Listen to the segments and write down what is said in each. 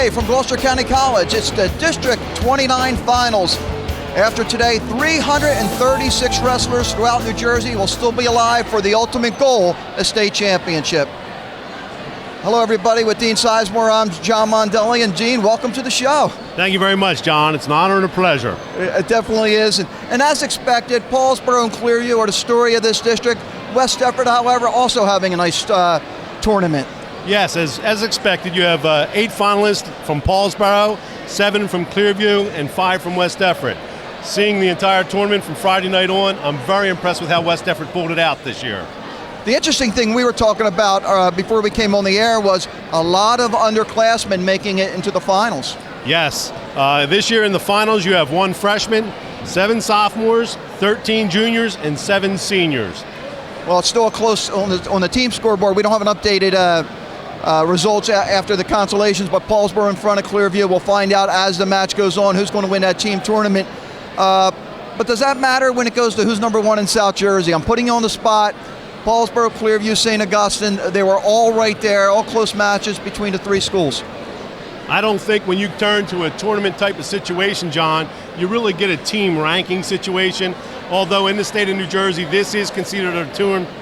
today from Gloucester County College. It's the District 29 Finals. After today, 336 wrestlers throughout New Jersey will still be alive for the ultimate goal, a state championship. Hello everybody, with Dean Sizemore, I'm John Mondelli, and Dean, welcome to the show. Thank you very much, John. It's an honor and a pleasure. It definitely is. And as expected, Paulsboro and Clearview are the story of this district. West Deptford, however, also having a nice tournament. Yes, as expected, you have 8 finalists from Paulsboro, 7 from Clearview, and 5 from West Deptford. Seeing the entire tournament from Friday night on, I'm very impressed with how West Deptford pulled it out this year. The interesting thing we were talking about before we came on the air was a lot of underclassmen making it into the finals. Yes, this year in the finals you have 1 freshman, 7 sophomores, 13 juniors, and 7 seniors. Well, it's still a close on the team scoreboard. We don't have an updated results after the consolations, but Paulsboro in front of Clearview. We'll find out as the match goes on who's going to win that team tournament. But does that matter when it goes to who's number 1 in South Jersey? I'm putting you on the spot. Paulsboro, Clearview, St. Augustine, they were all right there, all close matches between the 3 schools. I don't think when you turn to a tournament type of situation, John, you really get a team ranking situation. Although in the state of New Jersey, this is considered a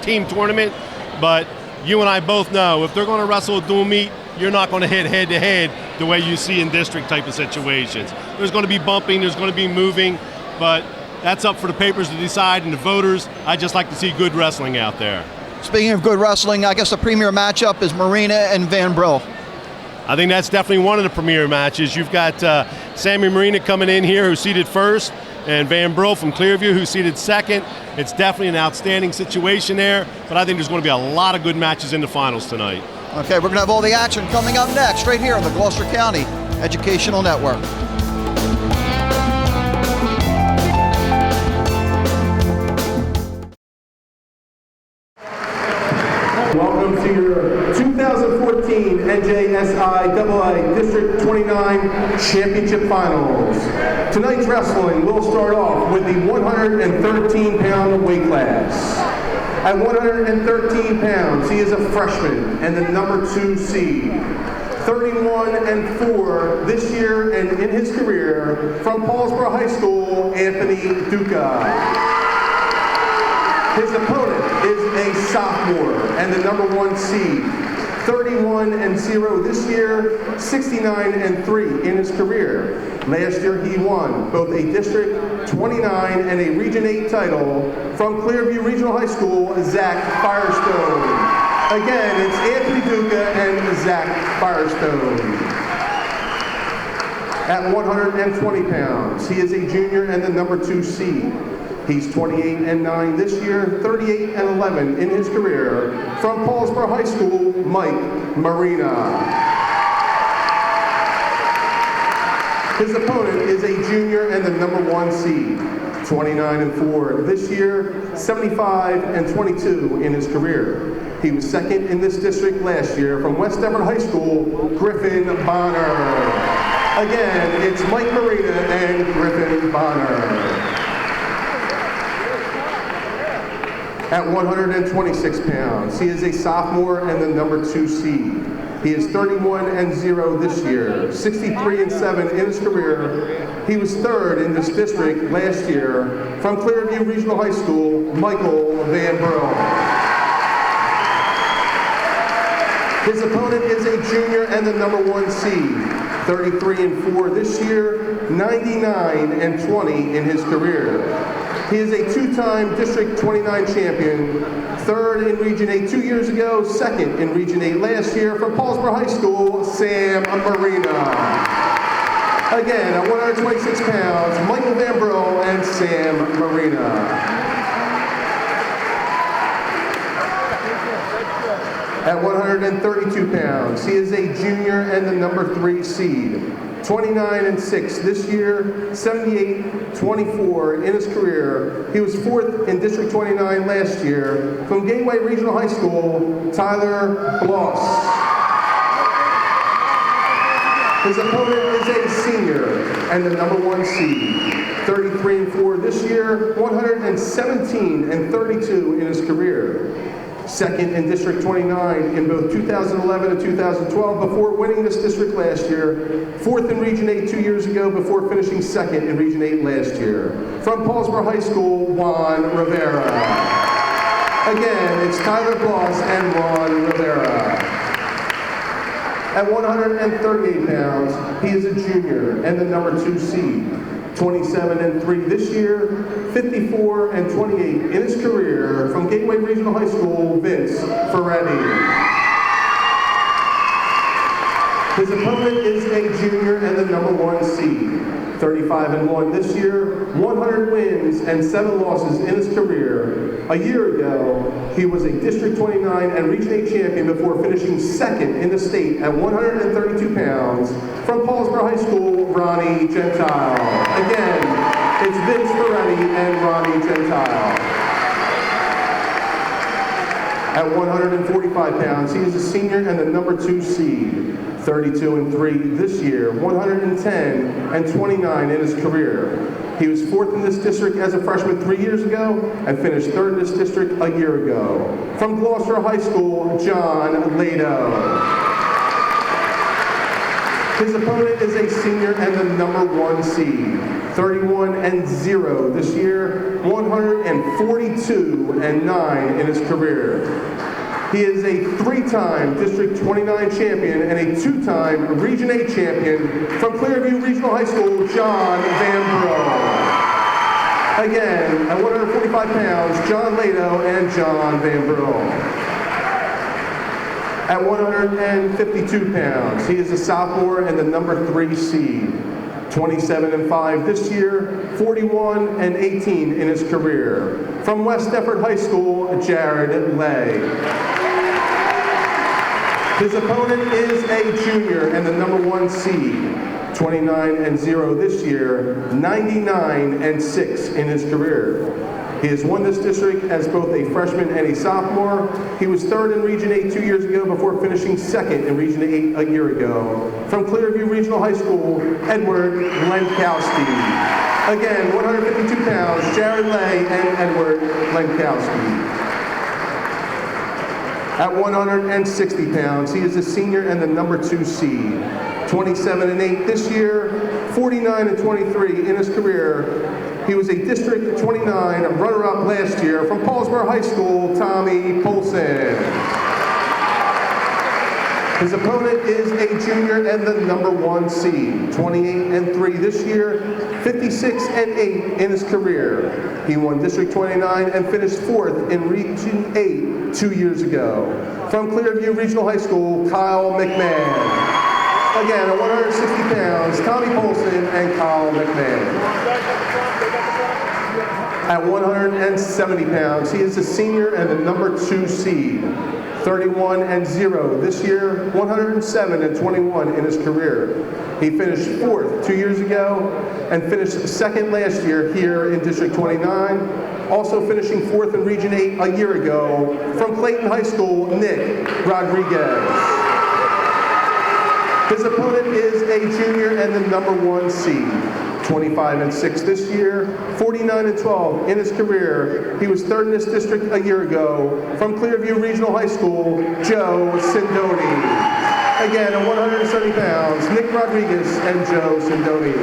team tournament, but you and I both know if they're going to wrestle a dual meet, you're not going to hit head-to-head the way you see in district type of situations. There's going to be bumping, there's going to be moving, but that's up for the papers to decide and the voters. I just like to see good wrestling out there. Speaking of good wrestling, I guess the premier matchup is Marina and Van Brill. I think that's definitely one of the premier matches. You've got Sammy Marina coming in here, who's seated first, and Van Brill from Clearview, who's seated second. It's definitely an outstanding situation there, but I think there's going to be a lot of good matches in the finals tonight. Okay, we're going to have all the action coming up next, right here on the Gloucester County Educational Network. Welcome to your 2014 NJSIAA District 29 Championship Finals. Tonight's wrestling will start off with the 113-pound weight class. At 113 pounds, he is a freshman and the number 2 seed. 31-4 this year and in his career, from Paulsboro High School, Anthony Duca. His opponent is a sophomore and the number 1 seed. 31-0 this year, 69-3 in his career. Last year he won both a District 29 and a Region 8 title from Clearview Regional High School, Zach Firestone. Again, it's Anthony Duca and Zach Firestone. At 120 pounds, he is a junior and the number 2 seed. He's 28-9 this year, 38-11 in his career. From Paulsboro High School, Mike Marina. His opponent is a junior and the number 1 seed. 29-4 this year, 75-22 in his career. He was second in this district last year from West Deptford High School, Griffin Bonner. Again, it's Mike Marina and Griffin Bonner. At 126 pounds, he is a sophomore and the number 2 seed. He is 31-0 this year, 63-7 in his career. He was 3rd in this district last year from Clearview Regional High School, Michael Van Brill. His opponent is a junior and the number 1 seed, 33-4 this year, 99-20 in his career. He is a 2-time District 29 champion, 3rd in Region 8 2 years ago, 2nd in Region 8 last year from Paulsboro High School, Sam Marina. Again, at 126 pounds, Michael Van Brill and Sam Marina. At 132 pounds, he is a junior and the number 3 seed. 29-6 this year, 78-24 in his career. He was 4th in District 29 last year from Gateway Regional High School, Tyler Bloss. His opponent is a senior and the number 1 seed. 33-4 this year, 117-32 in his career. second in District 29 in both 2011 and 2012 before winning this district last year, fourth in Region 8 2 years ago before finishing second in Region 8 last year. From Paulsboro High School, Juan Rivera. Again, it's Tyler Bloss and Juan Rivera. At 138 pounds, he is a junior and the number 2 seed. 27-3 this year, 54-28 in his career. From Gateway Regional High School, Vince Ferretti. His opponent is a junior and the number 1 seed. 35-1 this year, 100 wins and 7 losses in his career. A year ago, he was a District 29 and Region 8 champion before finishing second in the state at 132 pounds. From Paulsboro High School, Ronnie Gentile. Again, it's Vince Ferretti and Ronnie Gentile. At 145 pounds, he is a senior and the number 2 seed. 32-3 this year, 110-29 in his career. He was 4th in this district as a freshman 3 years ago and finished 3rd in this district a year ago. From Gloucester High School, John Lado. His opponent is a senior and the number 1 seed. 31-0 this year, 142-9 in his career. He is a 3-time District 29 champion and a 2-time Region 8 champion. From Clearview Regional High School, John Van Bro. Again, at 145 pounds, John Lado and John Van Bro. At 152 pounds, he is a sophomore and the number 3 seed. 27-5 this year, 41-18 in his career. From West Deptford High School, Jared Lay. His opponent is a junior and the number 1 seed. 29-0 this year, 99-6 in his career. He has won this district as both a freshman and a sophomore. He was 3rd in Region 8 2 years ago before finishing 2nd in Region 8 a year ago. From Clearview Regional High School, Edward Lenkowski. Again, 152 pounds, Jared Lay and Edward Lenkowski. At 160 pounds, he is a senior and the number 2 seed. 27-8 this year, 49-23 in his career. He was a District 29 runner-up last year. From Paulsboro High School, Tommy Polson. His opponent is a junior and the number 1 seed. 28-3 this year, 56-8 in his career. He won District 29 and finished 4th in Region 8 2 years ago. From Clearview Regional High School, Kyle McMahon. Again, at 160 pounds, Tommy Polson and Kyle McMahon. At 170 pounds, he is a senior and the number 2 seed. 31-0 this year, 107-21 in his career. He finished 4th 2 years ago and finished 2nd last year here in District 29. Also finishing 4th in Region 8 a year ago. From Clayton High School, Nick Rodriguez. His opponent is a junior and the number 1 seed. 25-6 this year, 49-12 in his career. He was 3rd in this district a year ago. From Clearview Regional High School, Joe Sindoni. Again, at 170 pounds, Nick Rodriguez and Joe Sindoni.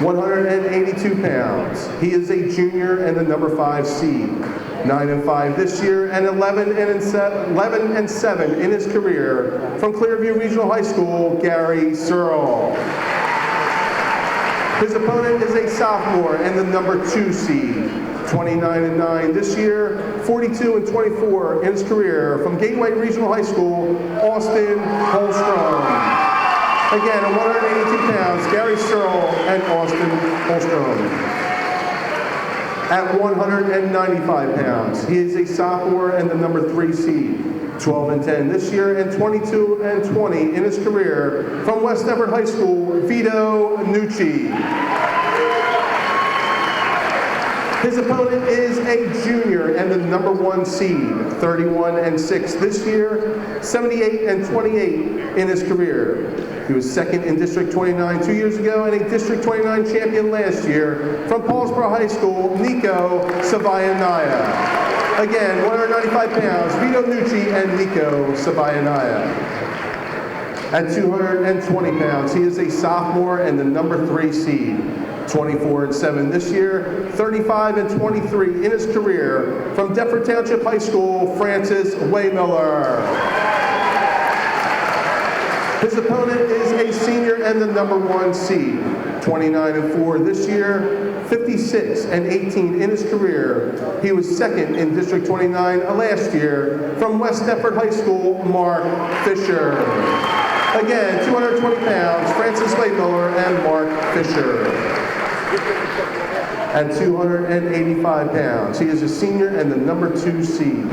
182 pounds. He is a junior and the number 5 seed. 9-5 this year and 11-7 in his career. From Clearview Regional High School, Gary Searle. His opponent is a sophomore and the number 2 seed. 29-9 this year, 42-24 in his career. From Gateway Regional High School, Austin Holstrom. Again, at 182 pounds, Gary Searle and Austin Holstrom. At 195 pounds, he is a sophomore and the number 3 seed. 12-10 this year and 22-20 in his career. From West Deptford High School, Vito Nucci. His opponent is a junior and the number 1 seed. 31-6 this year, 78-28 in his career. He was 2nd in District 29 2 years ago and a District 29 champion last year. From Paulsboro High School, Nico Savayanaya. Again, 195 pounds, Vito Nucci and Nico Sabayanaya. At 220 pounds, he is a sophomore and the number 3 seed. 24-7 this year, 35-23 in his career. From Deptford Township High School, Francis Waymiller. His opponent is a senior and the number 1 seed. 29-4 this year, 56-18 in his career. He was second in District 29 last year. From West Deptford High School, Mark Fisher. Again, 220 pounds, Francis Waymiller and Mark Fisher. At 285 pounds, he is a senior and the number 2 seed.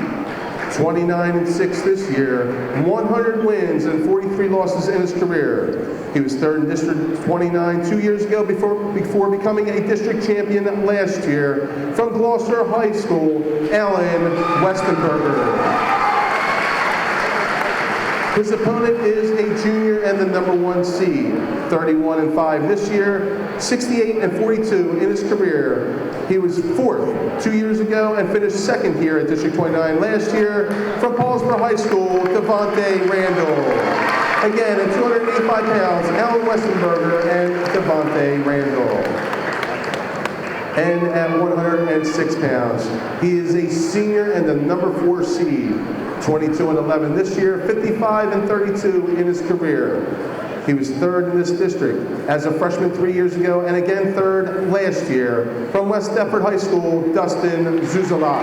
29-6 this year, 100 wins and 43 losses in his career. He was third in District 29 2 years ago before becoming a district champion last year. From Gloucester High School, Alan Westenberger. His opponent is a junior and the number 1 seed. 31-5 this year, 68-42 in his career. He was 4th 2 years ago and finished 2nd here at District 29 last year. From Paulsboro High School, Devontae Randall. Again, at 285 pounds, Alan Westenberger and Devontae Randall. And at 106 pounds, he is a senior and the number 4 seed. 22-11 this year, 55-32 in his career. He was 3rd in this district as a freshman 3 years ago, and again 3rd last year. From West Deptford High School, Dustin Zuzalak.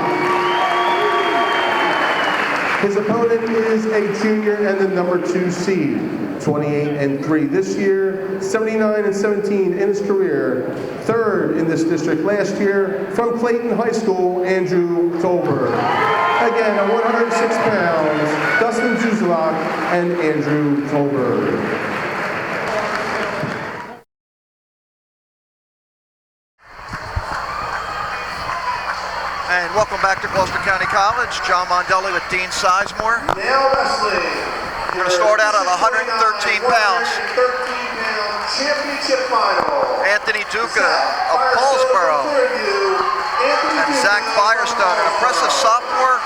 His opponent is a junior and the number 2 seed. 28-3 this year, 79-17 in his career. 3rd in this district last year. From Clayton High School, Andrew Tolberg. Again, at 106 pounds, Dustin Zuzalak and Andrew Tolberg. And welcome back to Gloucester County College. John Mondelli with Dean Sizemore. Now wrestling. We're going to start out at 113 pounds. 113-pound championship final. Anthony Duca of Paulsboro and Zach Firestone, an impressive sophomore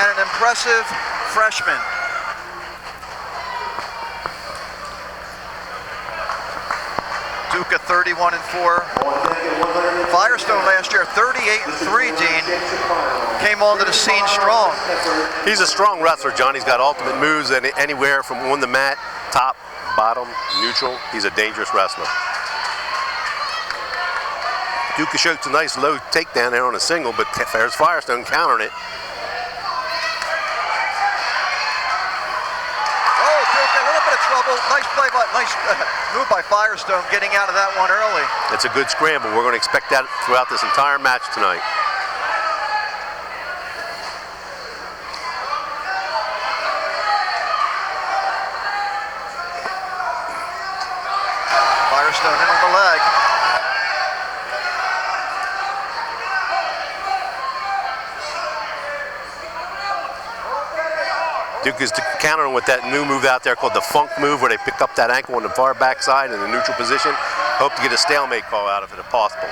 and an impressive freshman. Duca 31-4. Firestone last year 38-3, Dean. Came onto the scene strong. He's a strong wrestler, John. He's got ultimate moves anywhere from on the mat, top, bottom, neutral. He's a dangerous wrestler. Duca showed a nice low takedown there on a single, but there's Firestone countering it. Oh, Duca, a little bit of trouble. Nice play, nice move by Firestone, getting out of that one early. It's a good scramble. We're going to expect that throughout this entire match tonight. Firestone in on the leg. Duke is countering with that new move out there called the funk move, where they pick up that ankle on the far backside in the neutral position. Hope to get a stalemate call out of it if possible.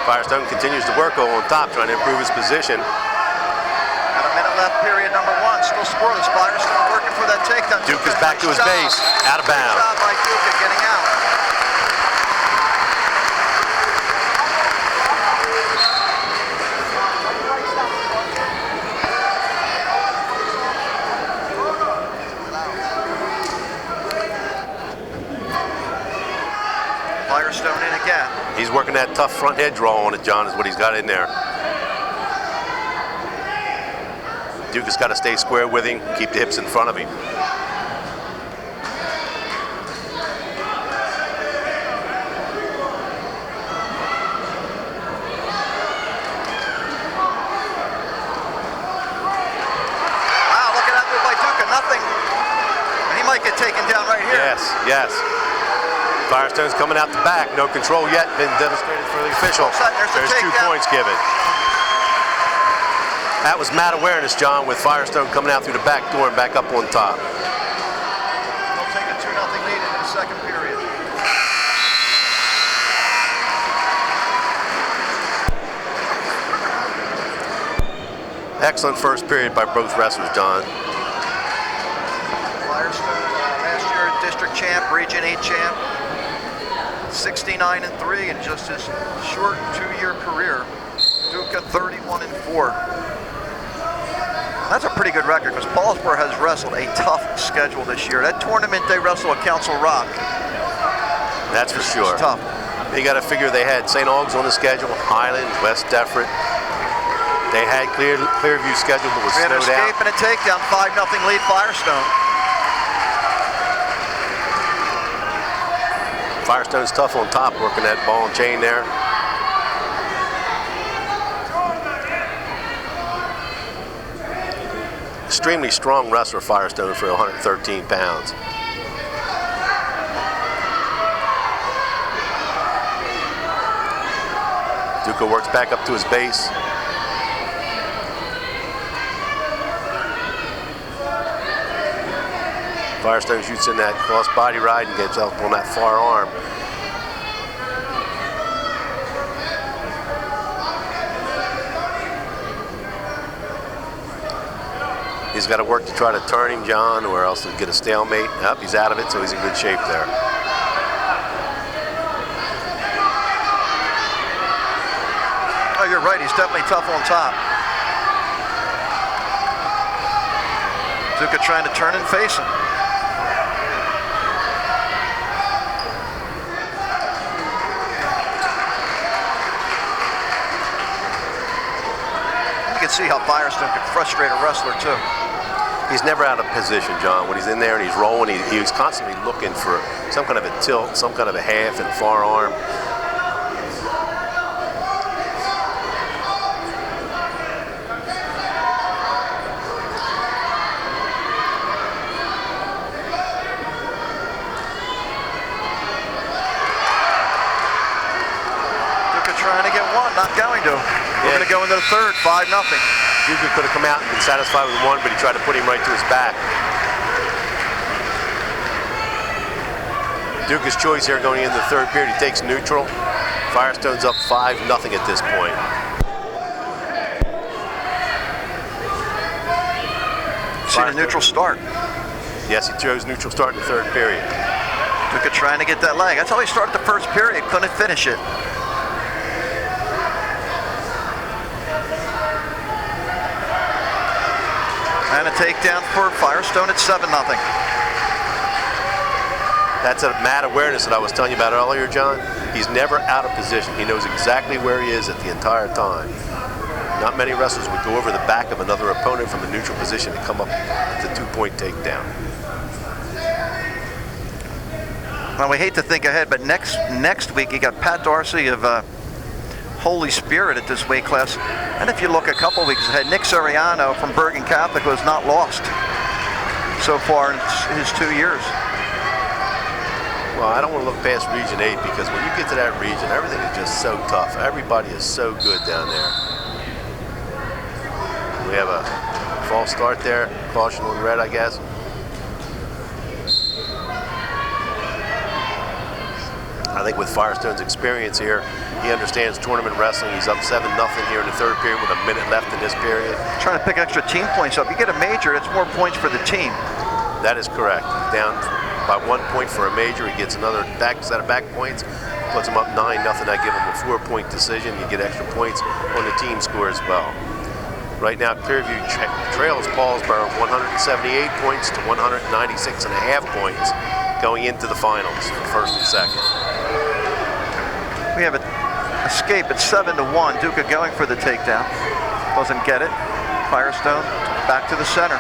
Firestone continues to work on top, trying to improve his position. Got a minute left, period number 1. Still scoreless. Firestone working for that takedown. Duke is back to his base, out of bounds. Good job by Duca getting out. Firestone in again. He's working that tough front head draw on it, John, is what he's got in there. Duke has got to stay square with him, keep the hips in front of him. Wow, look at that move by Duca. Nothing. And he might get taken down right here. Yes, yes. Firestone's coming out the back. No control yet been demonstrated for the official. There's 2 points given. That was mat awareness, John, with Firestone coming out through the back door and back up on top. They'll take a 2-0 lead into the second period. Excellent first period by both wrestlers, John. Firestone, last year district champ, Region 8 champ, 69-3 in just his short 2-year career. Duca 31-4. That's a pretty good record because Paulsboro has wrestled a tough schedule this year. That tournament they wrestle at Council Rock. That's for sure. It's tough. You got to figure they had St. Aug's on the schedule, Highland, West Defford. They had Clearview scheduled, but was We had an snowed out. escape and a takedown, 5-0 lead Firestone. Firestone's tough on top, working that ball and chain there. Extremely strong wrestler, Firestone, for 113 pounds. Duca works back up to his base. Firestone shoots in that cross body ride and gets up on that far arm. He's got to work to try to turn him, John, or else he'll get a stalemate. Yep, he's out of it, so he's in good shape there. Oh, you're right. He's definitely tough on top. Duca trying to turn and face him. You can see how Firestone can frustrate a wrestler too. He's never out of position, John. When he's in there and he's rolling, he's constantly looking for some kind of a tilt, some kind of a half and far arm. Duca trying to get one, not going to. We're going to go into the third, 5-0. Duca could have come out and been satisfied with one, but he tried to put him right to his back. Duca's choice here going into the third period, he takes neutral. Firestone's up 5-0 at this point. See the neutral start. Yes, he chose neutral start in the third period. Duca trying to get that leg. That's how he started the first period, couldn't finish it. And a takedown for Firestone at 7-0. That's a mad awareness that I was telling you about earlier, John. He's never out of position. He knows exactly where he is at the entire time. Not many wrestlers would go over the back of another opponent from the neutral position and come up with a 2-point takedown. Well, we hate to think ahead, but next week you got Pat Darcy of Holy Spirit at this weight class. And if you look a couple weeks ahead, Nick Soriano from Bergen Catholic, who has not lost so far in his 2 years. Well, I don't want to look past Region 8 because when you get to that region, everything is just so tough. Everybody is so good down there. We have a false start there. Caution on red, I guess. I think with Firestone's experience here, he understands tournament wrestling. He's up 7-0 here in the third period with a minute left in this period. Trying to pick extra team points up. You get a major, it's more points for the team. That is correct. He's down by 1 point for a major. He gets another set of back points, puts him up 9-0. I give him a 4-point decision. You get extra points on the team score as well. Right now, Clearview trails Paulsboro 178 points to 196.5 points going into the finals for first and second. We have an escape at 7-1. Duca going for the takedown. Doesn't get it. Firestone back to the center.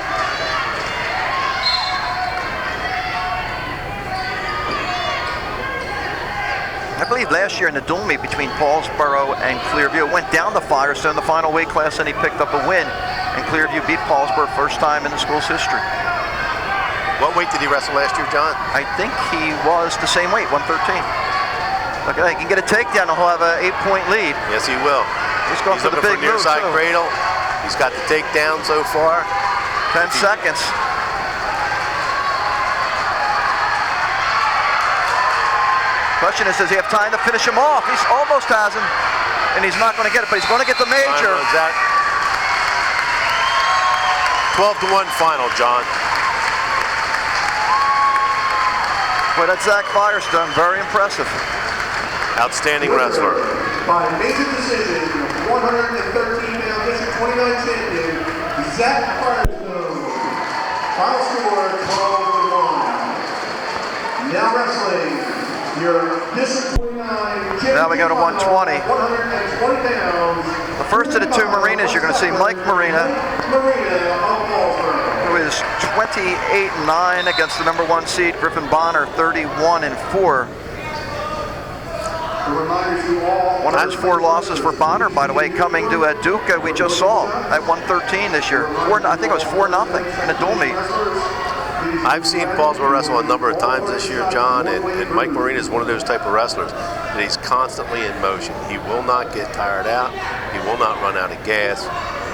I believe last year in the dual meet between Paulsboro and Clearview, it went down to Firestone, the final weight class, and he picked up a win. And Clearview beat Paulsboro first time in the school's history. What weight did he wrestle last year, John? I think he was the same weight, 113. Look at that, he can get a takedown and he'll have an 8-point lead. Yes, he will. He's going for the big near move, side too. cradle. He's got the takedown so far. 10 seconds. Question is, does he have time to finish him off? He's almost has him, and he's not going to get it, but he's going to get the major. 12-1 final, John. Boy, that Zach Firestone, very impressive. Outstanding wrestler. By major decision, 113-pound District 29 champion, Zach Firestone. Final score, 12-1. Now wrestling, your District 29 champion. Now we go to 120. 120 pounds. The first of the two Marinas, you're going to see Mike Marina, who is 28-9 against the #1 seed, Griffin Bonner, 31-4. That's 4 losses for Bonner, by the way, coming to Duca, we just saw, at 113 this year. I think it was 4-0 in a dual meet. I've seen Paulsboro wrestle a number of times this year, John, and Mike Marina is one of those type of wrestlers that he's constantly in motion. He will not get tired out. He will not run out of gas.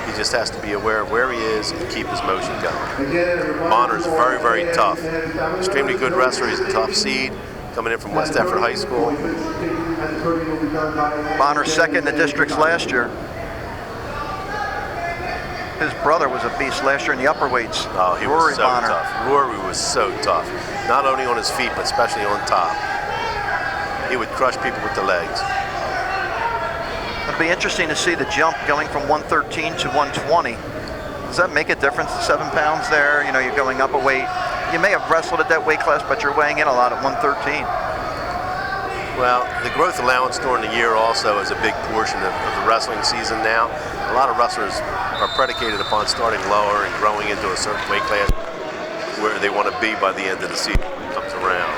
He just has to be aware of where he is and keep his motion going. Bonner's very, very tough. Extremely good wrestler. He's a tough seed, coming in from West Effort High School. Bonner second in the districts last year. His brother was a beast last year in the upper weights. Oh, he Rory was so Bonner. tough. Rory was so tough. Not only on his feet, but especially on top. He would crush people with the legs. It'll be interesting to see the jump going from 113 to 120. Does that make a difference, 7 pounds there? You know, you're going up a weight. You may have wrestled at that weight class, but you're weighing in a lot at 113. Well, the growth allowance during the year also is a big portion of the wrestling season now. A lot of wrestlers are predicated upon starting lower and growing into a certain weight class where they want to be by the end of the season when it comes around.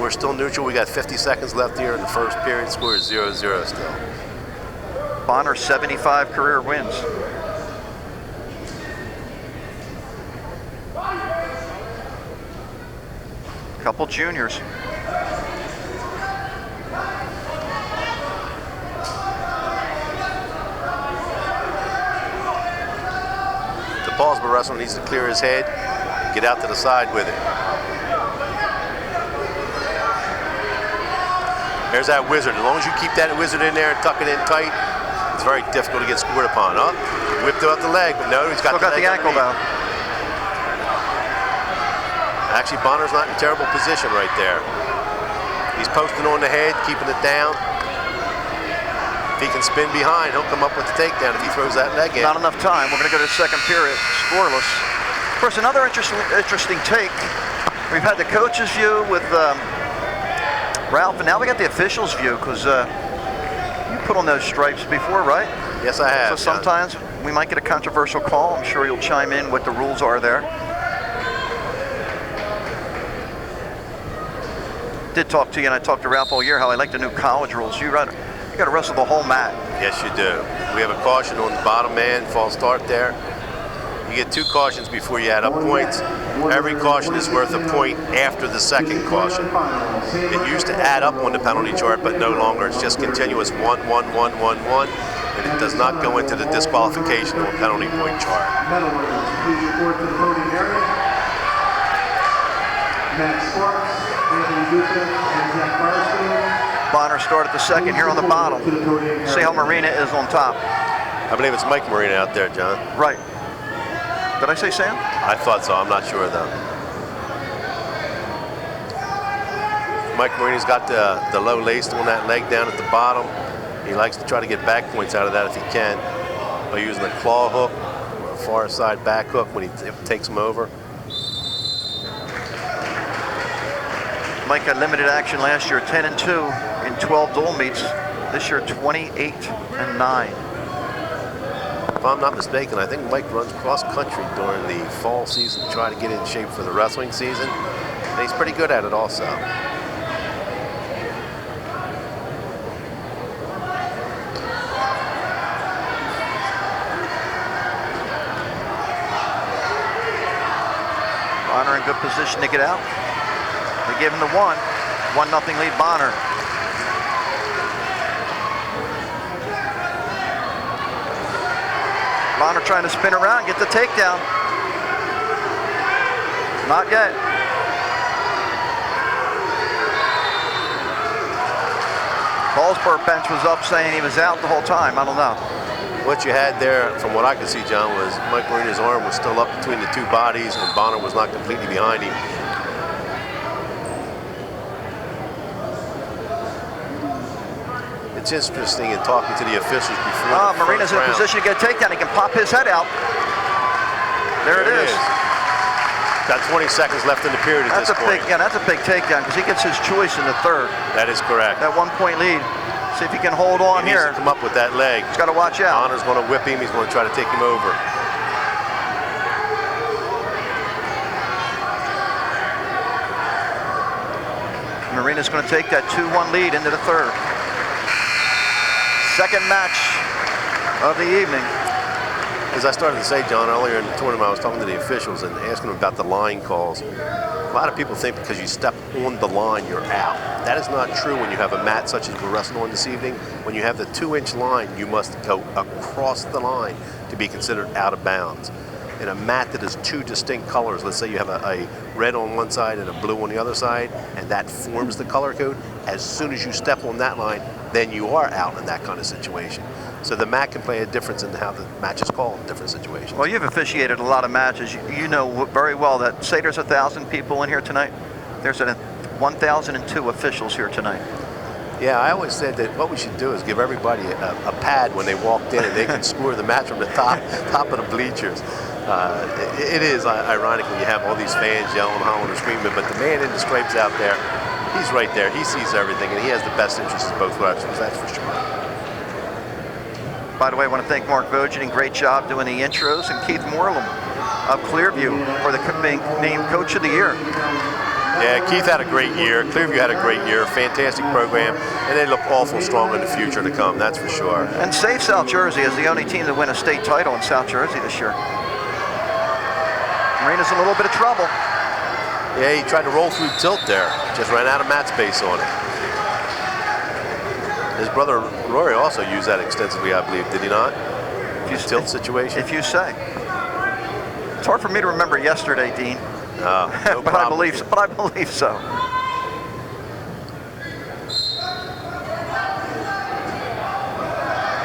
We're still neutral. We got 50 seconds left here in the first period. Score is 0-0 still. Bonner, 75 career wins. Couple juniors. Paulsboro wrestler needs to clear his head, get out to the side with it. There's that wizard. As long as you keep that wizard in there and tuck it in tight, it's very difficult to get scored upon. Oh, whipped out the leg, but no, he's got Still got the ankle though. Actually, Bonner's not in a terrible position right there. He's posting on the head, keeping it down. If he can spin behind, he'll come up with the takedown if he throws that leg in. Not enough time. We're going to go to the second period, scoreless. Of course, another interesting take. We've had the coach's view with Ralph, and now we got the official's view, because you put on those stripes before, right? Yes, I have. So sometimes we might get a controversial call. I'm sure you'll chime in what the rules are there. Did talk to you, and I talked to Ralph all year how I like the new college rules. You got to wrestle the whole mat. Yes, you do. We have a caution on the bottom man, false start there. You get 2 cautions before you add up points. Every caution is worth a point after the second caution. It used to add up on the penalty chart, but no longer. It's just continuous 1, 1, 1, 1, 1, and it does not go into the disqualification or penalty point chart. Please report to the voting area. Matt Sparks, Anthony Duca, and Zach Firestone. Bonner started the second here on the bottom. See how Marina is on top. I believe it's Mike Marina out there, John. Right. Did I say Sam? I thought so. I'm not sure, though. Mike Marina's got the low lace on that leg down at the bottom. He likes to try to get back points out of that if he can by using a claw hook or a far side back hook when he takes him over. Mike had limited action last year, 10-2 in 12 dual meets. This year, 28-9. If I'm not mistaken, I think Mike runs cross country during the fall season to try to get in shape for the wrestling season. And he's pretty good at it also. Bonner in good position to get out. They give him the 1. 1-0 lead Bonner. Bonner trying to spin around, get the takedown. Not yet. Paulsboro bench was up saying he was out the whole time. I don't know. What you had there, from what I could see, John, was Mike Marina's arm was still up between the two bodies, and Bonner was not completely behind him. It's interesting in talking to the officials before. Marina's in a position to get a takedown. He can pop his head out. There it is. Got 20 seconds left in the period at this point. That's a big takedown because he gets his choice in the third. That is correct. That 1 point lead. See if he can hold on he here. Needs to come up with that leg. He's got to watch out. Bonner's going to whip him. He's going to try to take him over. Marina's going to take that 2-1 lead into the third. Second match of the evening. As I started to say, John, earlier in the tournament, I was talking to the officials and asking them about the line calls. A lot of people think because you step on the line, you're out. That is not true when you have a mat such as we're wrestling on this evening. When you have the 2-inch line, you must go across the line to be considered out of bounds. In a mat that is two distinct colors, let's say you have a red on one side and a blue on the other side, and that forms the color code, as soon as you step on that line, then you are out in that kind of situation. So the mat can play a difference in how the match is called in different situations. Well, you've officiated a lot of matches. You know very well that, say there's 1,000 people in here tonight, there's 1,002 officials here tonight. Yeah, I always said that what we should do is give everybody a pad when they walked in, and they can score the match from the top of the bleachers. It is ironic when you have all these fans yelling, hollering, and screaming, but the man in the stripes out there, he's right there. He sees everything, and he has the best interests of both wrestlers, that's for sure. By the way, I want to thank Mark Vogen, great job doing the intros, and Keith Moreland of Clearview for being named Coach of the Year. Yeah, Keith had a great year. Clearview had a great year, fantastic program, and they look awful strong in the future to come, that's for sure. And Save South Jersey is the only team to win a state title in South Jersey this year. Marina's in a little bit of trouble. Yeah, he tried to roll through tilt there, just ran out of mat space on it. His brother Rory also used that extensively, I believe, did he not? Tilt situation? If you say. It's hard for me to remember yesterday, Dean. No but I believe so.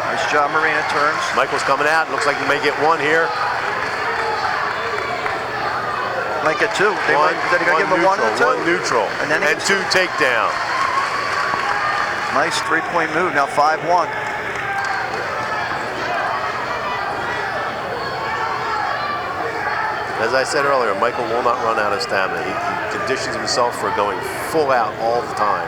Nice job, Marina turns. Michael's coming out. Looks like he may get one here. Might get two. They're going to give him one and two. One neutral. And two takedown. Nice 3-point move. Now 5-1. As I said earlier, Michael will not run out of stamina. He conditions himself for going full out all the time.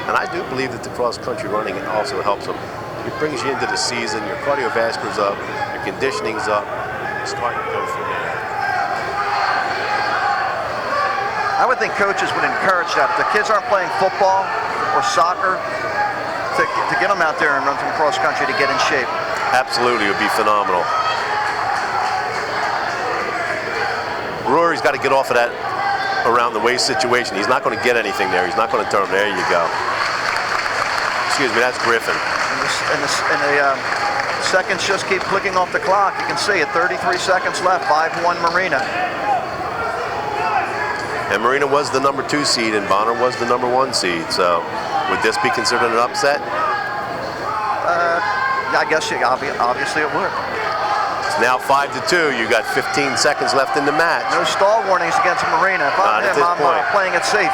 And I do believe that the cross-country running also helps him. It brings you into the season, your cardiovascular's up, your conditioning's up, you start to go from there. I would think coaches would encourage that. If the kids aren't playing football or soccer, to get them out there and run some cross-country to get in shape. Absolutely, it would be phenomenal. Rory's got to get off of that around the waist situation. He's not going to get anything there. He's not going to turn. There you go. Excuse me, that's Griffin. And the seconds just keep clicking off the clock. You can see it, 33 seconds left, 5-1 Marina. And Marina was the number 2 seed, and Bonner was the number 1 seed. So, would this be considered an upset? I guess obviously it would. It's now 5-2. You got 15 seconds left in the match. No stall warnings against Marina. If I'm him, I'm playing it safe.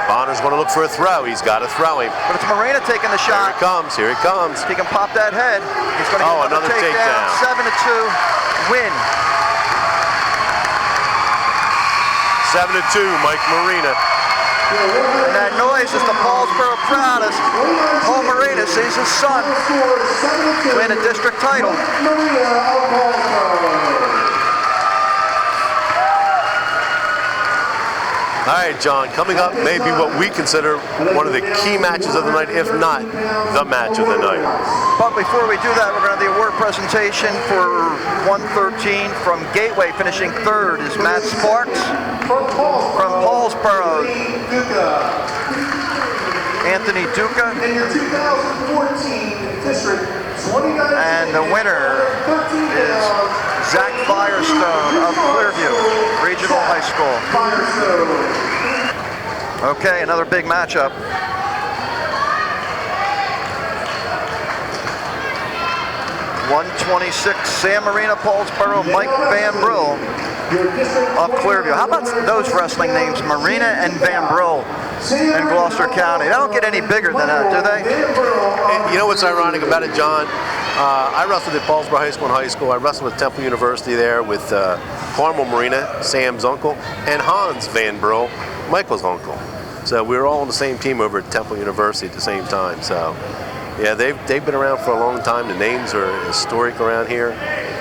Bonner's going to look for a throw. He's got to throw him. But it's Marina taking the shot. Here it comes. Here it comes. He can pop that head. He's going to get another takedown. 7-2 win. 7-2, Mike Marina. And that noise is the Paulsboro proudest. Paul Marina sees his son win a district title. All right, John, coming up may be what we consider one of the key matches of the night, if not the match of the night. But before we do that, we're going to do the award presentation for 113 from Gateway. Finishing third is Matt Sparks from Paulsboro. Anthony Duca. And the winner is Zach Firestone of Clearview Regional High School. Okay, another big matchup. 126, Sam Marina, Paulsboro, Mike Van Brill of Clearview. How about those wrestling names, Marina and Van Brill in Gloucester County? They don't get any bigger than that, do they? You know what's ironic about it, John? I wrestled at Paulsboro High School in high school. I wrestled at Temple University there with Carmel Marina, Sam's uncle, and Hans Van Brill, Michael's uncle. So we were all on the same team over at Temple University at the same time. So yeah, they've been around for a long time. The names are historic around here.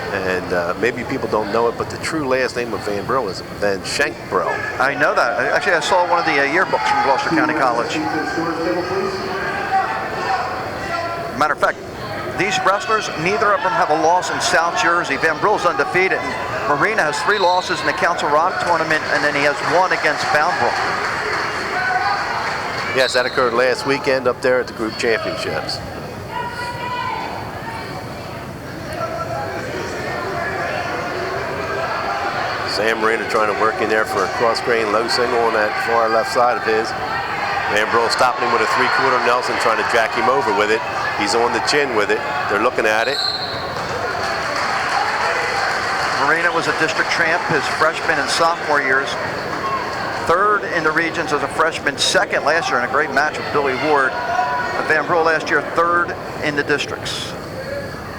And maybe people don't know it, but the true last name of Van Brill is Van Schenk Brill. I know that. Actually, I saw one of the yearbooks from Gloucester County College. Matter of fact, these wrestlers, neither of them have a loss in South Jersey. Van Brill's undefeated, and Marina has 3 losses in the Council Rock tournament, and then he has 1 against Boundbrook. Yes, that occurred last weekend up there at the group championships. Sam Marina trying to work in there for a cross-grain low single on that far left side of his. Van Brill stopping him with a 3/4 Nelson, trying to jack him over with it. He's on the chin with it. They're looking at it. Marina was a district champ his freshman and sophomore years. 3rd in the regions as a freshman, 2nd last year in a great match with Billy Ward. Van Brill last year, 3rd in the districts.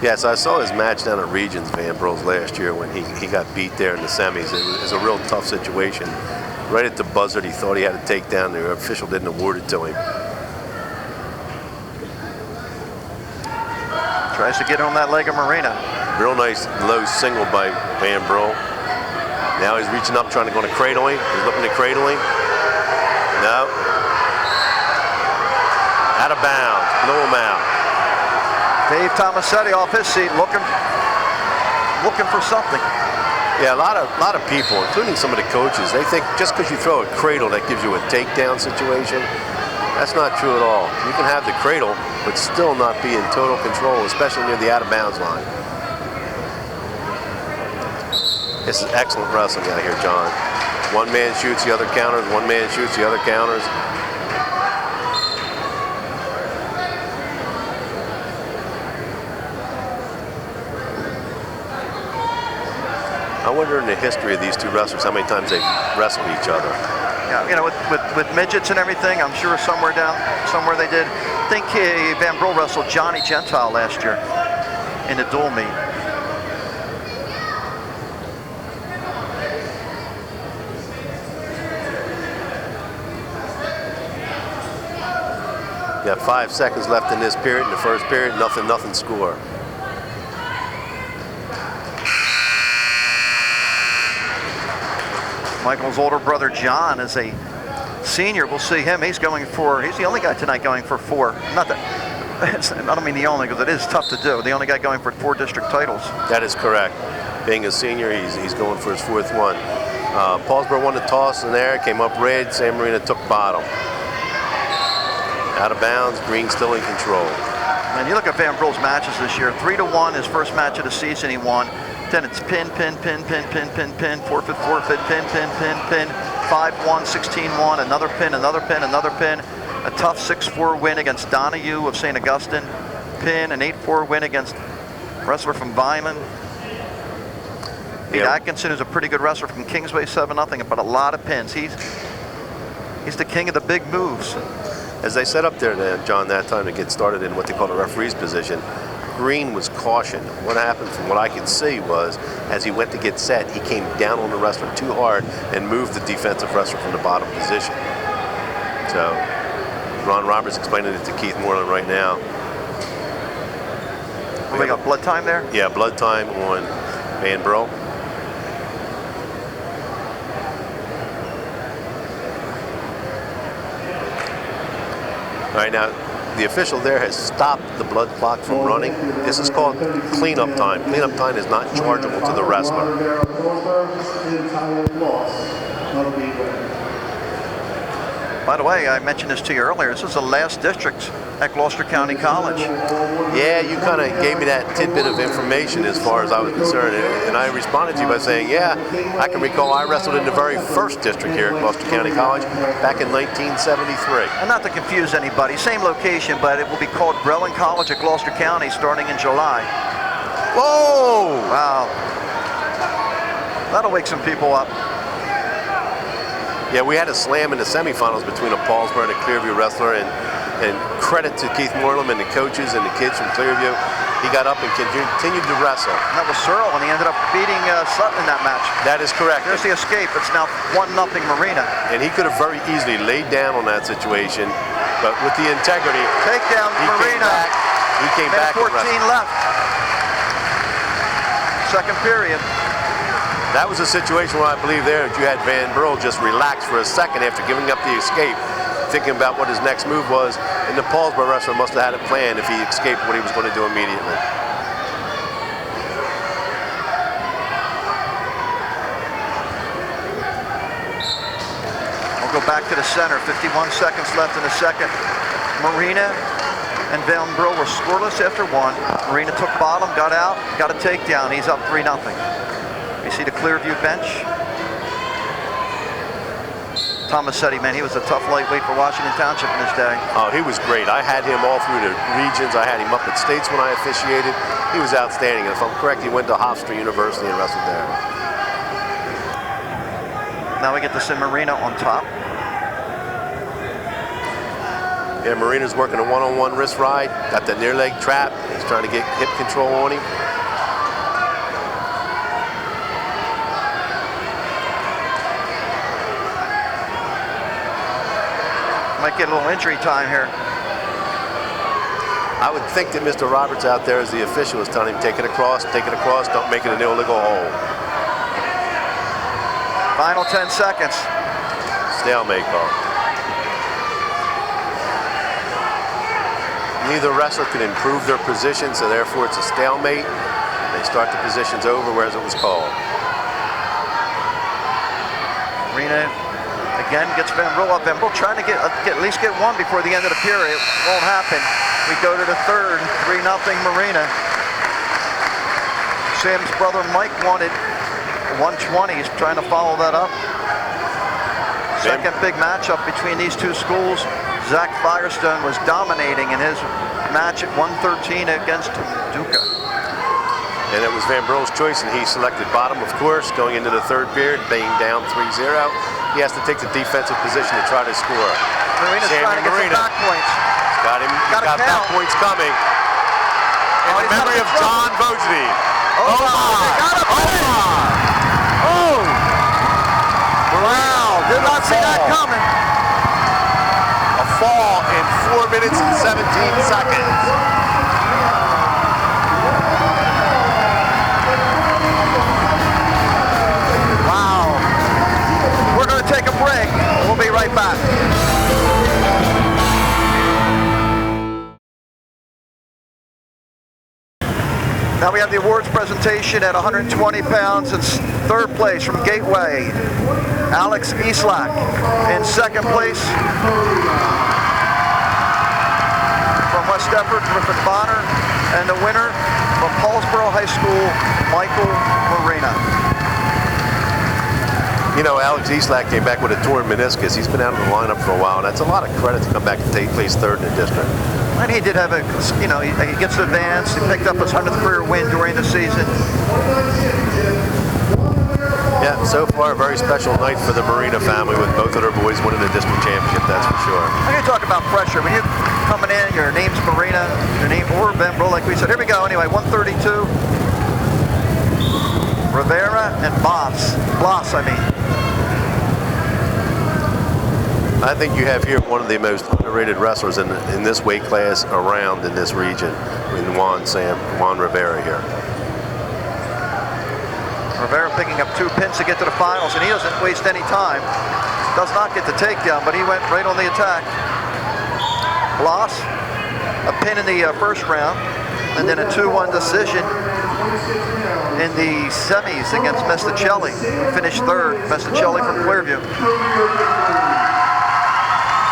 Yes, I saw his match down at Regions, Van Brill's last year, when he got beat there in the semis. It was a real tough situation. Right at the buzzer, he thought he had to take down. The official didn't award it to him. Tries to get on that leg of Marina. Real nice low single by Van Brill. Now he's reaching up, trying to go to cradle him. He's looking to cradle him. No. Out of bounds. Blow him out. Dave Tomasetti off his seat, looking for something. Yeah, a lot of people, including some of the coaches, they think just because you throw a cradle that gives you a takedown situation. That's not true at all. You can have the cradle, but still not be in total control, especially near the out-of-bounds line. This is excellent wrestling out here, John. One man shoots, the other counters. One man shoots, the other counters. I wonder in the history of these two wrestlers how many times they've wrestled each other. Yeah, you know, with midgets and everything, I'm sure somewhere they did. I think Van Brill wrestled Johnny Gentile last year in the dual meet. Got 5 seconds left in this period. In the first period, nothing score. Michael's older brother John is a senior. We'll see him. He's the only guy tonight going for 4. Not that, I don't mean the only, because it is tough to do. The only guy going for 4 district titles. That is correct. Being a senior, he's going for his 4th one. Paulsboro won the toss in there, came up red. Sam Marina took bottom. Out of bounds, Green still in control. And you look at Van Brill's matches this year, 3-1, his first match of the season he won. Then it's pin, 4-4, forfeit, pin, 5-1, 16-1, another pin, another pin. A tough 6-4 win against Donahue of St. Augustine. Pin, an 8-4 win against wrestler from Vineland. Pete Atkinson, who's a pretty good wrestler from Kingsway, 7-0, but a lot of pins. He's the king of the big moves. As they set up there, then, John, that time to get started in what they call the referee's position, Green was cautioned. What happened, from what I could see, was as he went to get set, he came down on the wrestler too hard and moved the defensive wrestler from the bottom position. So Ron Roberts explaining it to Keith Moreland right now. We got blood time there? Yeah, blood time on Van Brill. All right, now the official there has stopped the blood clock from running. This is called cleanup time. Cleanup time is not chargeable to the wrestler. By the way, I mentioned this to you earlier. This is the last district at Gloucester County College. Yeah, you kind of gave me that tidbit of information as far as I was concerned. And I responded to you by saying, yeah, I can recall I wrestled in the very first district here at Gloucester County College back in 1973. And not to confuse anybody, same location, but it will be called Breland College at Gloucester County starting in July. Whoa! Wow. That'll wake some people up. Yeah, we had a slam in the semifinals between a Paulsboro and a Clearview wrestler, and credit to Keith Morlam and the coaches and the kids from Clearview. He got up and continued to wrestle. That was Sewell, and he ended up beating Sutton in that match. That is correct. There's the escape. It's now 1-0 Marina. And he could have very easily laid down on that situation, but with the integrity, Takedown Marina. He came back. 14 left. Second period. That was a situation where I believe there that you had Van Burl just relax for a second after giving up the escape, thinking about what his next move was, and the Paulsboro wrestler must have had a plan if he escaped what he was going to do immediately. We'll go back to the center. 51 seconds left in the second. Marina and Van Burl were scoreless after one. Marina took bottom, got out, got a takedown. He's up 3-0. You see the Clearview bench. Thomas said he was a tough lightweight for Washington Township in his day. Oh, he was great. I had him all through the regions. I had him up at States when I officiated. He was outstanding. And if I'm correct, he went to Hofstra University and wrestled there. Now we get to see Marina on top. Yeah, Marina's working a one-on-one wrist ride. Got the near leg trap. He's trying to get hip control on him. Might get a little injury time here. I would think that Mr. Roberts out there as the official is telling him, take it across, don't make it an illegal hold. Final 10 seconds. Stalemate call. Neither wrestler can improve their position, so therefore it's a stalemate. They start the positions over, whereas it was called. Marina again gets Van Burl up. Van Burl trying to at least get one before the end of the period. Won't happen. We go to the third. 3-0 Marina. Sam's brother Mike wanted 120. He's trying to follow that up. Second big matchup between these two schools. Zach Firestone was dominating in his match at 113 against Duca. And it was Van Burl's choice, and he selected bottom, of course, going into the third period, being down 3-0. He has to take the defensive position to try to score. Marina's trying to get some back points. Got back points coming. In the memory of John Bojdy. Oh my! Oh! Wow! Did not see that coming. A fall in 4 minutes and 17 seconds. Wow. We're going to take a break. We'll be right back. Now we have the awards presentation at 120 pounds. It's third place from Gateway, Alex Eastlack. In second place from West Effort, Griffin Bonner. And the winner from Paulsboro High School, Michael Marina. You know, Alex Eastlack came back with a torn meniscus. He's been out of the lineup for a while, and that's a lot of credit to come back and take place third in the district. And he did have he gets advanced. He picked up his 100th career win during the season. Yeah, so far a very special night for the Marina family with both of their boys winning the district championship, that's for sure. I'm going to talk about pressure. When you're coming in, your name's Marina, your name or Van Burl, like we said. Here we go anyway, 132. Rivera and Blas, I mean. I think you have here one of the most underrated wrestlers in this weight class around in this region, in Juan Rivera here. Rivera picking up 2 pins to get to the finals, and he doesn't waste any time. Does not get the takedown, but he went right on the attack. Blas, a pin in the first round, and then a 2-1 decision in the semis against Mesticelli. Finished third, Mesticelli from Clearview.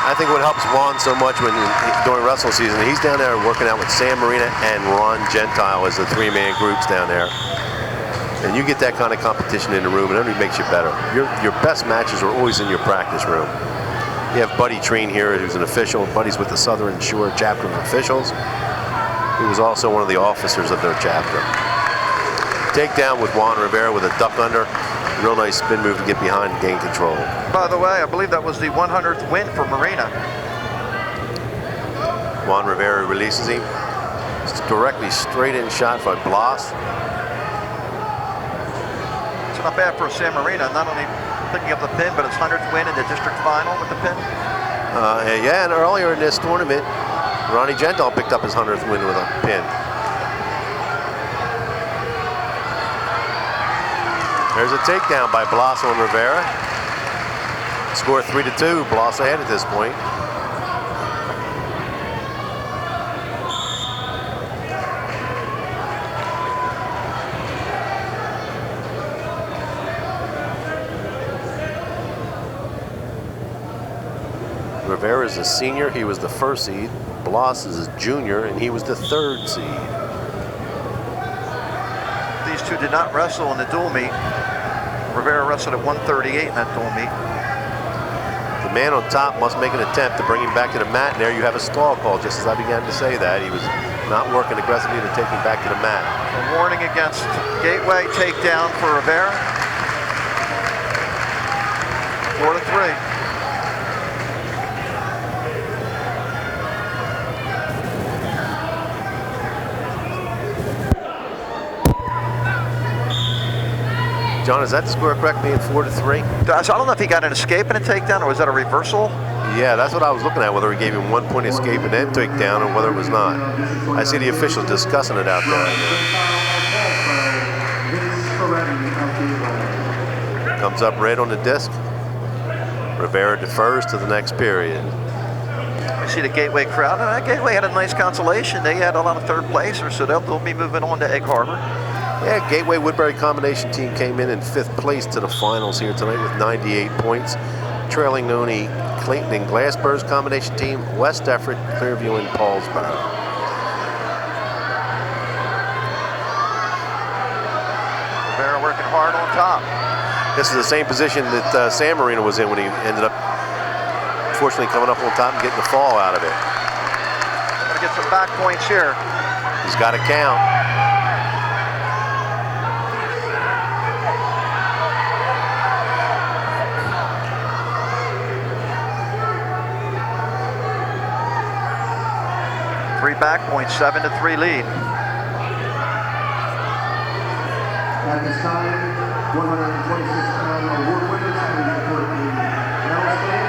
I think what helps Juan so much during wrestle season, he's down there working out with Sam Marina and Ron Gentile as the 3-man groups down there. And you get that kind of competition in the room, and it only makes you better. Your best matches are always in your practice room. You have Buddy Treen here, who's an official. Buddy's with the Southern Shore chapter of officials. He was also one of the officers of their chapter. Takedown with Juan Rivera with a duck under. Real nice spin move to get behind and gain control. By the way, I believe that was the 100th win for Marina. Juan Rivera releases him. It's directly straight in shot by Blas. It's not bad for San Marino, not only picking up the pin, but his 100th win in the district final with the pin. Yeah, and earlier in this tournament, Ronnie Gentile picked up his 100th win with a pin. There's a takedown by Blas on Rivera. Score 3-2, Blas ahead at this point. Rivera is a senior, he was the first seed. Blas is a junior, and he was the third seed. These two did not wrestle in the dual meet. Rivera wrestled at 138 in that dual meet. The man on top must make an attempt to bring him back to the mat, and there you have a stall call, just as I began to say that. He was not working aggressively to take him back to the mat. A warning against gateway takedown for Rivera. 4-3. John, is that the score correct, being 4-3? So I don't know if he got an escape and a takedown, or was that a reversal? Yeah, that's what I was looking at, whether he gave him 1 point escape and then takedown, or whether it was not. I see the officials discussing it out there. Comes up red on the disc. Rivera defers to the next period. I see the Gateway crowd, and that Gateway had a nice consolation. They had a lot of third placers, so they'll be moving on to Egg Harbor. Yeah, Gateway Woodbury combination team came in 5th place to the finals here tonight with 98 points, trailing only Clayton and Glassburg's combination team, West Effort, Clearview, and Paulsboro. Rivera working hard on top. This is the same position that San Marino was in when he ended up, fortunately, coming up on top and getting the fall out of it. Gonna get some back points here. He's got to count. Three back points, 7-3 lead. At this time, 126-pound award winners, please report the medal stand.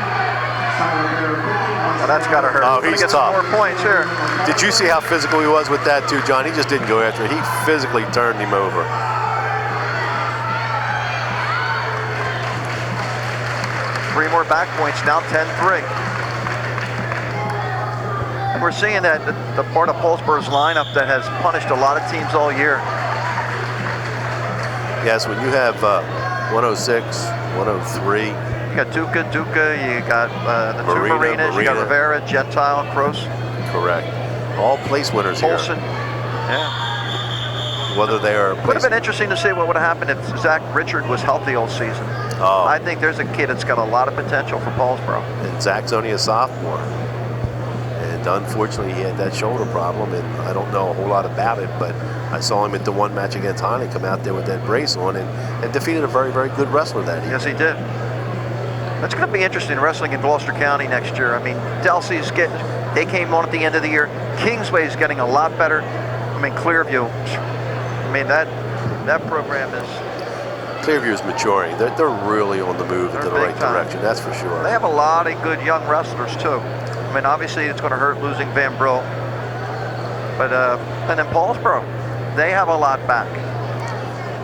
Oh, that's got to hurt. Oh, We're he's gonna get tough. some more points here. Did you see how physical he was with that too, John? He just didn't go after it. He physically turned him over. Three more back points, now 10-3. We're seeing that the part of Paulsboro's lineup that has punished a lot of teams all year. Yes, when you have 106, 103. You got Duca, you got the two Marinas, you got Rivera, Gentile, Cross. Correct. All place winners here. Olson. Yeah. Whether they are Would have been interesting to see what would have happened if Zach Richard was healthy all season. Oh. I think there's a kid that's got a lot of potential for Paulsboro. And Zach's only a sophomore. And unfortunately, he had that shoulder problem, and I don't know a whole lot about it, but I saw him at the one match against Heine come out there with that brace on and defeated a very, very good wrestler that evening. Yes, he did. That's going to be interesting wrestling in Gloucester County next year. I mean, Delsey's they came on at the end of the year. Kingsway's getting a lot better. I mean, Clearview. I mean, that program is. Clearview's maturing. They're really on the move into the right direction. That's for sure. They have a lot of good young wrestlers too. I mean, obviously it's going to hurt losing Van Brill, but and then Paulsboro, they have a lot back.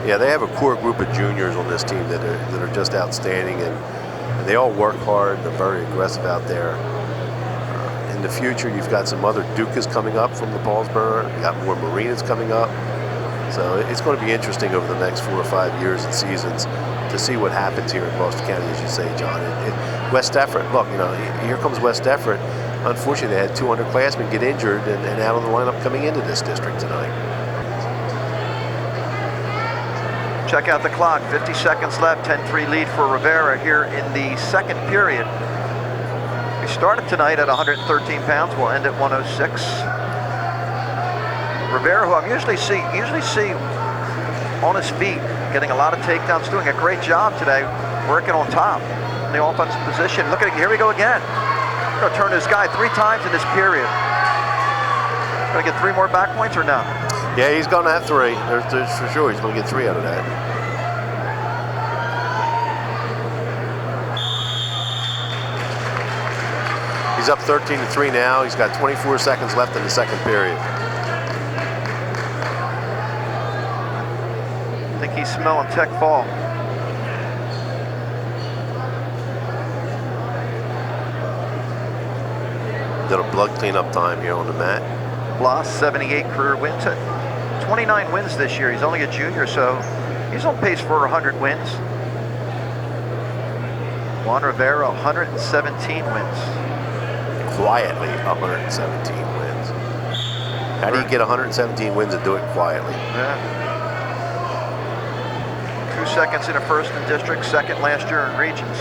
Yeah, they have a core group of juniors on this team that are just outstanding, and they all work hard. They're very aggressive out there. In the future, you've got some other Dukas coming up from the Paulsboro. You got more Marinas coming up. So it's going to be interesting over the next 4 or 5 years and seasons to see what happens here in Gloucester County, as you say, John. West Effort, look, you know, here comes West Effort. Unfortunately, they had 2 underclassmen get injured and out on the lineup coming into this district tonight. Check out the clock, 50 seconds left, 10-3 lead for Rivera here in the second period. We started tonight at 113 pounds, we'll end at 106. Rivera, who I usually see on his feet, getting a lot of takedowns, doing a great job today, working on top in the offensive position. Look at it, here we go again. We're gonna turn this guy 3 times in this period. Gonna get 3 more back points or no? Yeah, he's gonna have 3. There's for sure he's gonna get 3 out of that. He's up 13-3 now. He's got 24 seconds left in the second period. I think he's smelling tech fall. Little blood cleanup time here on the mat. Bloss, 78 career wins, 29 wins this year. He's only a junior, so he's on pace for 100 wins. Juan Rivera, 117 wins. Quietly, 117 wins. How do you get 117 wins and do it quietly? Yeah. 2 seconds in a first in district, second last year in regions.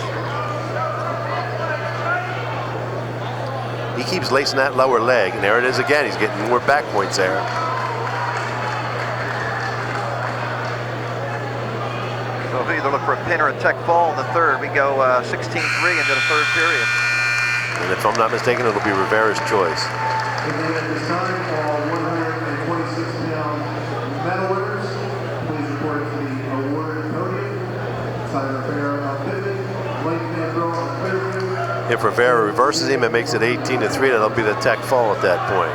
He keeps lacing that lower leg, and there it is again. He's getting more back points there. So we either look for a pin or a tech fall in the third. We go 16-3 into the third period. And if I'm not mistaken, it'll be Rivera's choice. And then at this time, all 126-pound medal winners, please report to the award podium. Sizemore on pivot, Blake Van Bro on clear. If Rivera reverses him and makes it 18-3, that'll be the tech fall at that point.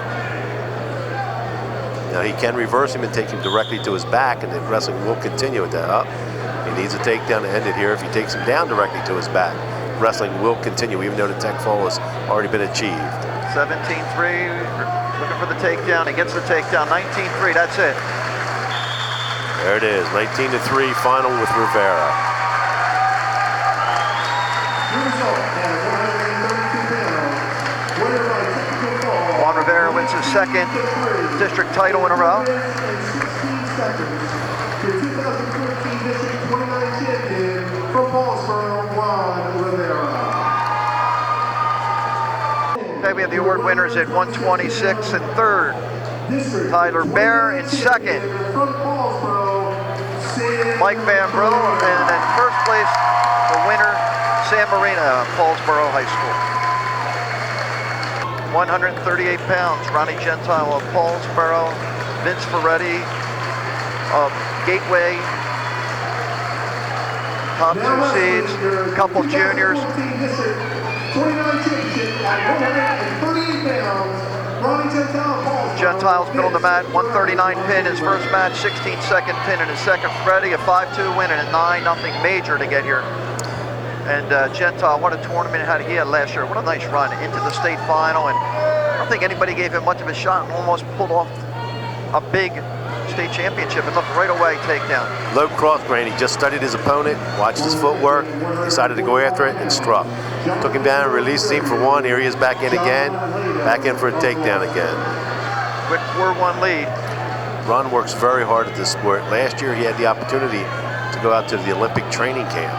Now he can reverse him and take him directly to his back, and the wrestling will continue at that. He needs a takedown to end it here. If he takes him down directly to his back, wrestling will continue, even though the tech fall has already been achieved. 17-3, looking for the takedown. He gets the takedown, 19-3, that's it. There it is, 19-3 final with Rivera. Juan Rivera wins his second district title in a row. The 2014 District 29 champion from Paulsboro, Juan Rivera. Okay, we have the award winners at 126 in third. Tyler Bear in second. Mike Van Bro, and in first place, the winner, Sam Marina, Paulsboro High School. 138 pounds, Ronnie Gentile of Paulsboro, Vince Ferretti of Gateway, top 2 seeds, a couple juniors. 29 championship at 138 pounds, Ronnie Gentile, Paulsboro. Gentile's been on the mat, 139 pin his first match, 16-second pin in his second. Freddie, a 5-2 win and a 9-0 major to get here. And Gentile, what a tournament he had last year. What a nice run into the state final. And I don't think anybody gave him much of a shot and almost pulled off a big state championship and looked right away takedown. Low cross grain, he just studied his opponent, watched his footwork, decided to go after it and struck. Took him down and released him for one. Here he is back in again, back in for a takedown again. Quick 4-1 lead. Ron works very hard at this sport. Last year he had the opportunity to go out to the Olympic training camp.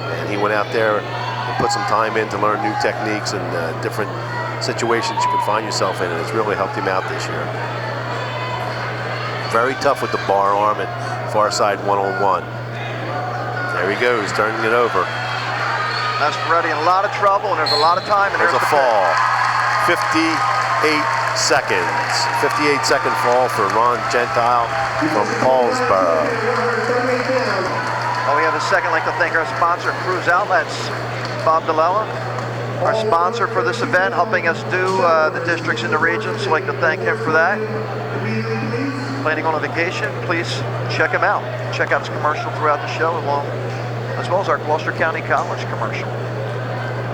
And he went out there and put some time in to learn new techniques and different situations you can find yourself in, and it's really helped him out this year. Very tough with the bar arm and far side one-on-one. There he goes, turning it over. That's Freddie in a lot of trouble, and there's a lot of time. And there's a fall. 58 seconds. 58-second fall for Ron Gentile from Paulsboro. Well, we have a second. I'd like to thank our sponsor, Cruise Outlets, Bob DeLella, our sponsor for this event, helping us do the districts in the region. So I'd like to thank him for that. Planning on a vacation, please check him out. Check out his commercial throughout the show, as well as our Gloucester County College commercial.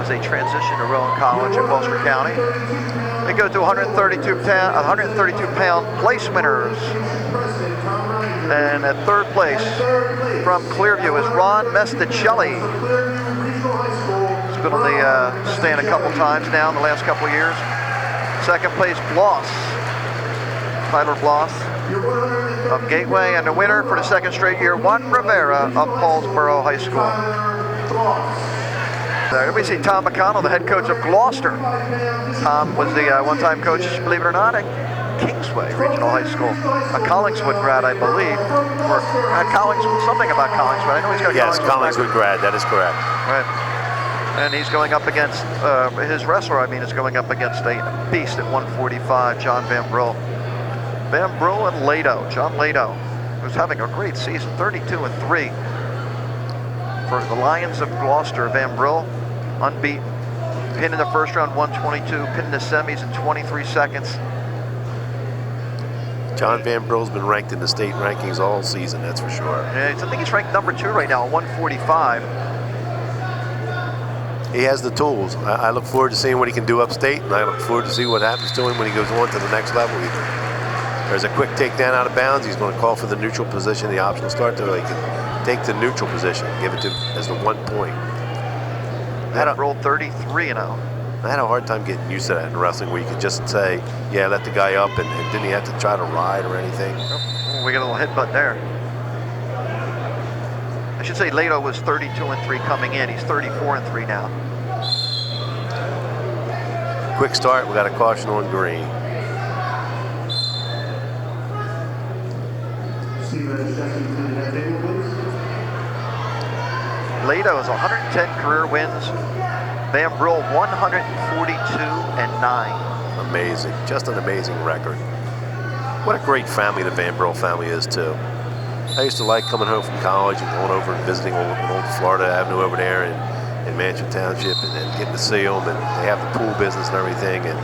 As they transition to Rowan College in Gloucester County. They go to 132-pound place winners. And at third place from Clearview is Ron Mesticelli. He's been on the stand a couple times now in the last couple of years. Second place, Bloss. Tyler Bloss of Gateway, and the winner for the second straight year, Juan Rivera of Paulsboro High School. There we see Tom McConnell, the head coach of Gloucester. Tom was the one-time coach, believe it or not, at Kingsway Regional High School, a Collingswood grad, I believe. Or Collingswood, something about Collingswood. I know he's got a Yes, Collingswood grad, that is correct. Right. And he's going up against, his wrestler, I mean, is going up against a beast at 145, John Van Brill. Van Brill and Lado, John Lado, who's having a great season, 32-3. For the Lions of Gloucester, Van Brill, unbeaten. Pin in the first round, 122. Pin in the semis in 23 seconds. John Van Brill's been ranked in the state rankings all season, that's for sure. Yeah, I think he's ranked number 2 right now, 145. He has the tools. I look forward to seeing what he can do upstate, and I look forward to see what happens to him when he goes on to the next level. There's a quick takedown out of bounds. He's going to call for the neutral position, the optional start, so he can take the neutral position, give it to as the 1 point. That rolled 33-0. I had a hard time getting used to that in wrestling, where you could just say, yeah, let the guy up, and didn't he have to try to ride or anything? Oh, we got a little headbutt there. I should say Lado was 32-3 coming in. He's 34-3 now. Quick start, we got a caution on green. Lado has 110 career wins. Van Brill 142-9. Amazing, just an amazing record. What a great family the Van Brill family is too. I used to like coming home from college and going over and visiting on old Florida Avenue over there in Mansion Township, and getting to see them, and they have the pool business and everything. And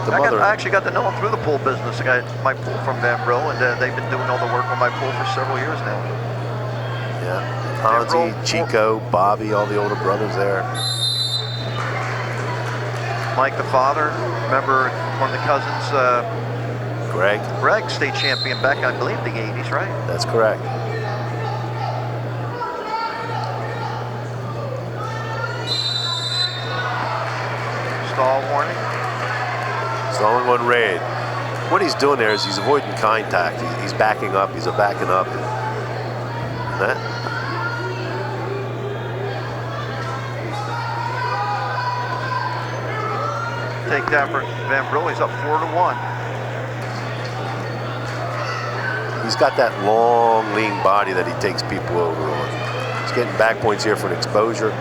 I actually got to know him through the pool business. I got my pool from Van Brill, and they've been doing all the work on my pool for several years now. Yeah, Hansi, Chico, Bobby, all the older brothers there. Mike, the father, remember one of the cousins, Greg, state champion back, I believe, the 80s, right? That's correct. Stall warning. Stalling on raid. What he's doing there is he's avoiding contact. He's backing up. He's backing up. And that. Takedown for Van Brill. He's up 4-1. He's got that long, lean body that he takes people over on. He's getting back points here for an exposure.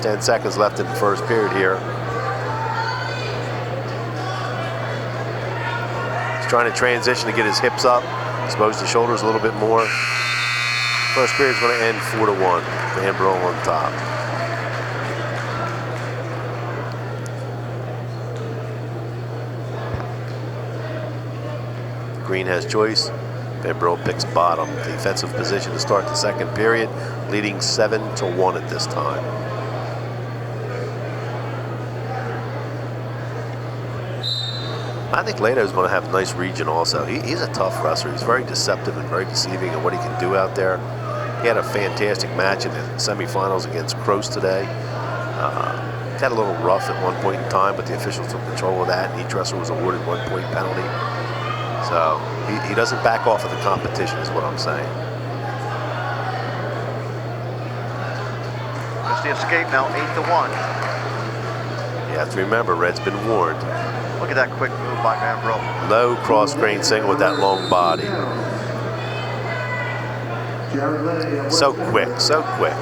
10 seconds left in the first period here. He's trying to transition to get his hips up, expose the shoulders a little bit more. First period's going to end 4-1. Van Brill on top. Green has choice. Van Brill picks bottom. Defensive position to start the second period, leading 7-1 at this time. I think Lado's going to have a nice region also. He's a tough wrestler. He's very deceptive and very deceiving in what he can do out there. He had a fantastic match in the semifinals against Croce today. Got a little rough at one point in time, but the officials took control of that, and each wrestler was awarded 1 point penalty. So he doesn't back off of the competition, is what I'm saying. That's the escape now, 8-1. You have to remember, Red's been warned. Look at that quick move by Van Brill. Low cross-grain single with that long body. So quick, so quick.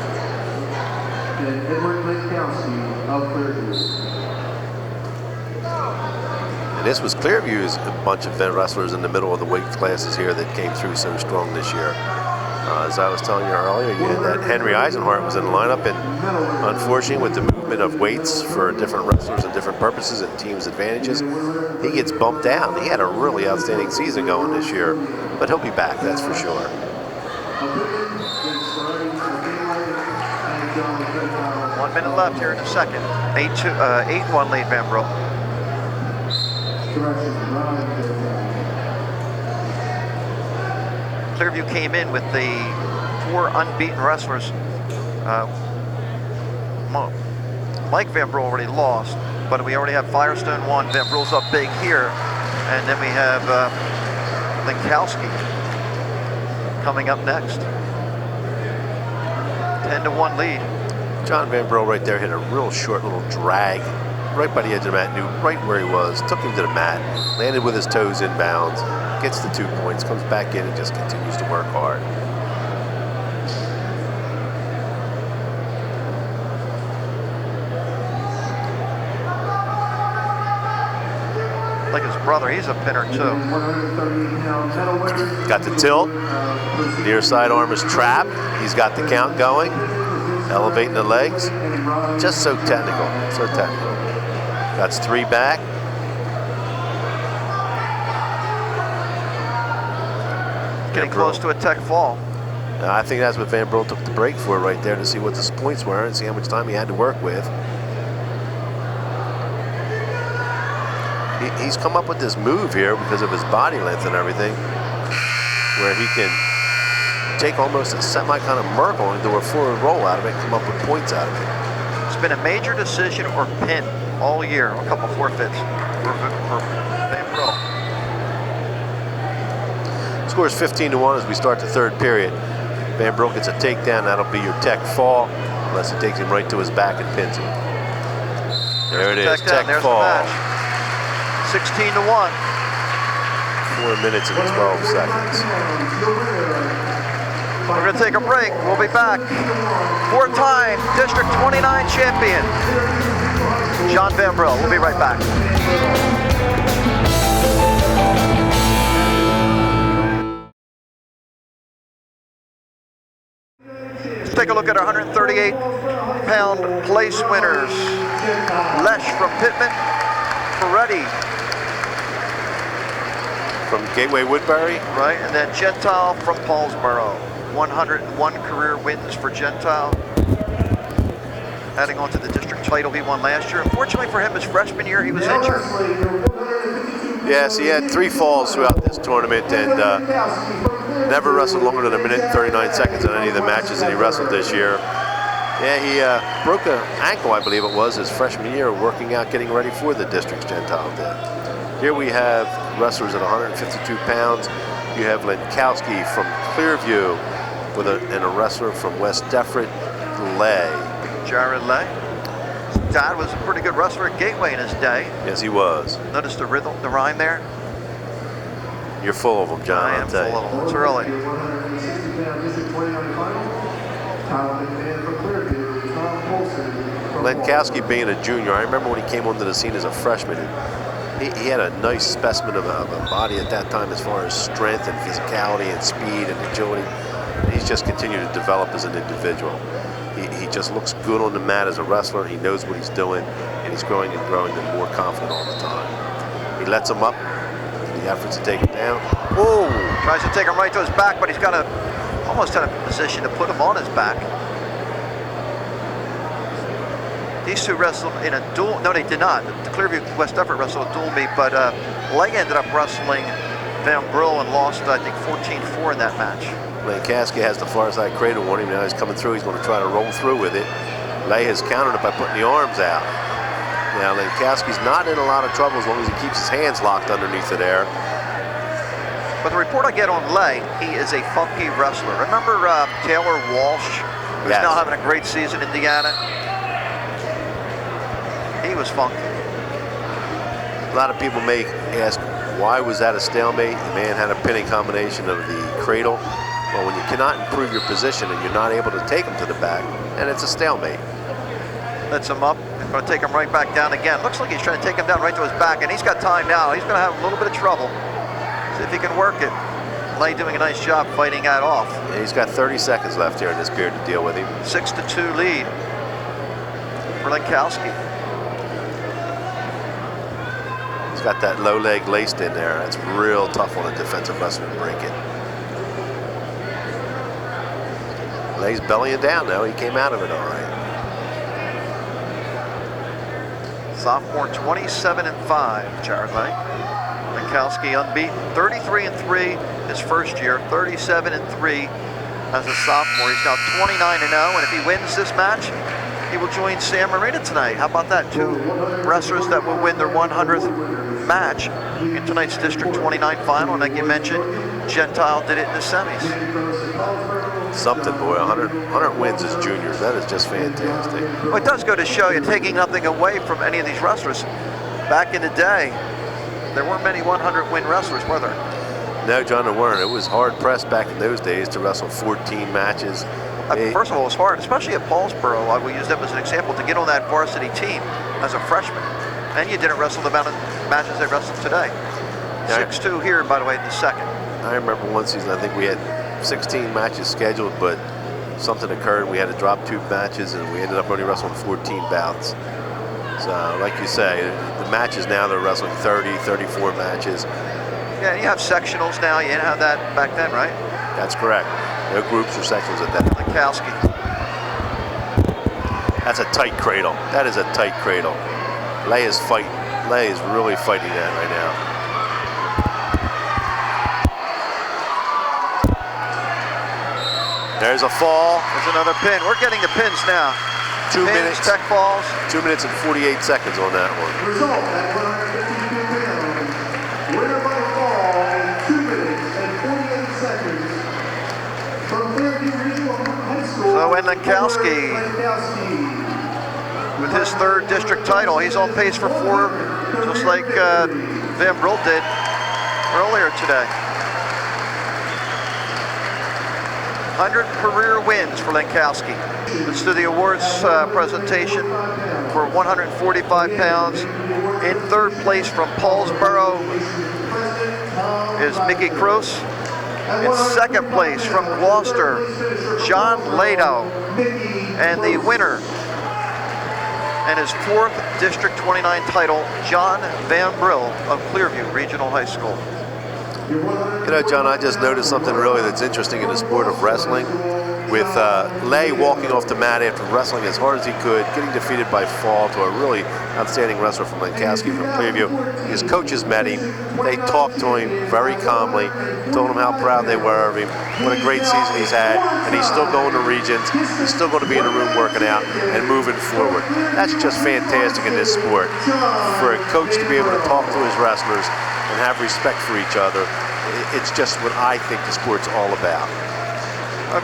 And this was Clearview's a bunch of wrestlers in the middle of the weight classes here that came through so strong this year. As I was telling you earlier, you had that Henry Eisenhart was in the lineup, and unfortunately with the movement of weights for different wrestlers and different purposes and teams' advantages, he gets bumped down. He had a really outstanding season going this year, but he'll be back, that's for sure. 1 minute left here in the second. 8-1 lead Van Brill. Clearview came in with the 4 unbeaten wrestlers. Mike Van Brill already lost, but we already have Firestone 1. Van Brill's up big here, and then we have Linkowski coming up next. 10-1 lead. John Van Brill right there hit a real short little drag right by the edge of the mat, knew right where he was, took him to the mat, landed with his toes inbounds, gets the 2 points, comes back in and just continues to work hard. Like his brother, he's a pinner too. Got the tilt, near side arm is trapped, he's got the count going, elevating the legs, just so technical, so technical. That's 3 back. Getting close to a tech fall. I think that's what Van Brul took the break for right there, to see what the points were and see how much time he had to work with. He's come up with this move here because of his body length and everything, where he can take almost a semi kind of Merkle and do a forward roll out of it and come up with points out of it. It's been a major decision or pin all year, a couple forfeits for Van Brul. Score is 15-1 as we start the 3rd period. Van Brul gets a takedown, that'll be your tech fall, unless he takes him right to his back and pins him. There it is, tech fall. 16-1. 4 minutes and 12 seconds. We're going to take a break. We'll be back. 4-time District 29 champion, John Van Brul. We'll be right back. Let's take a look at our 138-pound place winners. Lesh from Pittman, Ferretti from Gateway Woodbury. Right, and then Gentile from Paulsboro. 101 career wins for Gentile. Adding on to the district title he won last year. Unfortunately for him, his freshman year, he was injured. Yes, he had 3 falls throughout this tournament and never wrestled longer than 1 minute and 39 seconds in any of the matches that he wrestled this year. Yeah, he broke an ankle, I believe it was, his freshman year, working out, getting ready for the district's Gentile did. Here we have wrestlers at 152 pounds. You have Lenkowski from Clearview and a wrestler from West Defford, Lay. Jared Lay. His dad was a pretty good wrestler at Gateway in his day. Yes, he was. Notice the rhythm, the rhyme there? You're full of them, John. I am full of them. It's early. Lenkowski being a junior, I remember when he came onto the scene as a freshman, he had a nice specimen of a body at that time as far as strength and physicality and speed and agility. And he's just continued to develop as an individual. He just looks good on the mat as a wrestler. He knows what he's doing, and he's growing and growing and more confident all the time. He lets him up in the efforts to take him down. Oh! Tries to take him right to his back, but he's got almost in a position to put him on his back. These two wrestled in a duel. No, they did not. The Clearview West Defford wrestled a dual meet, but Lay ended up wrestling Van Brul and lost, I think, 14-4 in that match. Lenkowski has the far side cradle on him. Now he's coming through. He's going to try to roll through with it. Lay has countered it by putting the arms out. Now Lenkowski's not in a lot of trouble as long as he keeps his hands locked underneath it there. But the report I get on Lay, he is a funky wrestler. Remember Taylor Walsh, who's now having a great season in Indiana? He was funky. A lot of people may ask, why was that a stalemate? The man had a pinning combination of the cradle. Well, when you cannot improve your position and you're not able to take him to the back, and it's a stalemate. Lets him up, and going to take him right back down again. Looks like he's trying to take him down right to his back, and he's got time now. He's going to have a little bit of trouble. See if he can work it. Lay doing a nice job fighting that off. Yeah, he's got 30 seconds left here in this period to deal with him. 6-2 lead for Lenkowski. He's got that low leg laced in there. That's real tough on a defensive wrestler to break it. Lay's bellying down though. He came out of it all right. Sophomore 27-5, Jared Lay. Lenkowski unbeaten, 33-3 his first year, 37-3 as a sophomore. He's now 29-0, and if he wins this match, he will join San Marino tonight. How about that? 2 wrestlers that will win their 100th match in tonight's District 29 final. And like you mentioned, Gentile did it in the semis. something, boy. 100 wins as juniors. That is just fantastic. Well, it does go to show you, taking nothing away from any of these wrestlers. Back in the day, there weren't many 100-win wrestlers, were there? No, John, there weren't. It was hard pressed back in those days to wrestle 14 matches. First of all, it was hard, especially at Paulsboro. I will use them as an example to get on that varsity team as a freshman. And you didn't wrestle the amount of matches they wrestle today. 6-2 here, by the way, in the second. I remember one season, I think we had 16 matches scheduled, but something occurred. We had to drop 2 matches, and we ended up only wrestling 14 bouts. So, like you say, the matches now, they're wrestling 30, 34 matches. Yeah, and you have sectionals now. You didn't have that back then, right? That's correct. No groups or sections at that. Lankowski. That's a tight cradle. That is a tight cradle. Lay is fighting. Lay is really fighting that right now. There's a fall. There's another pin. We're getting the pins now. 2 pins, minutes. tech falls. 2 minutes and 48 seconds on that one. Result at 152 pounds. Winner by fall in 2 minutes and 48 seconds. From Clearview Regional High School. So Lankowski, with his 3rd district title, he's on pace for 4, just like Van Brill did earlier today. 100 career wins for Lankowski. Let's do the awards presentation for 145 pounds. In 3rd place from Paulsboro is Mickey Kroos. In 2nd place from Gloucester, John Lado. And the winner and his 4th District 29 title, John Van Brill of Clearview Regional High School. You know, John, I just noticed something really that's interesting in the sport of wrestling. With Lay walking off the mat after wrestling as hard as he could, getting defeated by fall to a really outstanding wrestler from Lankowski from Clearview. His coaches met him. They talked to him very calmly, told him how proud they were of him, what a great season he's had, and he's still going to regions. He's still going to be in the room working out and moving forward. That's just fantastic in this sport. For a coach to be able to talk to his wrestlers and have respect for each other, it's just what I think the sport's all about.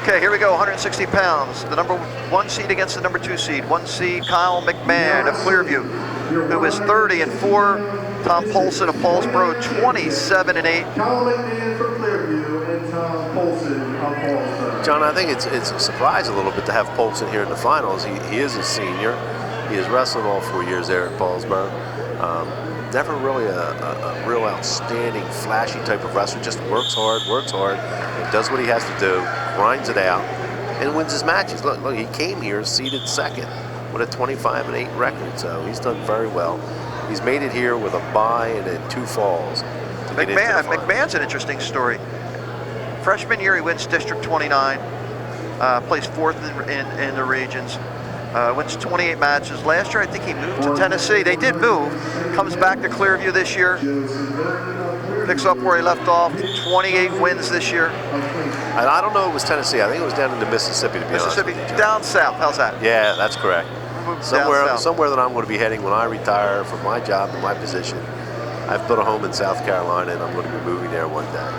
Okay, here we go, 160 pounds. The number 1 seed against the number 2 seed. 1 seed, Kyle McMahon of Clearview, who is 30-4. Tom Polson of Paulsboro, 27-8. Kyle McMahon from Clearview and Tom Polson of Paulsboro. John, I think it's a surprise a little bit to have Polson here in the finals. He is a senior. He has wrestled all 4 years there at Paulsboro. Never really a real outstanding, flashy type of wrestler. Just works hard, and does what he has to do, grinds it out, and wins his matches. Look, he came here seeded 2nd with a 25-8 record, so he's done very well. He's made it here with a bye and then 2 falls. McMahon's an interesting story. Freshman year, he wins District 29, plays 4th in the regions. Wins 28 matches. Last year, I think he moved to Tennessee. They did move. Comes back to Clearview this year. Picks up where he left off. 28 wins this year. And I don't know if it was Tennessee. I think it was down into Mississippi, to be honest with you, John. Down south. How's that? Yeah, that's correct. Somewhere that I'm going to be heading when I retire from my job and my position. I've built a home in South Carolina, and I'm going to be moving there one day.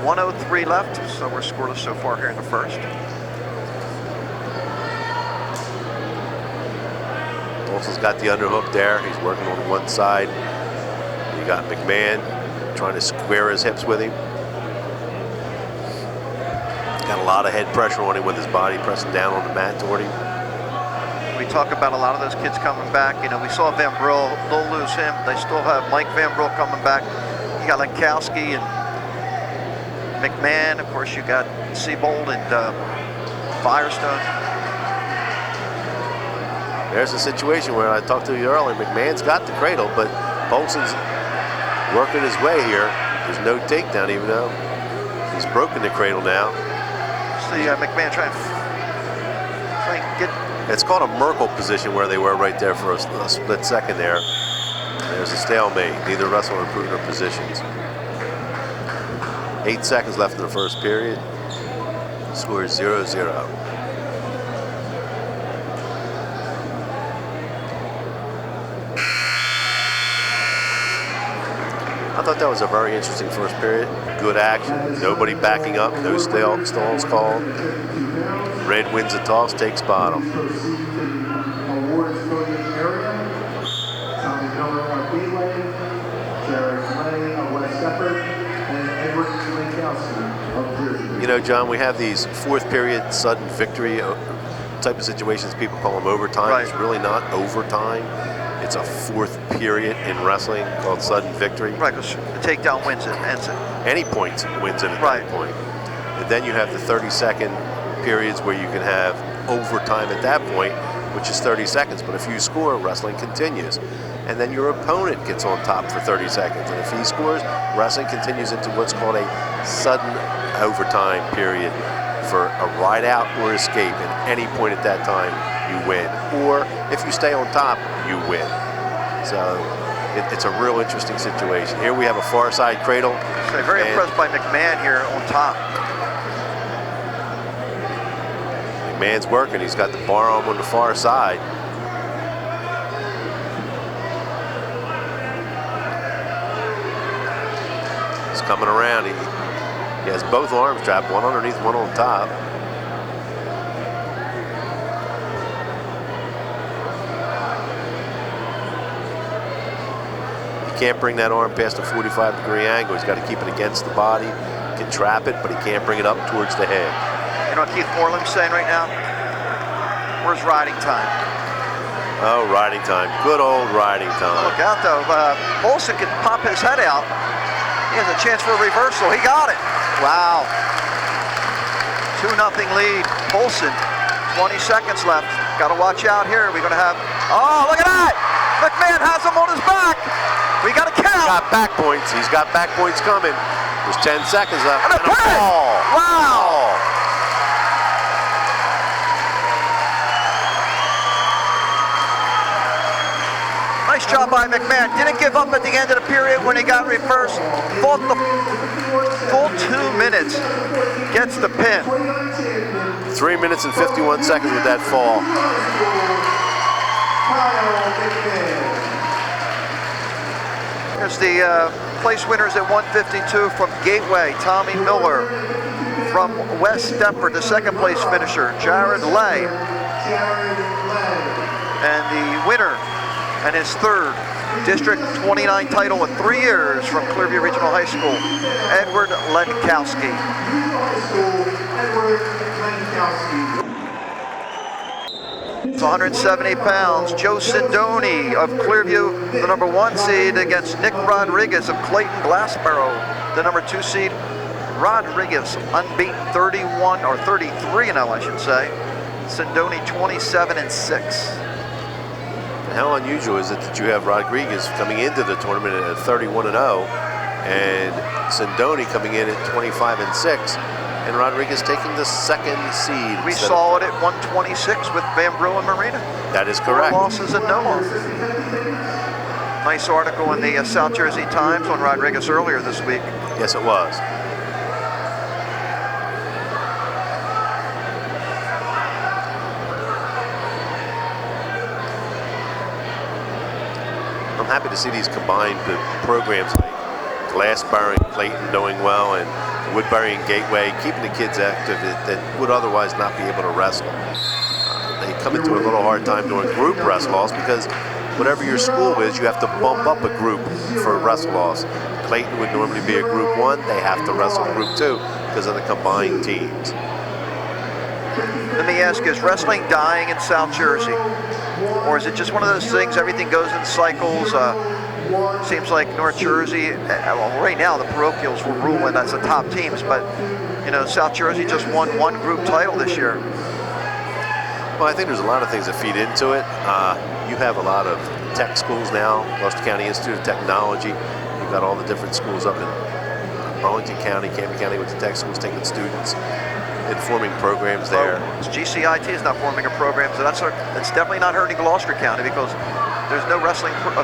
1:03 left, so we're scoreless so far here in the first. Olson's got the underhook there. He's working on one side. You got McMahon trying to square his hips with him. Got a lot of head pressure on him with his body pressing down on the mat toward him. We talk about a lot of those kids coming back. You know, we saw Van Brill, they'll lose him. They still have Mike Van Brill coming back. You got Lankowski and McMahon. Of course, you got Sewell and Firestone. There's a situation where I talked to you earlier. McMahon's got the cradle, but Polson's working his way here. There's no takedown, even though he's broken the cradle now. See McMahon trying to get. It's called a Merkle position where they were right there for a split second there. There's a stalemate. Neither wrestler improved their positions. 8 seconds left in the first period. Score is 0-0. I thought that was a very interesting first period. Good action, nobody backing up, no stalls called. Red wins the toss, takes bottom. Awards podium area. Tommy Miller of B lane, Jared Clay of West Shepherd, and Edward Lankowski of Jersey. You know, John, we have these fourth period sudden victory type of situations. People call them overtime. Right. It's really not overtime. It's a fourth period in wrestling called sudden victory. Right, because the takedown wins it, ends it. Any point wins it at Right. that point. And then you have the 30-second periods where you can have overtime at that point, which is 30 seconds. But if you score, wrestling continues. And then your opponent gets on top for 30 seconds. And if he scores, wrestling continues into what's called a sudden overtime period for a ride out or escape. At any point at that time, you win. Or if you stay on top, you win. So it's a real interesting situation. Here we have a far side cradle. So very impressed by McMahon here on top. McMahon's working. He's got the bar arm on the far side. He's coming around. He has both arms trapped, one underneath, one on top. He can't bring that arm past a 45-degree angle. He's got to keep it against the body. He can trap it, but he can't bring it up towards the head. You know what Keith Moreland's saying right now? Where's riding time? Oh, riding time. Good old riding time. Look out though, Olsen can pop his head out. He has a chance for a reversal. He got it. Wow. 2-0 lead. Olsen, 20 seconds left. Got to watch out here. We're going to have, oh, look at that. McMahon has him on his back. We got to count. He's got back points. He's got back points coming. There's 10 seconds left. And a pin. Wow. Nice job by McMahon. Didn't give up at the end of the period when he got reversed. Fought the full 2 minutes. Gets the pin. 3 minutes and 51 seconds with that fall. Here's the place winners at 152 from Gateway, Tommy Miller. From West Deptford, the second place finisher, Jared Lay. And the winner and his third District 29 title in 3 years from Clearview Regional High School, Edward Lenkowski. It's 170 pounds. Joe Sindoni of Clearview, the number 1 seed, against Nick Rodriguez of Clayton Glassboro, the number 2 seed. Rodriguez unbeaten 31 or 33-0, I should say. Sindoni 27-6. How unusual is it that you have Rodriguez coming into the tournament at 31-0 and Sindoni coming in at 25-6 and Rodriguez taking the second seed? We saw it at 126 with Van Bruggen Marina. That is correct. 4 losses and no losses. Nice article in the South Jersey Times on Rodriguez earlier this week. Yes, it was. I'm happy to see these combined programs like Glassboro and Clayton doing well, and Woodbury and Gateway keeping the kids active that would otherwise not be able to wrestle. They come into a little hard time doing group wrestle-offs because whatever your school is, you have to bump up a group for wrestle-offs. Clayton would normally be a group 1. They have to wrestle group 2 because of the combined teams. Let me ask you, is wrestling dying in South Jersey? Or is it just one of those things, everything goes in cycles? Seems like North Jersey, well, right now the parochials were ruling as the top teams, but you know, South Jersey just won 1 group title this year. Well, I think there's a lot of things that feed into it. You have a lot of tech schools now, Gloucester County Institute of Technology. You've got all the different schools up in Burlington County, Camden County with the tech schools taking students and forming programs there. GCIT is not forming a program, so that's definitely not hurting Gloucester County because there's no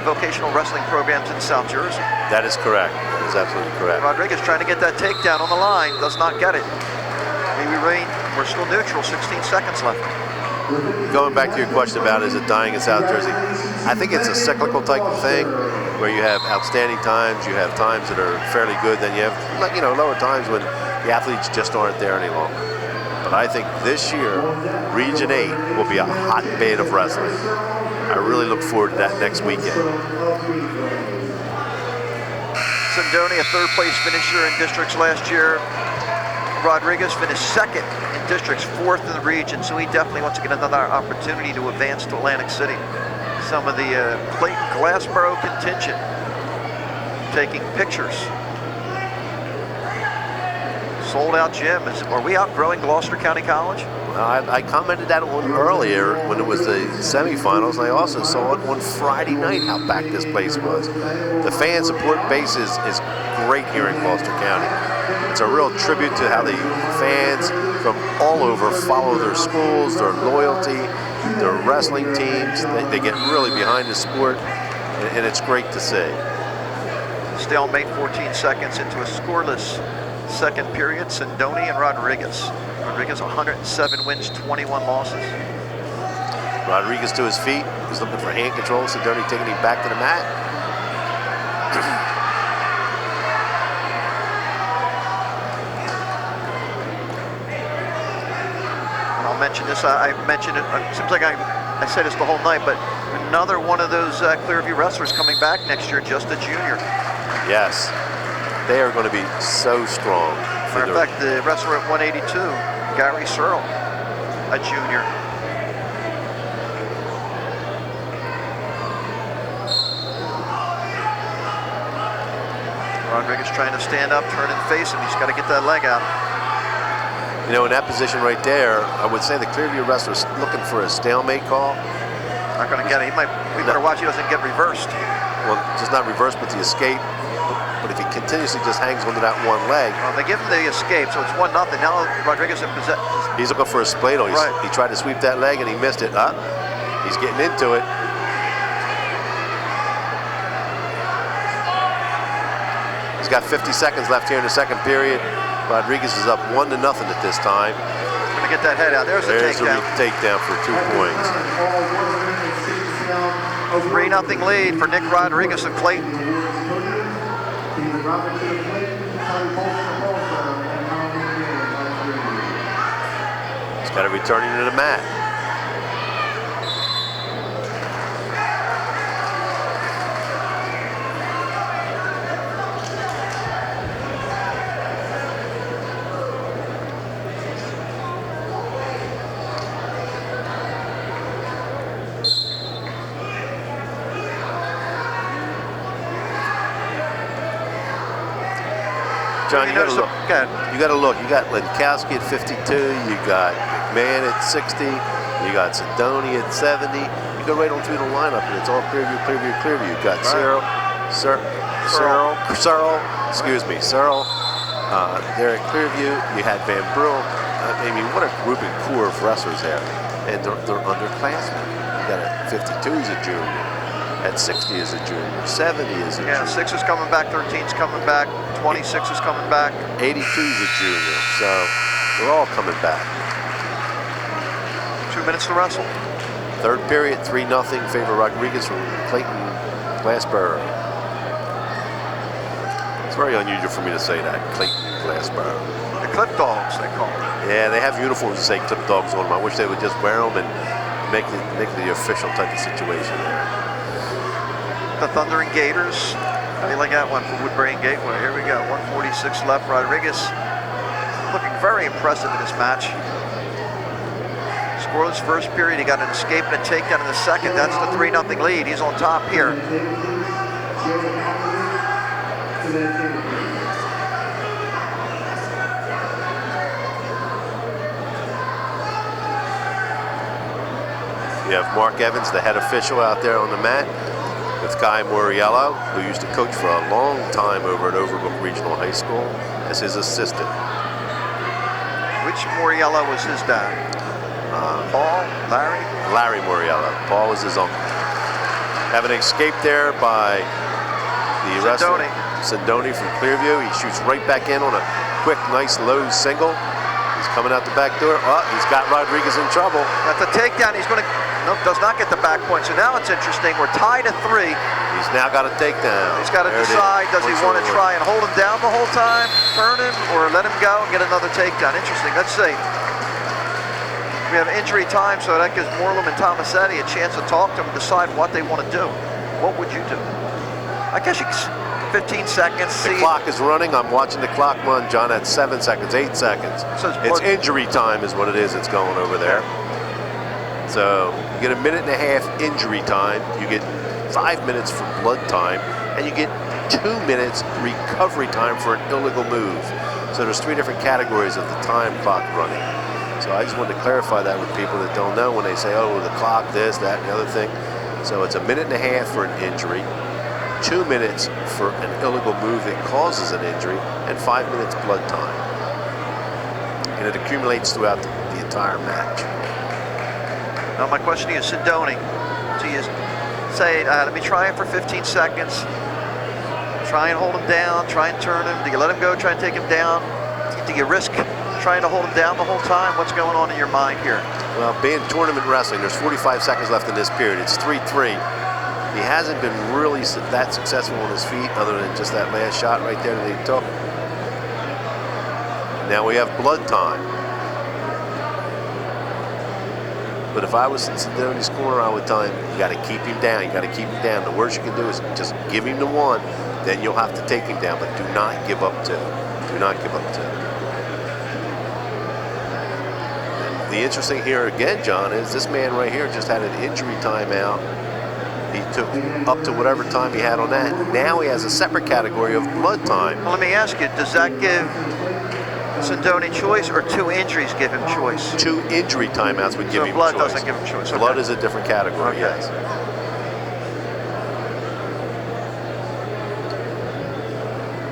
vocational wrestling programs in South Jersey. That is correct. That is absolutely correct. Rodriguez trying to get that takedown on the line, does not get it. We're still neutral, 16 seconds left. Going back to your question about is it dying in South Jersey, I think it's a cyclical type of thing. where you have outstanding times, you have times that are fairly good, then you have, lower times when the athletes just aren't there any longer. But I think this year, Region 8 will be a hotbed of wrestling. I really look forward to that next weekend. Sindoni, a third-place finisher in districts last year. Rodriguez finished second in districts, fourth in the region, so he definitely wants to get another opportunity to advance to Atlantic City. Some of the Clayton Glassboro contingent taking pictures. Sold out gym. Are we outgrowing Gloucester County College? I commented that one earlier when it was the semifinals. I also saw it on Friday night how packed this place was. The fan support base is great here in Gloucester County. It's a real tribute to how the fans from all over follow their schools, their loyalty, their wrestling teams. They get really behind the sport, and it's great to see. Stalemate 14 seconds into a scoreless second period. Sindoni and Rodriguez. Rodriguez 107 wins, 21 losses. Rodriguez to his feet. He's looking for hand control. Sindoni taking him back to the mat. I'll mention this. I mentioned it. It seems like I say this the whole night, but another one of those Clearview wrestlers coming back next year, just a junior. Yes. They are going to be so strong. Matter of fact, the wrestler at 182, Gary Sewell, a junior. Rodriguez trying to stand up, turn and face him. He's got to get that leg out. In that position right there, I would say the Clearview wrestler's looking for a stalemate call. Not going to get it. We better watch he doesn't get reversed. Well, just not reversed, but the escape. But if he continuously just hangs onto that one leg. Well, they give him the escape, so it's 1-0. Now Rodriguez in possession. He's looking for a spladle. Right. He tried to sweep that leg and he missed it. He's getting into it. He's got 50 seconds left here in the second period. Rodriguez is up 1-0 at this time. Going to get that head out. There's the takedown. Takedown for 2 points. 3-0 lead for Nick Rodriguez of Clayton. He's got to return him to the mat. John, you got to look. You got Lenkowski at 52. You got McMahon at 60. You got Sindoni at 70. You go right on through the lineup, and it's all Clearview, Clearview, Clearview. You got Sewell. There at Clearview. You had Van Brill. I mean, what a grouping core of wrestlers there, and they're underclassmen. You got a 52 is a junior. At 60 is a junior, 70 is a junior. Yeah, 6 is coming back, 13 is coming back, 26 is coming back. 82 is a junior, so they're all coming back. 2 minutes to wrestle. Third period, 3-0 favor Rodriguez from Clayton Glassboro. It's very unusual for me to say that, Clayton Glassboro. The Clip Dogs, they call them. Yeah, they have uniforms that say Clip Dogs on them. I wish they would just wear them and make the official type of situation there. The Thundering Gators. How do you like that one for Woodbury and Gateway? Here we go, 146 left. Rodriguez looking very impressive in this match. Scoreless first period. He got an escape and a takedown in the second. That's the 3-0 lead. He's on top here. You have Mark Evans, the head official, out there on the mat, with Guy Moriello, who used to coach for a long time over at Overbrook Regional High School, as his assistant. Which Moriello was his dad? Paul? Larry? Larry Moriello. Paul was his uncle. Having escaped there by the wrestler Sindoni from Clearview. He shoots right back in on a quick, nice, low single. He's coming out the back door. Oh, he's got Rodriguez in trouble. That's a takedown. He's going to... No, Nope, does not get the back point. So now it's interesting. We're tied at 3. He's now got a takedown. He's got to decide, does he want to try and hold him down the whole time, turn him, or let him go and get another takedown? Interesting. Let's see. We have injury time, so that gives Morlum and Tomasetti a chance to talk to him and decide what they want to do. What would you do? I guess you 15 seconds. The clock is running. I'm watching the clock run, John, at 7 seconds, 8 seconds. So it's injury time is what it is. It's going over there. So you get a minute and a half injury time. You get 5 minutes for blood time, and you get 2 minutes recovery time for an illegal move. So there's 3 different categories of the time clock running. So I just wanted to clarify that with people that don't know when they say, oh, the clock, this, that, and the other thing. So it's a minute and a half for an injury, 2 minutes for an illegal move that causes an injury, and 5 minutes blood time. And it accumulates throughout the entire match. Now my question to you, Sidoni, do you say, let me try him for 15 seconds, try and hold him down, try and turn him, do you let him go, try and take him down? Do you risk trying to hold him down the whole time? What's going on in your mind here? Well, being tournament wrestling, there's 45 seconds left in this period. It's 3-3. He hasn't been really that successful on his feet other than just that last shot right there that he took. Now we have blood time. But if I was in Sidoni's corner, I would tell him, you got to keep him down. You got to keep him down. The worst you can do is just give him the 1. Then you'll have to take him down. But do not give up 2. Do not give up 2. The interesting here again, John, is this man right here just had an injury timeout. He took up to whatever time he had on that. Now he has a separate category of blood time. Well, let me ask you, does that give Sidoni choice, or 2 injuries give him choice? 2 injury timeouts would give him choice. So blood doesn't give him choice. Blood okay. is a different category, okay. yes.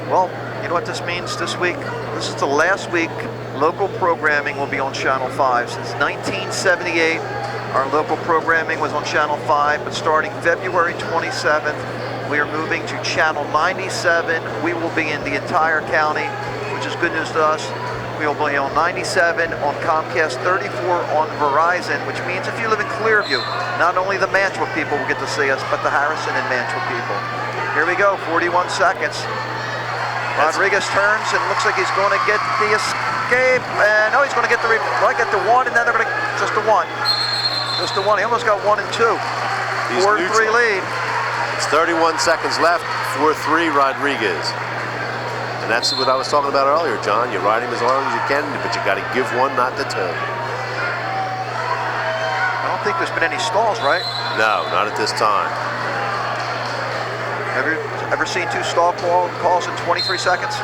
Well, you know what this means this week? This is the last week local programming will be on Channel 5. Since 1978, our local programming was on Channel 5, but starting February 27th, we are moving to Channel 97. We will be in the entire county, which is good news to us. We will be on 97, on Comcast 34, on Verizon, which means if you live in Clearview, not only the Mantua people will get to see us, but the Harrison and Mantua people. Here we go, 41 seconds. Rodriguez turns and looks like he's going to get the escape. And no, he's going to get the 1, and then they're going to just the 1. Just the 1. He almost got 1 and 2. 4-3 lead. It's 31 seconds left. 4-3 Rodriguez. And that's what I was talking about earlier, John. You ride him as hard as you can, but you got to give 1, not the 2. I don't think there's been any stalls, right? No, not at this time. Have you ever seen 2 stall calls in 23 seconds?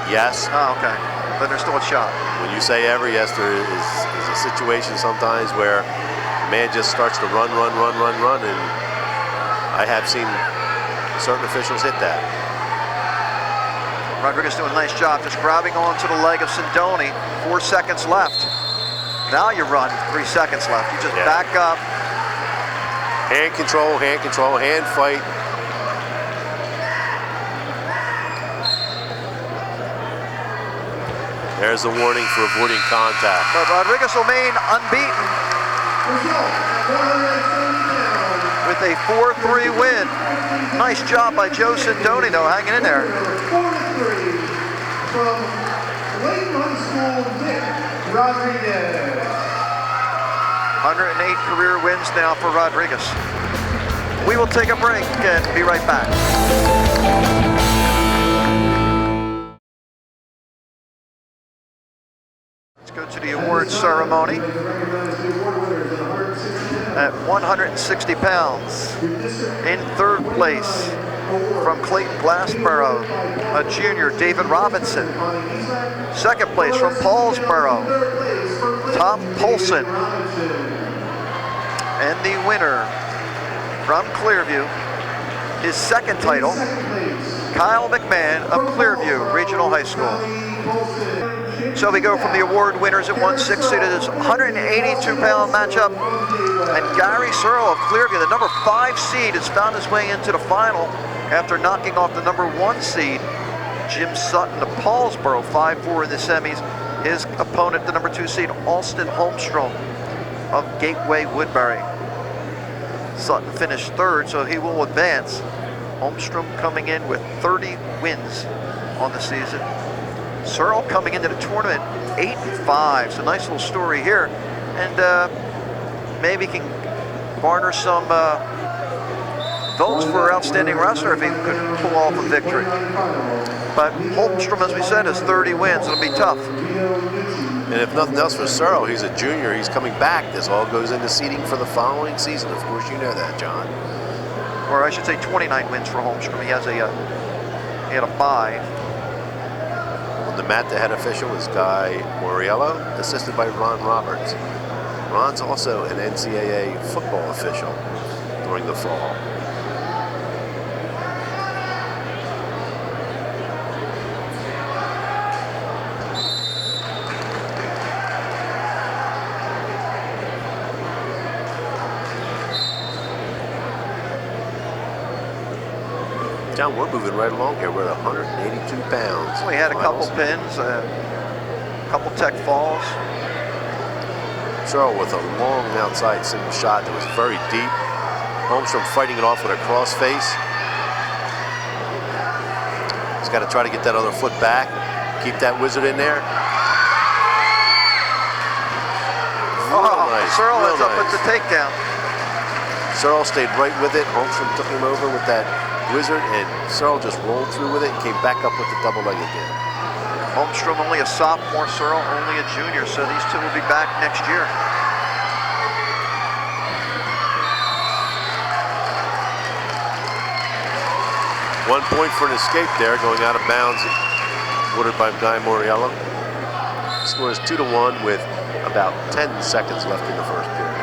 Yes. Oh, okay. Then there's still a shot. When you say ever, yes, there is a situation sometimes where the man just starts to run, and I have seen certain officials hit that. Rodriguez doing a nice job just grabbing onto the leg of Sidoni. 4 seconds left. Now you run, 3 seconds left. You just back up. Hand control, hand fight. There's a warning for avoiding contact. But Rodriguez will remain unbeaten with a 4-3 win. Nice job by Joe Sidoni, though, hanging in there. 4-3 from Lake High School, Nick Rodriguez. 108 career wins now for Rodriguez. We will take a break and be right back. Go to the awards ceremony at 160 pounds. In 3rd place from Clayton Glassboro, a junior, David Robinson. 2nd place from Paulsboro, Tom Polson. And the winner from Clearview, his 2nd title, Kyle McMahon of Clearview Regional High School. So we go from the award winners at 160 to this 182-pound matchup. And Gary Searle of Clearview, the number 5 seed, has found his way into the final after knocking off the number 1 seed, Jim Sutton of Paulsboro, 5-4 in the semis. His opponent, the number 2 seed, Alston Holmstrom. of Gateway Woodbury. Sutton finished third, so he will advance. Holmstrom coming in with 30 wins on the season. Searle coming into the tournament 8-5. So nice little story here, and maybe can garner some votes for outstanding wrestler if he could pull off a victory. But Holmstrom, as we said, has 30 wins. It'll be tough. And if nothing else for Searle, he's a junior. He's coming back. This all goes into seeding for the following season. Of course, you know that, John. Or I should say 29 wins for Holmstrom. He has he had a bye. On the mat, the head official is Guy Moriello, assisted by Ron Roberts. Ron's also an NCAA football official during the fall. John, we're moving right along here. We're at 182 pounds. We had a couple pins, a couple tech falls. Searle with a long outside single shot that was very deep. Holmstrom fighting it off with a cross face. He's got to try to get that other foot back. Keep that wizard in there. Nice. Searle ends up with the takedown. Searle stayed right with it. Holmstrom took him over with that wizard, and Searle just rolled through with it and came back up with the double leg again. Holmstrom only a sophomore, Searle only a junior, so these two will be back next year. One point for an escape there, going out of bounds, ordered by Guy Moriello. Score is 2-1 with about 10 seconds left in the first period.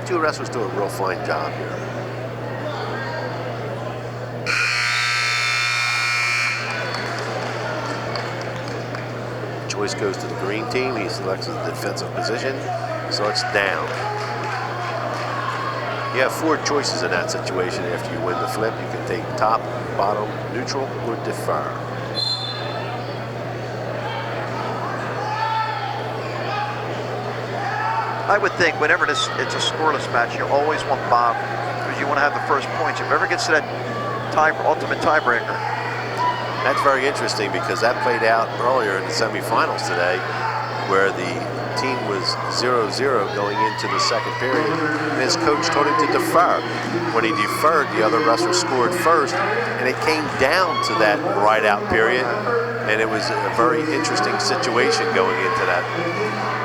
Two wrestlers do a real fine job here. Choice goes to the green team. He selects the defensive position, so it's down. You have 4 choices in that situation after you win the flip. You can take top, bottom, neutral, or defer. I would think whenever it's a scoreless match, you always want Bob, because you want to have the first points. If it ever gets to that ultimate tiebreaker. That's very interesting, because that played out earlier in the semifinals today, where the team was 0-0 going into the second period, and his coach told him to defer. When he deferred, the other wrestler scored first, and it came down to that ride-out period, and it was a very interesting situation going into that.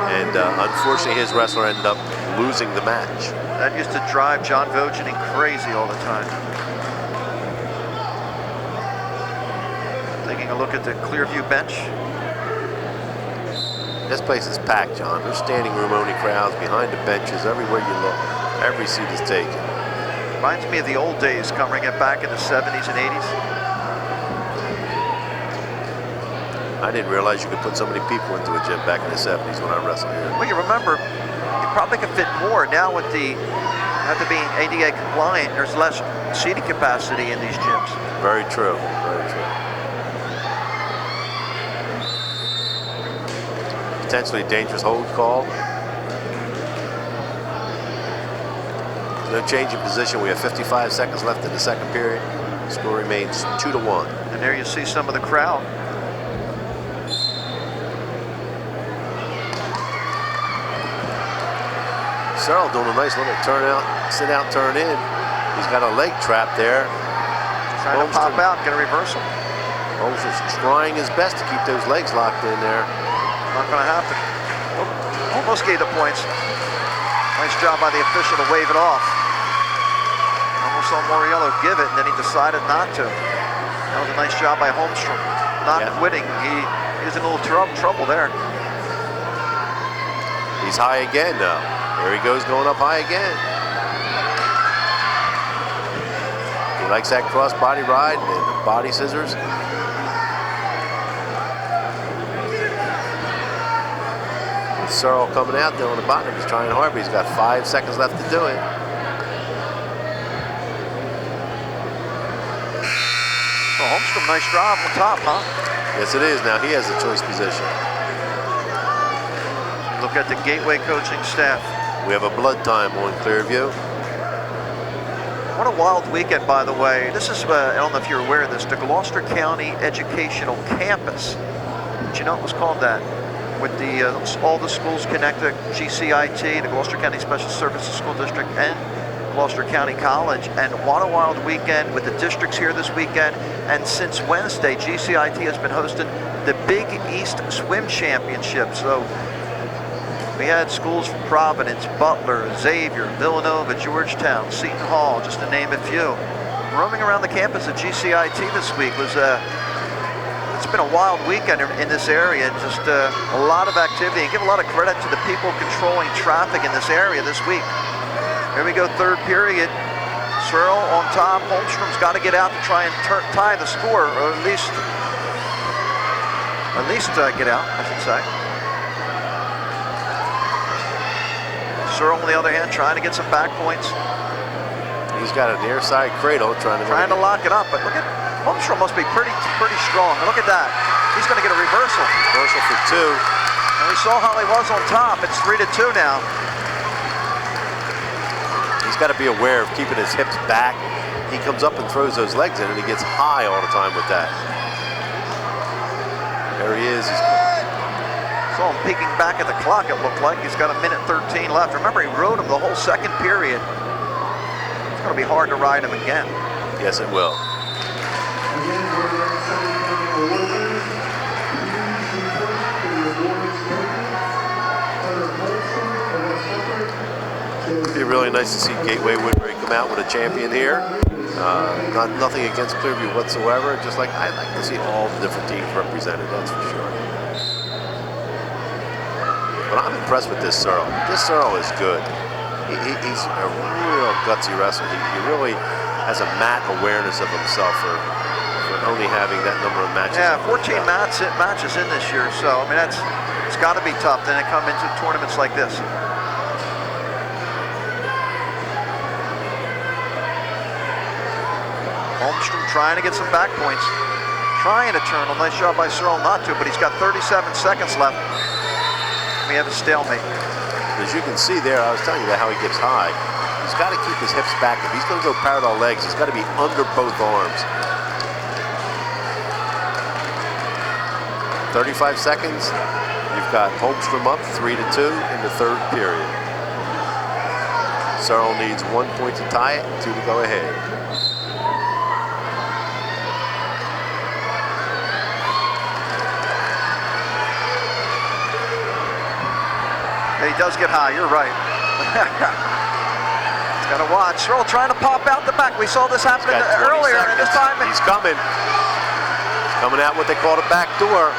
And unfortunately, his wrestler ended up losing the match. That used to drive John Vogening crazy all the time. Taking a look at the Clearview bench. This place is packed, John. There's standing room only crowds behind the benches everywhere you look. Every seat is taken. Reminds me of the old days, coming back in the 70s and 80s. I didn't realize you could put so many people into a gym back in the 70s when I wrestled here. Well, you remember, you probably could fit more. Now with the, after being ADA compliant, there's less seating capacity in these gyms. Very true, very true. Potentially dangerous hold call. No change in position. We have 55 seconds left in the second period. Score remains 2-1. And there you see some of the crowd. Searle doing a nice little turn out, sit out, turn in. He's got a leg trap there. Trying to pop out, get a reversal. Holmstrom's trying his best to keep those legs locked in there. Not going to happen. Oh, almost gave the points. Nice job by the official to wave it off. Almost saw Moriello give it, and then he decided not to. That was a nice job by Holmstrom. Not quitting. He's in a little trouble there. He's high again now. There he goes, going up high again. He likes that cross body ride and the body scissors. Searle coming out there on the bottom. He's trying hard, but he's got 5 seconds left to do it. Well, Holmstrom, nice drive on top, huh? Yes, it is. Now he has the choice position. Look at the Gateway coaching staff. We have a blood time on Clearview. What a wild weekend, by the way. This is, I don't know if you're aware of this, the Gloucester County Educational Campus. Did you know it was called that? With the all the schools connected, GCIT, the Gloucester County Special Services School District, and Gloucester County College. And what a wild weekend with the districts here this weekend. And since Wednesday, GCIT has been hosting the Big East Swim Championship. So we had schools from Providence, Butler, Xavier, Villanova, Georgetown, Seton Hall, just to name a few. Roaming around the campus at GCIT this week was it's been a wild weekend in this area, and just a lot of activity. And give a lot of credit to the people controlling traffic in this area this week. Here we go, third period. Sewell on top. Holmstrom's got to get out to try and tie the score, or at least get out, I should say. Sewell, on the other hand, trying to get some back points. He's got a near side cradle trying to lock it up, but look at Holmstrom must be pretty strong. And look at that. He's going to get a reversal. Reversal for 2. And we saw how he was on top. It's 3-2 now. He's got to be aware of keeping his hips back. He comes up and throws those legs in, and he gets high all the time with that. There he is. Saw him peeking back at the clock, it looked like. He's got 1:13 left. Remember, he rode him the whole second period. It's going to be hard to ride him again. Yes, it will. It'd be really nice to see Gateway Woodbury come out with a champion here. Nothing against Clearview whatsoever. Just like I like to see all the different teams represented. That's for sure. But I'm impressed with this Sewell. This Sewell is good. He's a real gutsy wrestler. He really has a mat awareness of himself for only having that number of matches. Yeah, 14 matches in this year. So I mean, it's got to be tough. Then to come into tournaments like this. Holmstrom trying to get some back points. Trying to turn. A nice job by Sewell not to, but he's got 37 seconds left. We have a stalemate. As you can see there, I was telling you about how he gets high. He's got to keep his hips back. If he's going to go parallel legs, he's got to be under both arms. 35 seconds. You've got Holmstrom up 3-2 in the third period. Sewell needs 1 point to tie it, 2 to go ahead. He does get high, you're right. He's got to watch. Sewell trying to pop out the back. We saw this happen earlier in this time. He's coming. He's coming out what they call the back door.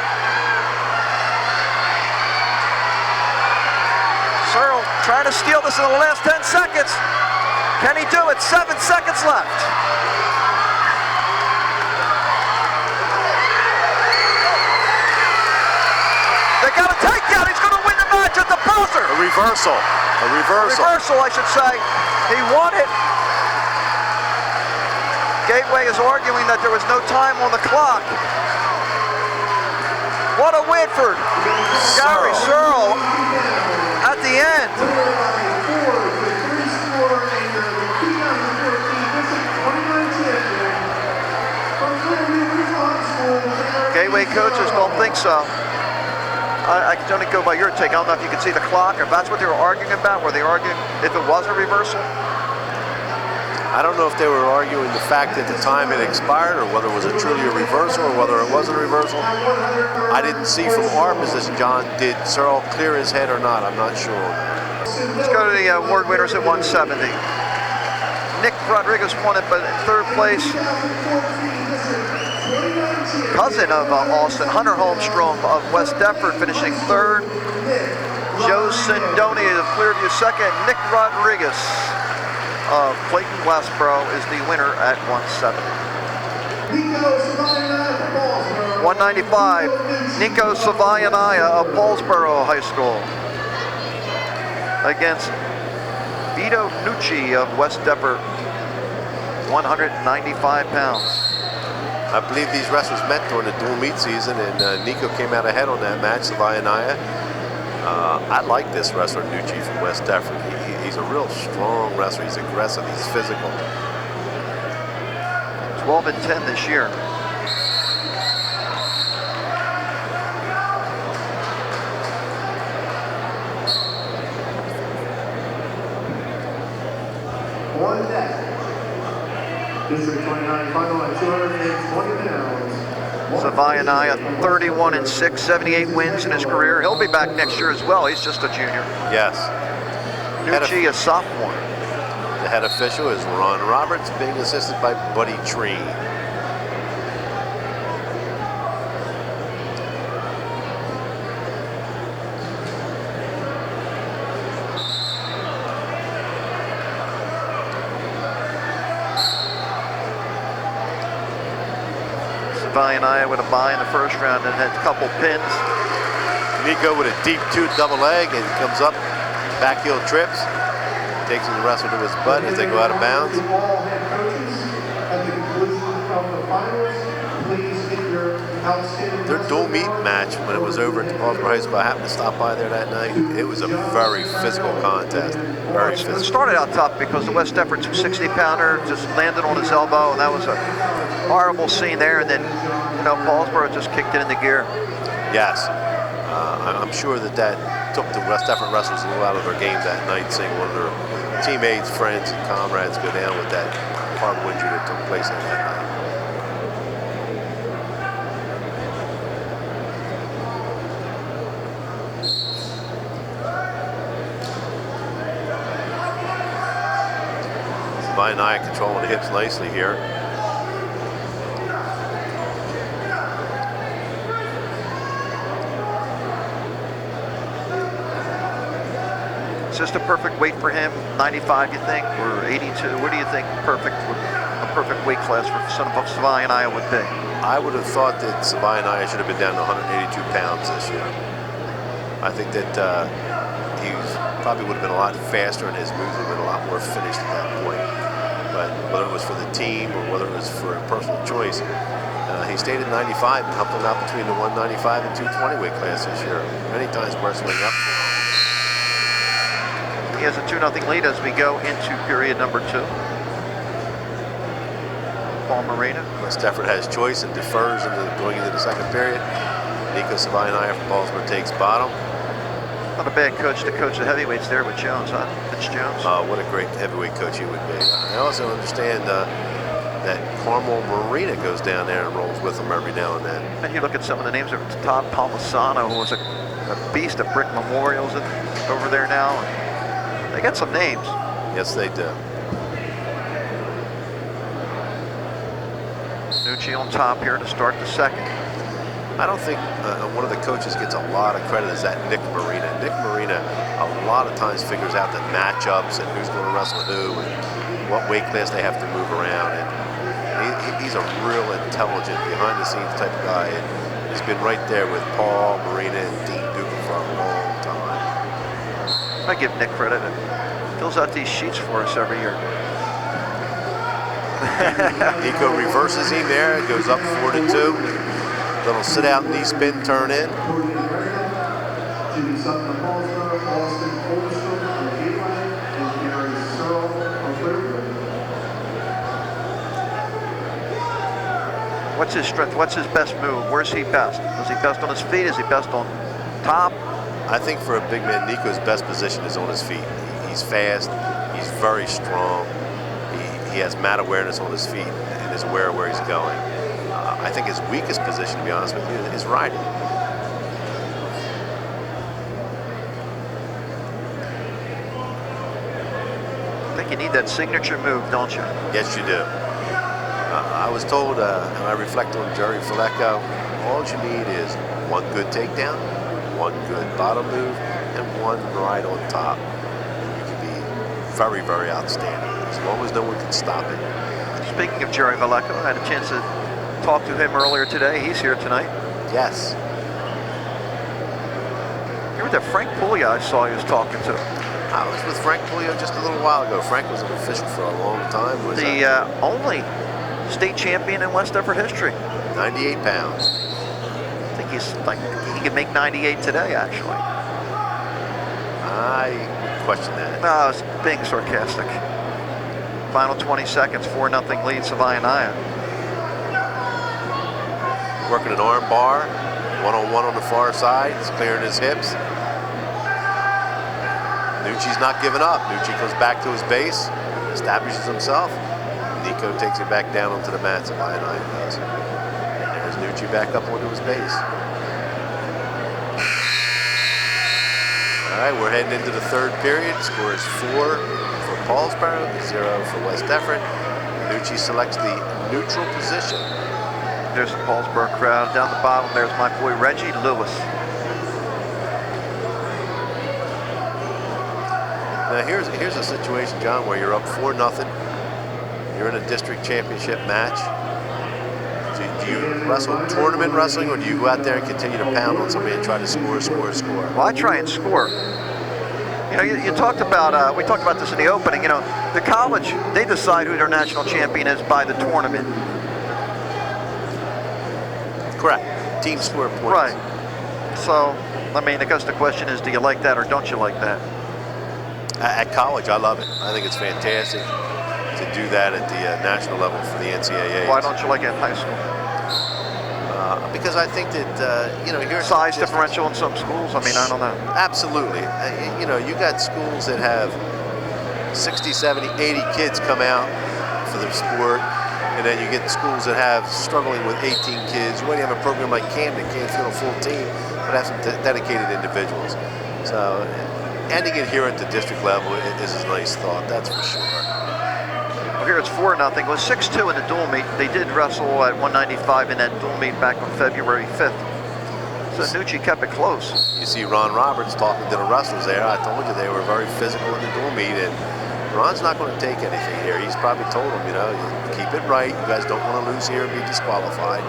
Sewell trying to steal this in the last 10 seconds. Can he do it? 7 seconds left. They got a takedown. He's going to win the match at the buzzer. A reversal. A reversal. Reversal, I should say. He won it. Gateway is arguing that there was no time on the clock. What a win for Gary Sewell at the end. Gateway coaches don't think so. I can only go by your take. I don't know if you can see the clock, or if that's what they were arguing about. Were they arguing if it was a reversal? I don't know if they were arguing the fact that the time had expired, or whether it was truly a reversal, or whether it wasn't a reversal. I didn't see from our position, John, did Sewell clear his head or not? I'm not sure. Let's go to the award winners at 170. Nick Rodriguez won it, but in third place, cousin of Austin, Hunter Holmstrom of West Deptford finishing third. Joe Sindoni of Clearview second. Nick Rodriguez of Clayton Westboro is the winner at 170. 195, Nico Savayanaya of Paulsboro High School against Vito Nucci of West Deptford, 195 pounds. I believe these wrestlers met during the dual meet season, and Nico came out ahead on that match, Savayanaya. I like this wrestler, Nucci from West Deptford. He's a real strong wrestler. He's aggressive. He's physical. 12-10 this year. On deck, District 29 final at 220 pounds. Savayanaya, 31-6, 78 wins in his career. He'll be back next year as well. He's just a junior. Yes. Nucci, a sophomore. The head official is Ron Roberts, being assisted by Buddy Tree. Savayanaya with a bye in the first round and had a couple pins. Nico with a deep 2 double leg and comes up, back heel trips, takes the wrestler to his butt as they go out of bounds. All head coaches, at the conclusion of the finals, please get your outstanding. Their dual meet match, when it was over at the Paulsboro High School, I happened to stop by there that night. It was a very physical contest. Very It physical. started out tough because the West Deptford 60-pounder just landed on his elbow, and that was a horrible scene there. And then, you know, Paulsboro just kicked it into gear. Yes. I'm sure that took the West Deptford wrestlers a little out of their game that night, seeing one of their teammates, friends, and comrades go down with that horrible injury that took place on that night. Savayanaya controlling the hips nicely here. Is this a perfect weight for him? 95, you think, or 82? What do you think a perfect weight class for Savayanaya would be? I would have thought that Savayanaya should have been down to 182 pounds this year. I think that he probably would have been a lot faster and his moves would have been a lot more finished at that point. But whether it was for the team or whether it was for a personal choice, he stayed at 95 and humped out between the 195 and 220 weight class this year. Many times wrestling up. He has a 2-0 lead as we go into period number 2. Paul Marina. West Deptford has choice and defers going into the second period. Nico Savayanaya from Paulsboro takes bottom. Not a bad coach to coach the heavyweights there with Jones, huh? Mitch Jones. What a great heavyweight coach he would be. I also understand that Carmel Marina goes down there and rolls with him every now and then. And you look at some of the names of Todd Palmisano, who was a beast of brick memorials over there now. They got some names. Yes, they do. Nucci on top here to start the second. I don't think one of the coaches gets a lot of credit is that Nick Marina. Nick Marina a lot of times figures out the matchups and who's going to wrestle who and what weight class they have to move around. And he's a real intelligent, behind-the-scenes type of guy. And he's been right there with Paul Marina and Dean Dugan for a long time. I give Nick credit. He fills out these sheets for us every year. Nico reverses him there. It goes up 4-2. Little sit out knee spin turn in. Jimmy Sutton of Paulsboro, Austin Holmstrom from Gateway, and Gary Sewell of Clearwood. What's his strength? What's his best move? Where's he best? Is he best on his feet? Is he best on top? I think for a big man, Nico's best position is on his feet. He's fast. He's very strong. He has mat awareness on his feet and is aware of where he's going. I think his weakest position, to be honest with you, is riding. I think you need that signature move, don't you? Yes, you do. I was told, and I reflect on Jerry Flecko, all you need is one good takedown, one good bottom move, and one ride on top. You can be very, very outstanding, as long as no one can stop it. Speaking of Jerry Flecko, I had a chance to talk to him earlier today. He's here tonight. Yes. You were that Frank Puglia I saw he was talking to. I was with Frank Puglia just a little while ago. Frank was an official for a long time. Was the only state champion in West Effort history. 98 pounds. I think he could make 98 today, actually. I would question that. No, I was being sarcastic. Final 20 seconds, 4-0 lead, Savaianaya. Working an arm bar, one-on-one on the far side, he's clearing his hips. Nucci's not giving up. Nucci goes back to his base, establishes himself. Nico takes it back down onto the mat, Savaianaya does. And there's Nucci back up onto his base. All right, we're heading into the third period. Score is 4 for Paulsboro, 0 for West Effort. Nucci selects the neutral position. There's the Paulsboro crowd. Down the bottom, there's my boy Reggie Lewis. Now here's a situation, John, where you're up 4-0. You're in a district championship match. Do you wrestle tournament wrestling, or do you go out there and continue to pound on somebody and try to score? Well, I try and score. You know, you talked about, we talked about this in the opening, you know, the college, they decide who their national champion is by the tournament. Correct. Team score points. Right. So, I mean, I guess the question is, do you like that or don't you like that? At college, I love it. I think it's fantastic to do that at the national level for the NCAA. Why don't you like it in high school? Because I think that, you know, here's size differential in some schools. I mean, I don't know. Absolutely. You know, you got schools that have 60, 70, 80 kids come out for their sport, and then you get schools that have struggling with 18 kids. You might have a program like Camden, can't field a full team, but have some dedicated individuals. So, ending it here at the district level is a nice thought, that's for sure. Here it's 4-0. It was 6-2 in the dual meet. They did wrestle at 195 in that dual meet back on February 5th. So Nucci kept it close. You see Ron Roberts talking to the wrestlers there. I told you they were very physical in the dual meet, and Ron's not going to take anything here. He's probably told them, you know, you keep it right. You guys don't want to lose here and be disqualified.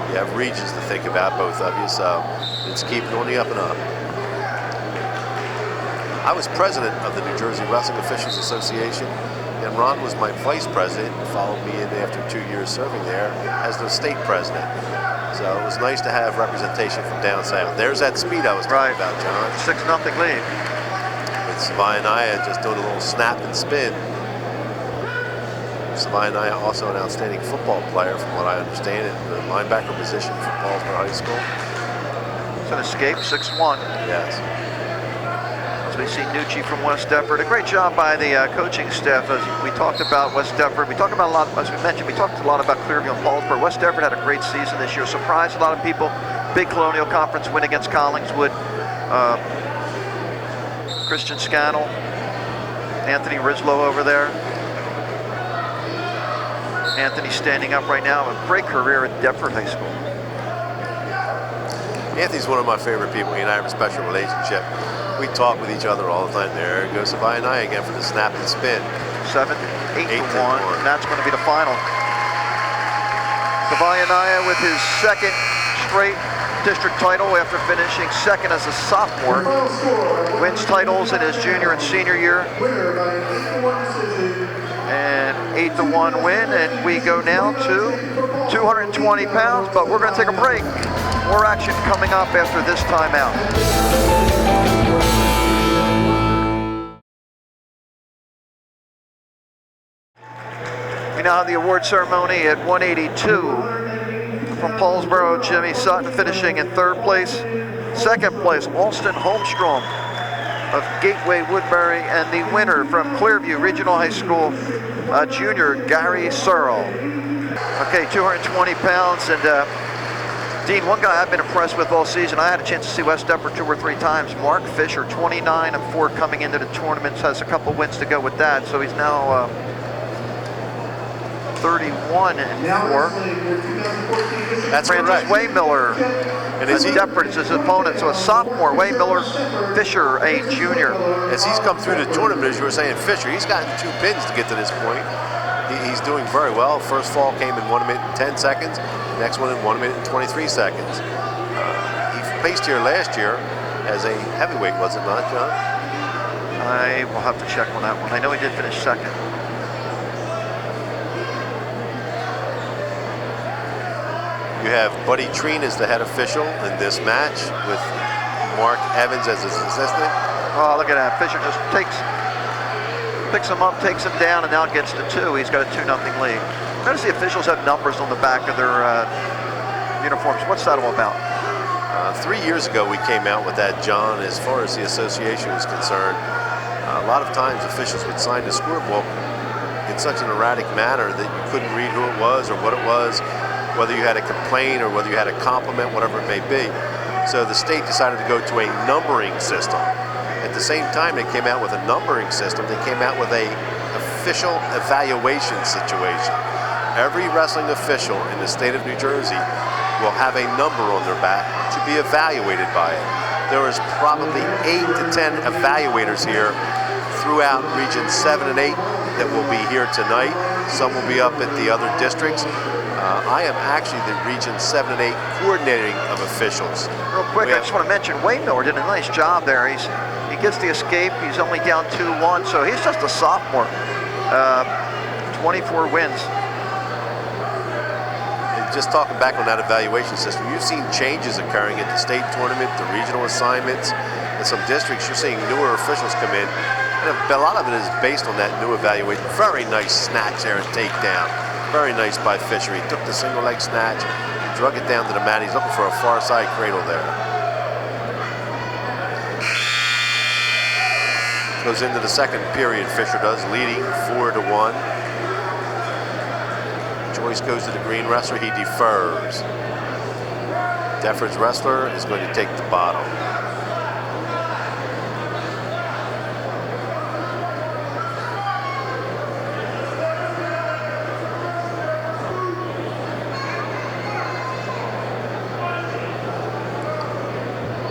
You have regions to think about, both of you, so let's keep it on the up and up. I was president of the New Jersey Wrestling Officials Association, and Ron was my vice president and followed me in after 2 years serving there as the state president. So it was nice to have representation from down south. There's that speed I was talking about, John. 6-0 lead. With Savaianaya just doing a little snap and spin. Savaianaya also an outstanding football player, from what I understand, in the linebacker position for Paulsboro High School. It's an escape, 6-1. Yes. As we see Nucci from West Effort. A great job by the coaching staff. As we talked about West Effort, we talked about a lot, as we mentioned, we talked a lot about Clearview and Paulsboro. West Effort had a great season this year. Surprised a lot of people. Big Colonial Conference win against Collingswood. Christian Scannell, Anthony Rislow over there. Anthony standing up right now. A great career at Deptford High School. Anthony's one of my favorite people. He and I have a special relationship. We talk with each other all the time. There goes Savaianaya again for the snap and spin. 8-1, and that's going to be the final. Savaianaya with his second straight district title after finishing second as a sophomore. Wins titles in his junior and senior year. And 8-1 win, and we go now to 220 pounds, but we're going to take a break. More action coming up after this timeout. We now have the award ceremony at 182 from Paulsboro. Jimmy Sutton finishing in third place. Second place, Alston Holmstrom of Gateway Woodbury, and the winner from Clearview Regional High School, junior Gary Searle. Okay, 220 pounds, and Dean, one guy I've been impressed with all season, I had a chance to see West Effort 2 or 3 times, Mark Fisher, 29-4 coming into the tournament, has a couple wins to go with that, so he's now 31-4. That's Francis correct. Waymiller, And as Deptford is his opponent, so a sophomore, Waymiller, Fisher, a junior. As he's come through the tournament, as you were saying, Fisher, he's gotten 2 pins to get to this point. He's doing very well. First fall came in 1 minute and 10 seconds. Next one in 1 minute and 23 seconds. He placed here last year as a heavyweight, was it not, John? I will have to check on that one. I know he did finish second. You have Buddy Treen as the head official in this match with Mark Evans as his assistant. Oh, look at that. Fisher just picks him up, takes him down, and now gets to 2. He's got a 2-0 lead. Notice the officials have numbers on the back of their uniforms. What's that all about? 3 years ago we came out with that, John, as far as the association was concerned. A lot of times officials would sign the scorebook in such an erratic manner that you couldn't read who it was or what it was, whether you had a complaint or whether you had a compliment, whatever it may be. So the state decided to go to a numbering system. At the same time they came out with a numbering system, they came out with a official evaluation situation. Every wrestling official in the state of New Jersey will have a number on their back to be evaluated by it. There is probably 8 to 10 evaluators here throughout Region 7 and 8 that will be here tonight. Some will be up at the other districts. I am actually the Region 7 and 8 coordinating of officials. Real quick, I just want to mention Wayne Miller did a nice job there. He gets the escape. He's only down 2-1, so he's just a sophomore. 24 wins. Just talking back on that evaluation system, you've seen changes occurring at the state tournament, the regional assignments. In some districts, you're seeing newer officials come in, and a lot of it is based on that new evaluation. Very nice snatch there and takedown. Very nice by Fisher. He took the single leg snatch, drug it down to the mat. He's looking for a far side cradle there. Goes into the second period, Fisher does, leading 4-1. Joyce goes to the green wrestler, he defers. Defford's wrestler is going to take the bottom.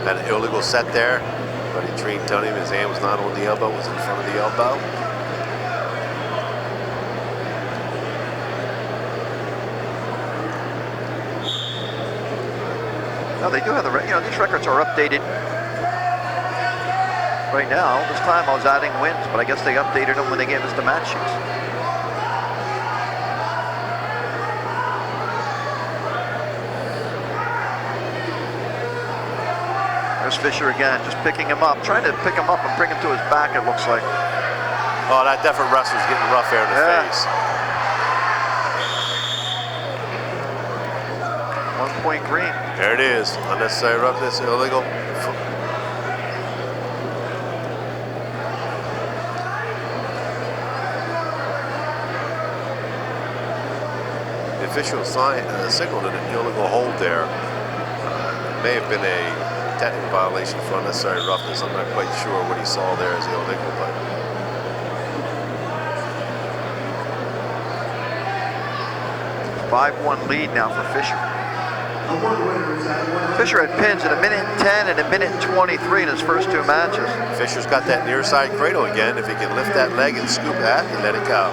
Had an illegal set there, but he treated Tony. His hand was not on the elbow, it was in front of the elbow. No, they do have these records are updated right now. This time I was adding wins, but I guess they updated them when they gave us the match sheets. There's Fisher again, just picking him up, trying to pick him up and bring him to his back, it looks like. Oh, that Defford wrestler's getting rough there in the face. 1 point green. There it is. Unnecessary roughness, illegal. The official signaled an illegal hold there. It may have been a technical violation for unnecessary roughness. I'm not quite sure what he saw there as illegal, but. 5-1 lead now for Fisher. Fisher had pins at 1:10 and 1:23 in his first 2 matches. Fisher's got that near side cradle again. If he can lift that leg and scoop that and let it go.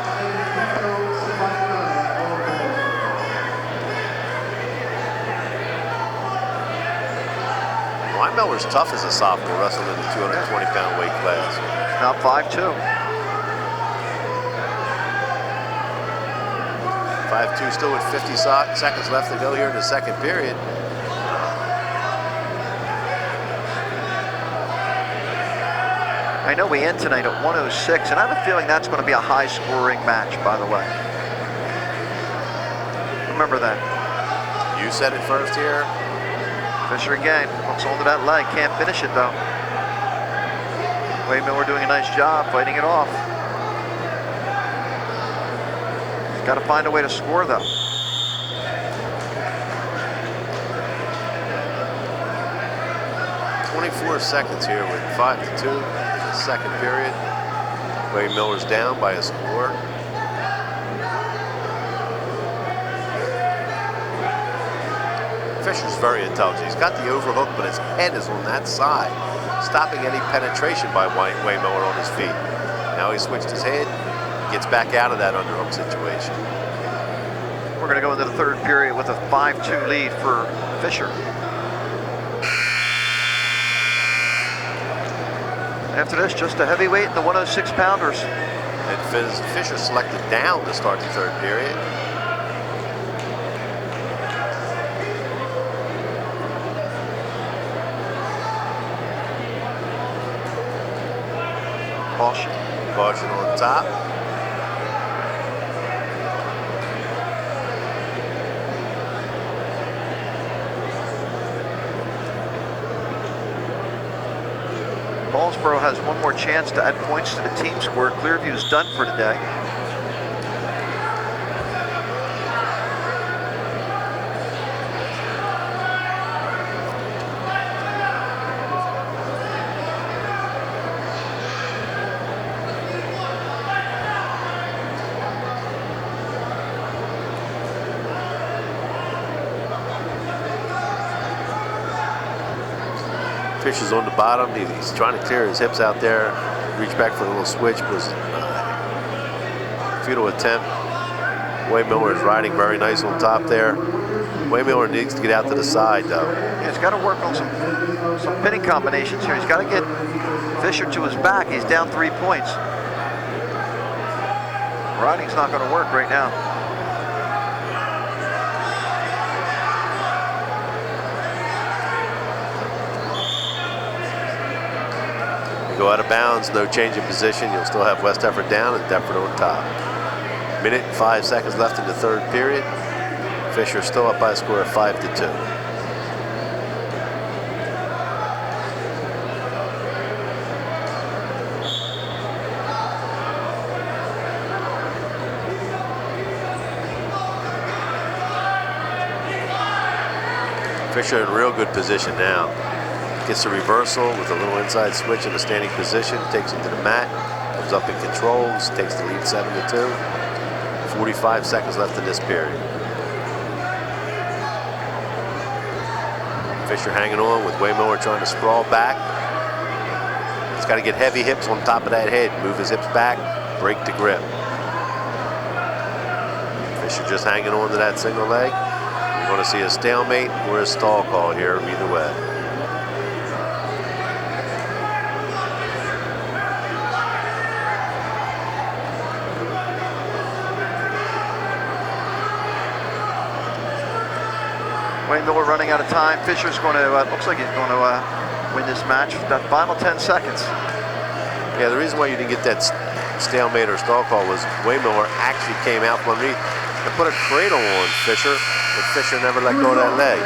Weinmeller's tough as a sophomore, wrestling in the 220-pound weight class. Now 5-2. 5-2 still with 50 seconds left to go here in the second period. I know we end tonight at 106, and I have a feeling that's going to be a high-scoring match, by the way. Remember that. You said it first here. Fisher again, hooks onto that leg, can't finish it though. Wayne Miller doing a nice job fighting it off. Got to find a way to score though. .24 seconds here with 5-2, second period. Wayne Miller's down by a score. Fisher's very intelligent. He's got the overhook, but his head is on that side, stopping any penetration by Wayne Miller on his feet. Now he switched his head, gets back out of that underhook situation. We're going to go into the third period with a 5-2 lead for Fisher. After this, just a heavyweight in the 106-pounders. And Fisher selected down to start the third period. Caution. Caution on top. Paulsboro has one more chance to add points to the team score. Clearview's done for today. Fisher's on the bottom. He's trying to clear his hips out there. Reach back for a little switch. Was futile attempt. Wayne Miller is riding very nice on top there. Wayne Miller needs to get out to the side though. Yeah, he's got to work on some pinning combinations here. He's got to get Fisher to his back. He's down 3 points. Riding's not going to work right now. Go out of bounds, no change in position. You'll still have West Deptford down and Deptford on top. Minute and 5 seconds left in the third period. Fisher still up by a score of 5-2. Fisher in real good position now. Gets a reversal with a little inside switch in a standing position, takes him to the mat, comes up and controls, takes the lead 7-2. 45 seconds left in this period. Fisher hanging on with Wayne Miller trying to sprawl back. He's got to get heavy hips on top of that head, move his hips back, break the grip. Fisher just hanging on to that single leg. You're going to see a stalemate or a stall call here, either way. Wayne Miller running out of time. Fisher's going to, looks like he's going to win this match. That final 10 seconds. Yeah, the reason why you didn't get that stalemate or stall call was Wayne Miller actually came out from underneath and put a cradle on Fisher, but Fisher never let go of that leg.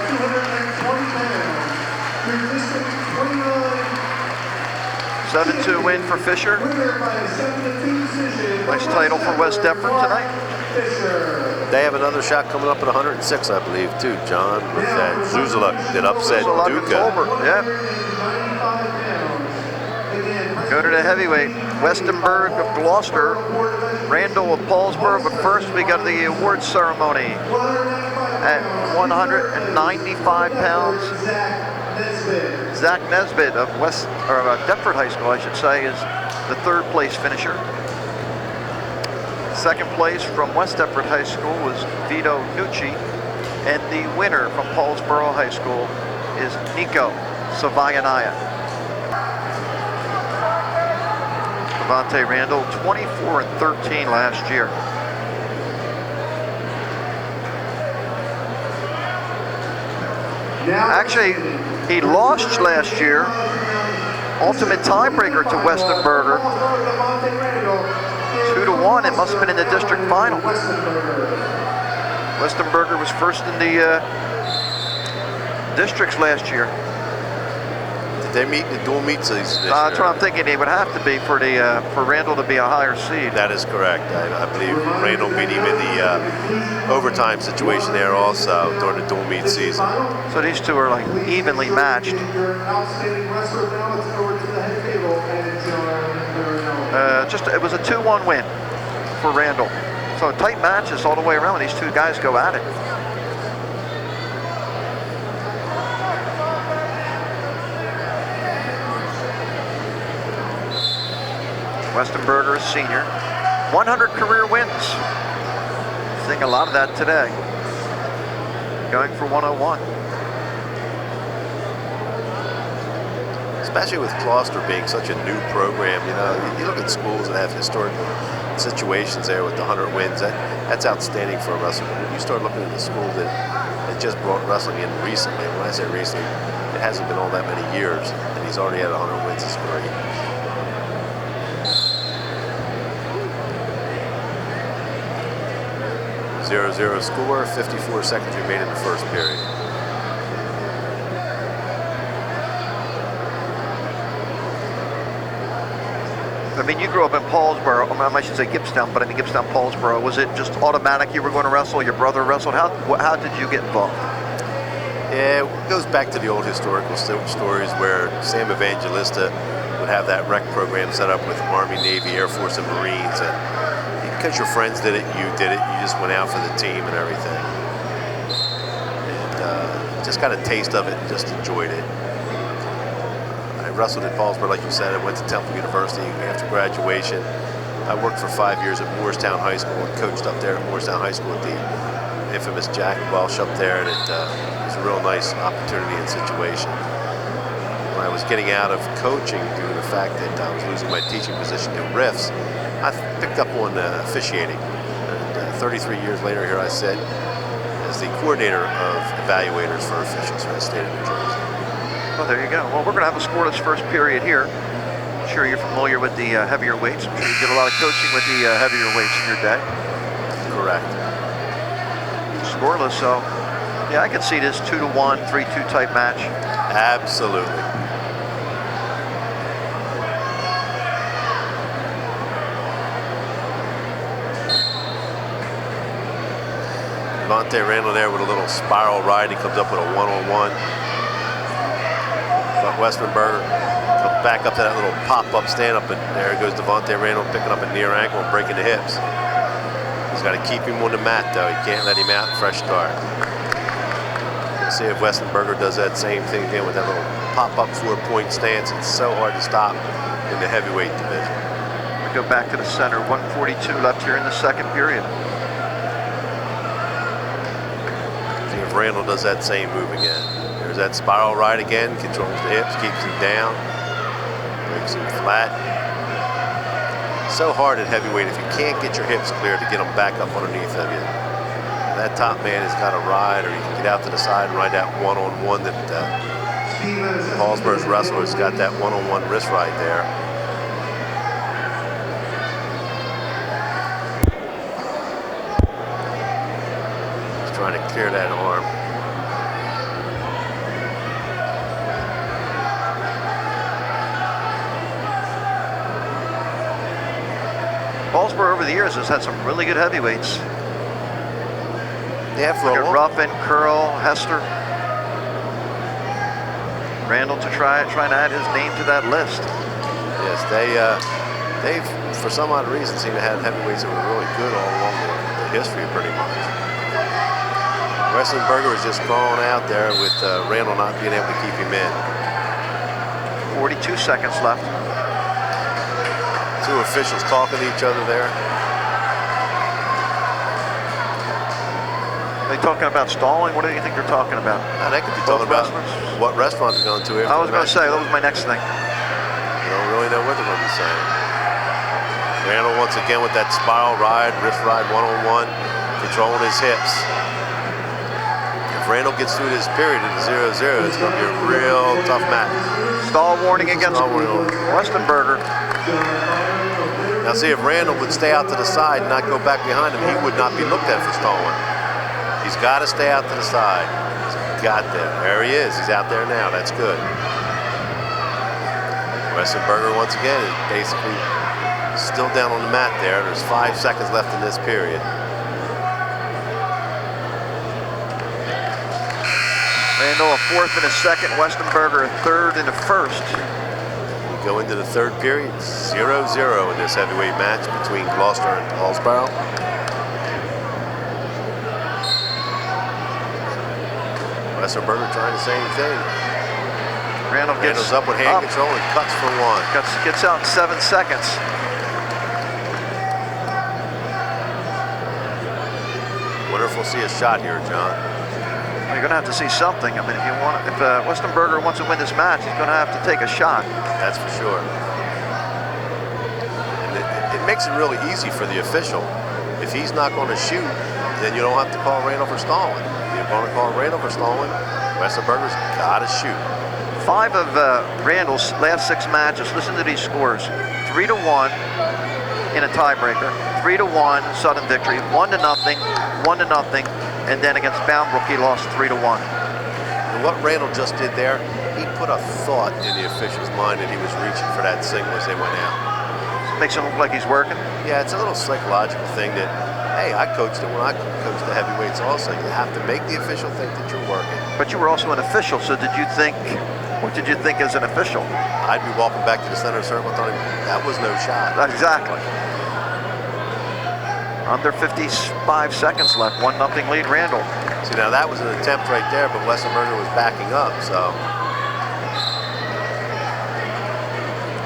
7-2 win for Fisher. Nice title for West Deptford tonight. They have another shot coming up at 106, I believe, too, John, with that Zuzula that upset Duca. Yeah. Go to the heavyweight. Westenberg of Gloucester, Randall of Paulsboro, but first we got the awards ceremony at 195 pounds. Zach Nesbitt of Deptford High School, I should say, is the third place finisher. Second place from West Deptford High School was Vito Nucci, and the winner from Paulsboro High School is Nico Savayanaya. Devontae Randall, 24-13 last year. Actually, he lost last year. Ultimate tiebreaker to Westenberger. 2-1, it must have been in the district final. Westenberger was first in the districts last year. Did they meet in the dual meet season this year? That's what I'm thinking. It would have to be for Randall to be a higher seed. That is correct. I believe Randall beat him in the overtime situation there also during the dual meet season. So these two are like evenly matched. It was a 2-1 win for Randall. So tight matches all the way around when these two guys go at it. Westenberger is senior. 100 career wins. Seeing a lot of that today. Going for 101. Especially with Gloucester being such a new program, you know, you look at schools that have historical situations there with the 100 wins, that's outstanding for a wrestler. But when you start looking at the school that just brought wrestling in recently, and when I say recently, it hasn't been all that many years, and he's already had 100 wins, it's great. 0-0 score, 54 seconds remain in the first period. I mean, you grew up in Paulsboro. I should say Gibbstown, but I mean Gibbstown, Paulsboro. Was it just automatic you were going to wrestle? Your brother wrestled? How did you get involved? Yeah, it goes back to the old historical stories where Sam Evangelista would have that rec program set up with Army, Navy, Air Force, and Marines. And because your friends did it, you did it. You just went out for the team and everything. And just got a taste of it and just enjoyed it. I wrestled at Paulsboro, like you said. I went to Temple University after graduation. I worked for 5 years at Moorestown High School and coached up there at Moorestown High School with the infamous Jack Welsh up there, and it was a real nice opportunity and situation. When I was getting out of coaching due to the fact that I was losing my teaching position to Riffs, I picked up on officiating. And 33 years later, here I sit as the coordinator of evaluators for officials for the state of New Jersey. Well, there you go. Well, we're going to have a scoreless first period here. I'm sure you're familiar with the heavier weights. I'm sure you did a lot of coaching with the heavier weights in your day. Correct. Scoreless, so yeah, I could see this 2-1, 3-2 type match. Absolutely. Devontae Randall there with a little spiral ride. He comes up with a one-on-one. But Westenberger back up to that little pop-up stand-up, and there goes Devontae Randall picking up a near ankle and breaking the hips. He's got to keep him on the mat, though. He can't let him out. Fresh start. Let's see if Westenberger does that same thing again with that little pop-up 4-point stance. It's so hard to stop in the heavyweight division. We go back to the center. 1:42 left here in the second period. See if Randall does that same move again. There's that spiral ride again. Controls the hips, keeps him down, makes him flat. So hard at heavyweight if you can't get your hips clear to get them back up underneath of you. That top man has got to ride, or you can get out to the side and ride that one-on-one that Paulsboro's wrestler's got that one-on-one wrist ride there. He's trying to clear that arm. Paulsboro over the years has had some really good heavyweights. Yeah, for like Ruffin, Curl, Hester. Randall to trying to add his name to that list. Yes, they've for some odd reason seem to have heavyweights that were really good all along the history pretty much. Westenberger was just crawling out there with Randall not being able to keep him in. 42 seconds left. Two officials talking to each other there. Are they talking about stalling? What do you think they're talking about? They could be talking about what restaurant they're going to. I was going to say, that was my next thing. You don't really know what they're going to be saying. Randall once again with that spiral ride, wrist ride one-on-one, controlling his hips. If Randall gets through this period in the 0-0, it's going to be a real tough match. Stall warning against Westenberger. Now see, if Randall would stay out to the side and not go back behind him, he would not be looked at for stalling. He's got to stay out to the side. He's got there. There he is. He's out there now. That's good. Westenberger once again is basically still down on the mat there. There's 5 seconds left in this period. Randall a fourth and a second. Westenberger a third and a first. We go into the third period, 0-0 in this heavyweight match between Gloucester and Paulsboro. Westenberger trying the same thing. Randall's up with hand control and cuts for one. Gets out in 7 seconds. Wonder if we'll see a shot here, John. Well, you're going to have to see something. I mean, if Westenberger wants to win this match, he's going to have to take a shot. That's for sure. And it makes it really easy for the official. If he's not going to shoot, then you don't have to call Randall for stalling. If you're going to call Randall for stalling, Westenberger's got to shoot. 5 of Randall's last 6 matches, listen to these scores. 3-1 in a tiebreaker, 3-1 sudden victory, 1-0, 1-0, and then against Boundbrook he lost 3-1. And what Randall just did there, he put a thought in the official's mind that he was reaching for that single as they went out. Makes him look like he's working. Yeah, it's a little psychological thing that, hey, I coached it when I coached the heavyweights also. You have to make the official think that you're working. But you were also an official, so did you think, what did you think as an official? I'd be walking back to the center circle telling him that was no shot. Exactly. Under 55 seconds left, 1-0 lead Randall. See, now that was an attempt right there, but Westenberger was backing up, so.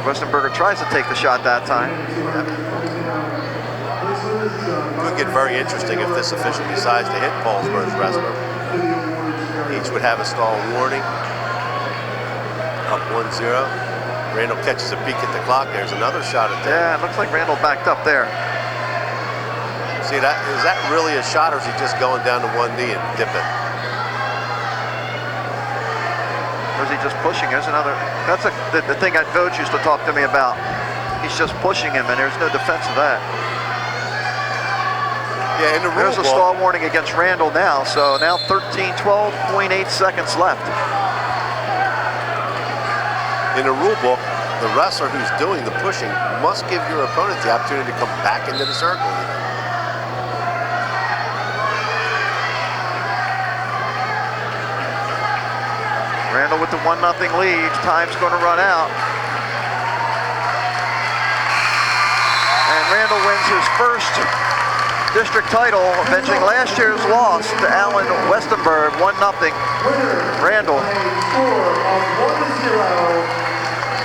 Westenberger tries to take the shot that time. Could get very interesting if this official decides to hit Paulsboro's wrestler. Each would have a stall warning. Up 1-0. Randall catches a peek at the clock. There's another shot at that. Yeah, it looks like Randall backed up there. See, that is that really a shot, or is he just going down to one knee and dipping? Or is he just pushing? There's another. That's the thing that coach used to talk to me about. He's just pushing him, and there's no defense of that. Yeah, in the rule There's a stall warning against Randall now, so now 12.8 seconds left. In the rule book, the wrestler who's doing the pushing must give your opponent the opportunity to come back into the circle. Randall with the 1-0 lead. Time's going to run out. And Randall wins his first district title, avenging last year's loss to Alan Westenberg, 1-0. Randall. Score of 1-0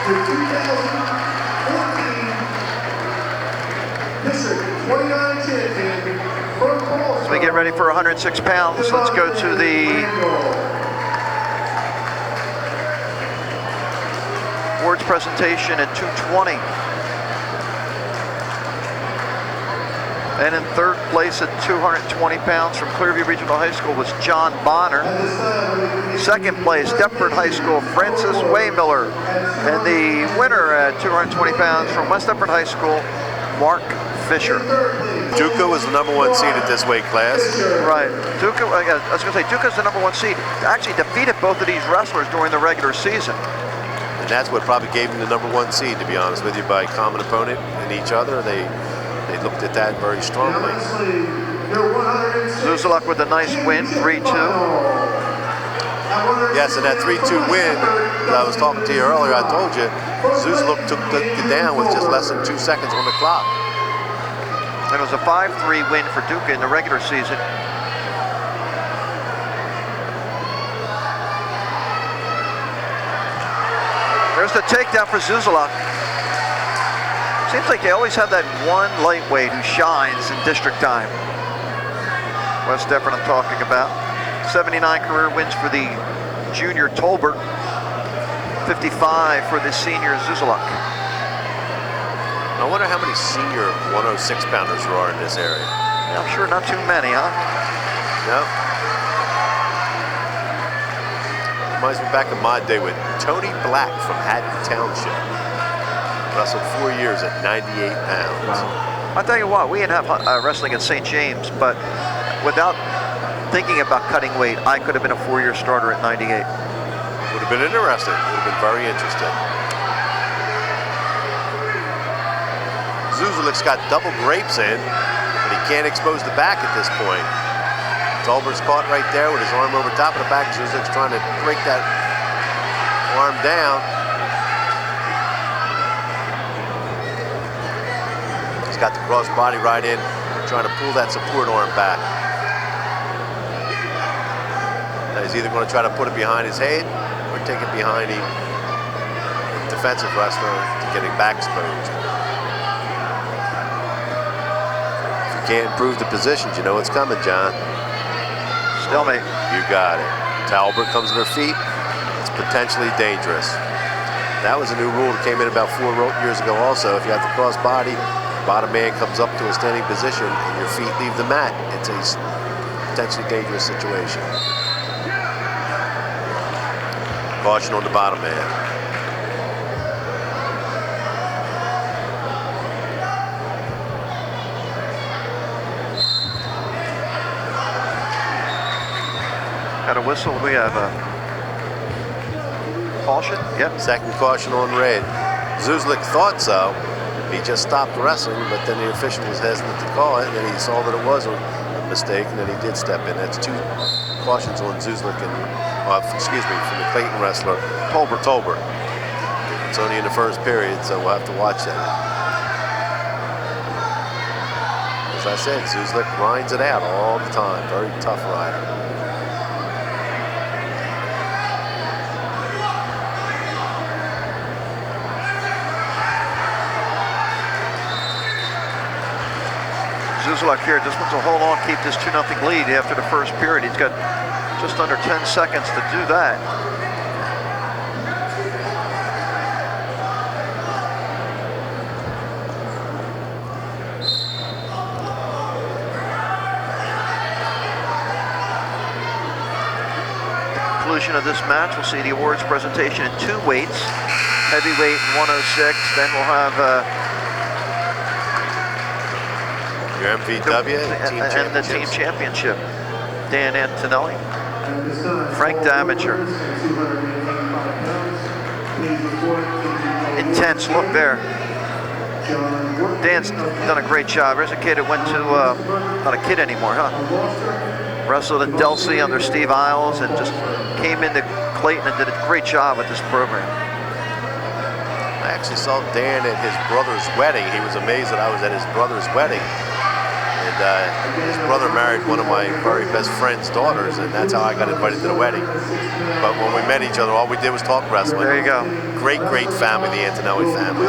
to 2014 District 29 champion from Paulsboro. As we get ready for 106 pounds, let's go to the awards presentation at 220. And in third place at 220 pounds from Clearview Regional High School was John Bonner. Second place, Deptford High School, Francis Waymiller. And the winner at 220 pounds from West Deptford High School, Mark Fisher. Duca was the #1 seed at this weight class. Right. Duca, I was going to say, Duca's the #1 seed. Actually defeated both of these wrestlers during the regular season. And that's what probably gave him the #1 seed, to be honest with you, by common opponent and each other. They looked at that very strongly. Zuzulak with a nice win, 3-2. Yes, and that 3-2 win that I was talking to you earlier, I told you, Zuzulak took it down with just less than 2 seconds on the clock. And it was a 5-3 win for Duca in the regular season. There's the takedown for Zuzulak. Seems like they always have that one lightweight who shines in district time. West Deptford I'm talking about. 79 career wins for the junior Tolbert. 55 for the senior Zuzulak. I wonder how many senior 106-pounders there are in this area. Yeah, I'm sure not too many, huh? No. Reminds me back in my day with Tony Black from Haddon Township. Wrestled 4 years at 98 pounds. Wow. I'll tell you what, we didn't have wrestling at St. James, but without thinking about cutting weight, I could have been a 4-year starter at 98. Would have been interesting. Would have been very interesting. Zuzulak's got double grapes in, but he can't expose the back at this point. Tolbert's caught right there with his arm over top of the back. Zuzulak's trying to break that arm down. He's got the cross body right in, trying to pull that support arm back. Now he's either going to try to put it behind his head or take it behind him. Defensive wrestler to getting back exposed. If you can't improve the positions, you know what's coming, John. Stalemate. You got it. Talbert comes to their feet. It's potentially dangerous. That was a new rule that came in about 4 years ago also. If you have the cross body, bottom man comes up to a standing position and your feet leave the mat, it's a potentially dangerous situation. Caution on the bottom man. Got a whistle. We have a caution. Yep. Second caution on red. Zuzlik thought so. He just stopped wrestling, but then the official was hesitant to call it, and then he saw that it was a mistake, and then he did step in. That's 2 cautions on Zuzlik and, excuse me, from the Clayton wrestler, Tolbert. It's only in the first period, so we'll have to watch that. As I said, Zuzlik grinds it out all the time. Very tough rider. Zuzulak here just wants to hold on, keep this 2-0 lead after the first period. He's got just under 10 seconds to do that. Conclusion of this match, we'll see the awards presentation in 2 weights, heavyweight and 106. Then we'll have your MVW and the team championship. Dan Antonelli, Frank Damager. Intense look there. Dan's done a great job. There's a kid that went to, not a kid anymore, huh? Wrestled at Delsey under Steve Isles and just came into Clayton and did a great job with this program. I actually saw Dan at his brother's wedding. He was amazed that I was at his brother's wedding. And his brother married one of my very best friend's daughters, and that's how I got invited to the wedding. But when we met each other, all we did was talk wrestling. There you go. Great, great family, the Antonelli family.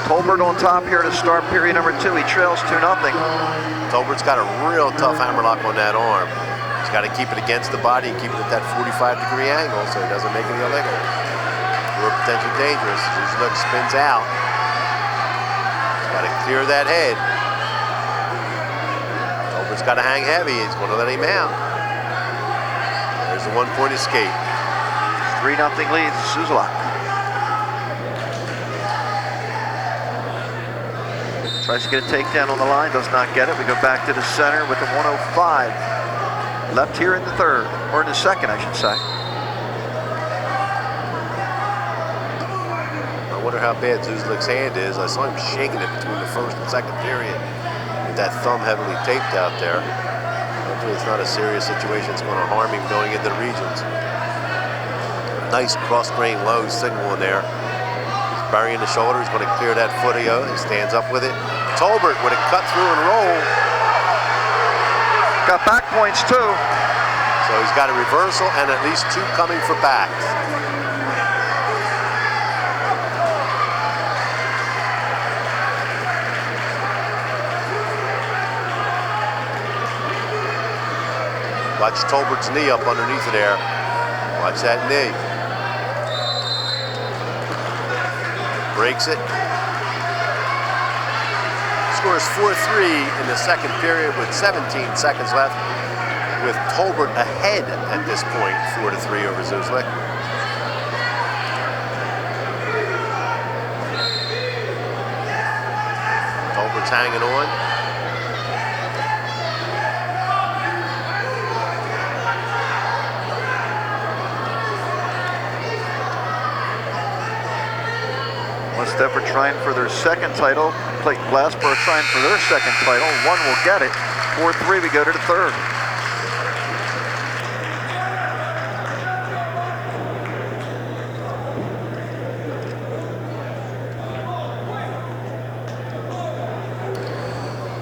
Tolbert on top here to start period number 2. He trails 2-0. Tolbert's got a real tough hammerlock on that arm. He's got to keep it against the body and keep it at that 45-degree angle so he doesn't make any illegal. We're potentially dangerous. Zuzlik spins out. He's got to clear that head. Tolbert's got to hang heavy. He's going to let him out. There's the 1-point escape. 3-0 lead, Zuzulak. Tries to get a takedown on the line, does not get it. We go back to the center with the 105. Left here in the third, or in the second, I should say. I wonder how bad Zuzlik's hand is. I saw him shaking it between the first and second period with that thumb heavily taped out there. Hopefully it's not a serious situation. It's going to harm him going into the regions. Nice cross-grain low signal in there. He's burying the shoulder. He's going to clear that foot. He stands up with it. Tolbert with a cut through and roll. Got back points too. So he's got a reversal and at least 2 coming for backs. Watch Tolbert's knee up underneath it there. Watch that knee. Breaks it. Scores 4-3 in the second period with 17 seconds left, with Tolbert ahead at this point, 4-3 over Zuzlik. Tolbert's hanging on. Gloucester trying for their second title. Clayton Gloucester trying for their second title. One will get it. 4-3, we go to the third.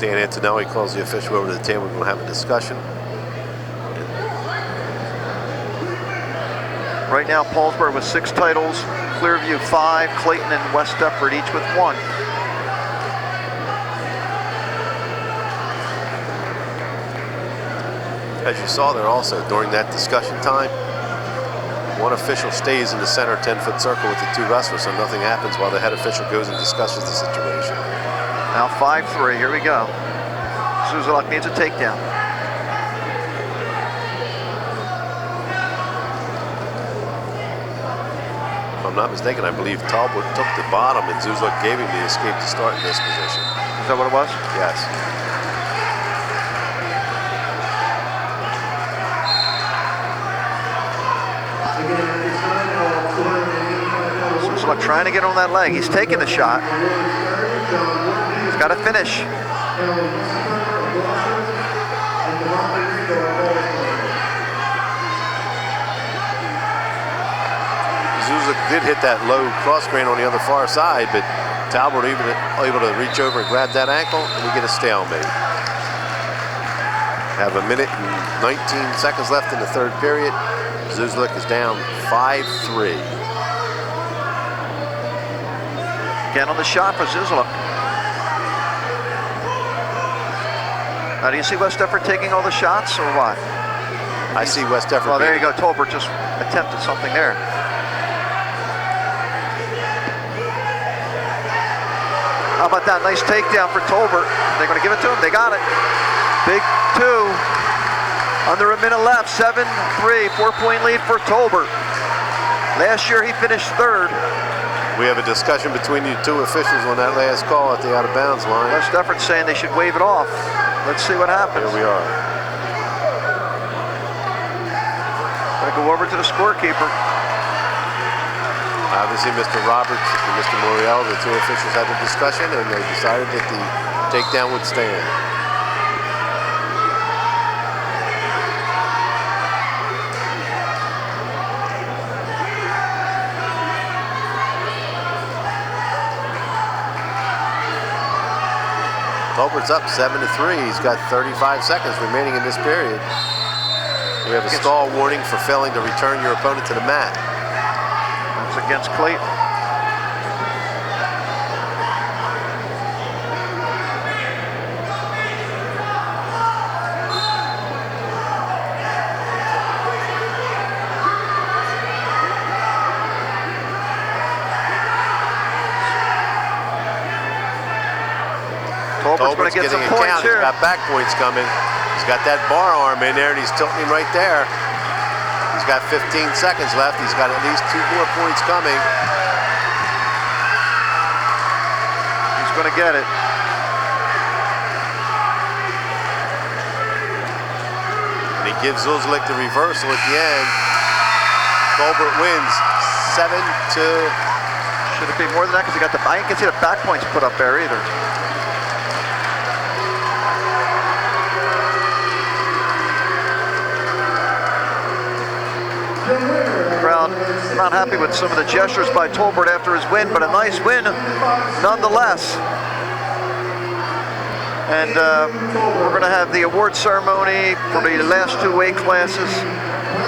Dan Antonelli calls the official over to the table. We're going to have a discussion. Right now, Paulsboro with 6 titles, Clearview 5, Clayton and West Deptford each with 1. As you saw there also, during that discussion time, one official stays in the center 10-foot circle with the 2 wrestlers so nothing happens while the head official goes and discusses the situation. Now 5-3, here we go. Zuzulak needs a takedown. If I'm not mistaken, I believe Talbot took the bottom and Zuzlik gave him the escape to start in this position. Is that what it was? Yes. Zuzula trying to get on that leg. He's taking the shot. He's got to finish. Zuzula did hit that low cross grain on the other far side, but Talbot able to reach over and grab that ankle, and we get a stalemate. Have a minute and 19 seconds left in the third period. Zuzula is down 5-3. Again on the shot for Zuzula. Now, do you see West Deptford taking all the shots, or what? I see West Deptford. Well, there you go. Tolbert just attempted something there. How about that nice takedown for Tolbert? They're going to give it to him. They got it. Big 2. Under a minute left. 7-3. 4-point lead for Tolbert. Last year he finished 3rd. We have a discussion between the two officials on that last call at the out-of-bounds line. West Deptford saying they should wave it off. Let's see what happens. Here we are. Gonna go over to the scorekeeper. Obviously, Mr. Roberts and Mr. Moriel, the two officials, had a discussion, and they decided that the takedown would stand. Tolbert's up 7-3. He's got 35 seconds remaining in this period. We have a stall warning for failing to return your opponent to the mat. That's against Clayton. Tolbert's going to get some points here. He's got back points coming. He's got that bar arm in there, and he's tilting him right there. He's got 15 seconds left. He's got at least 2 more points coming. He's going to get it. And he gives Zuzlik the reversal at the end. Tolbert wins 7-2. Should it be more than that? Because I can see the back points put up there either. Crowd not happy with some of the gestures by Tolbert after his win, but a nice win nonetheless. And we're going to have the award ceremony for the last 2 weight classes.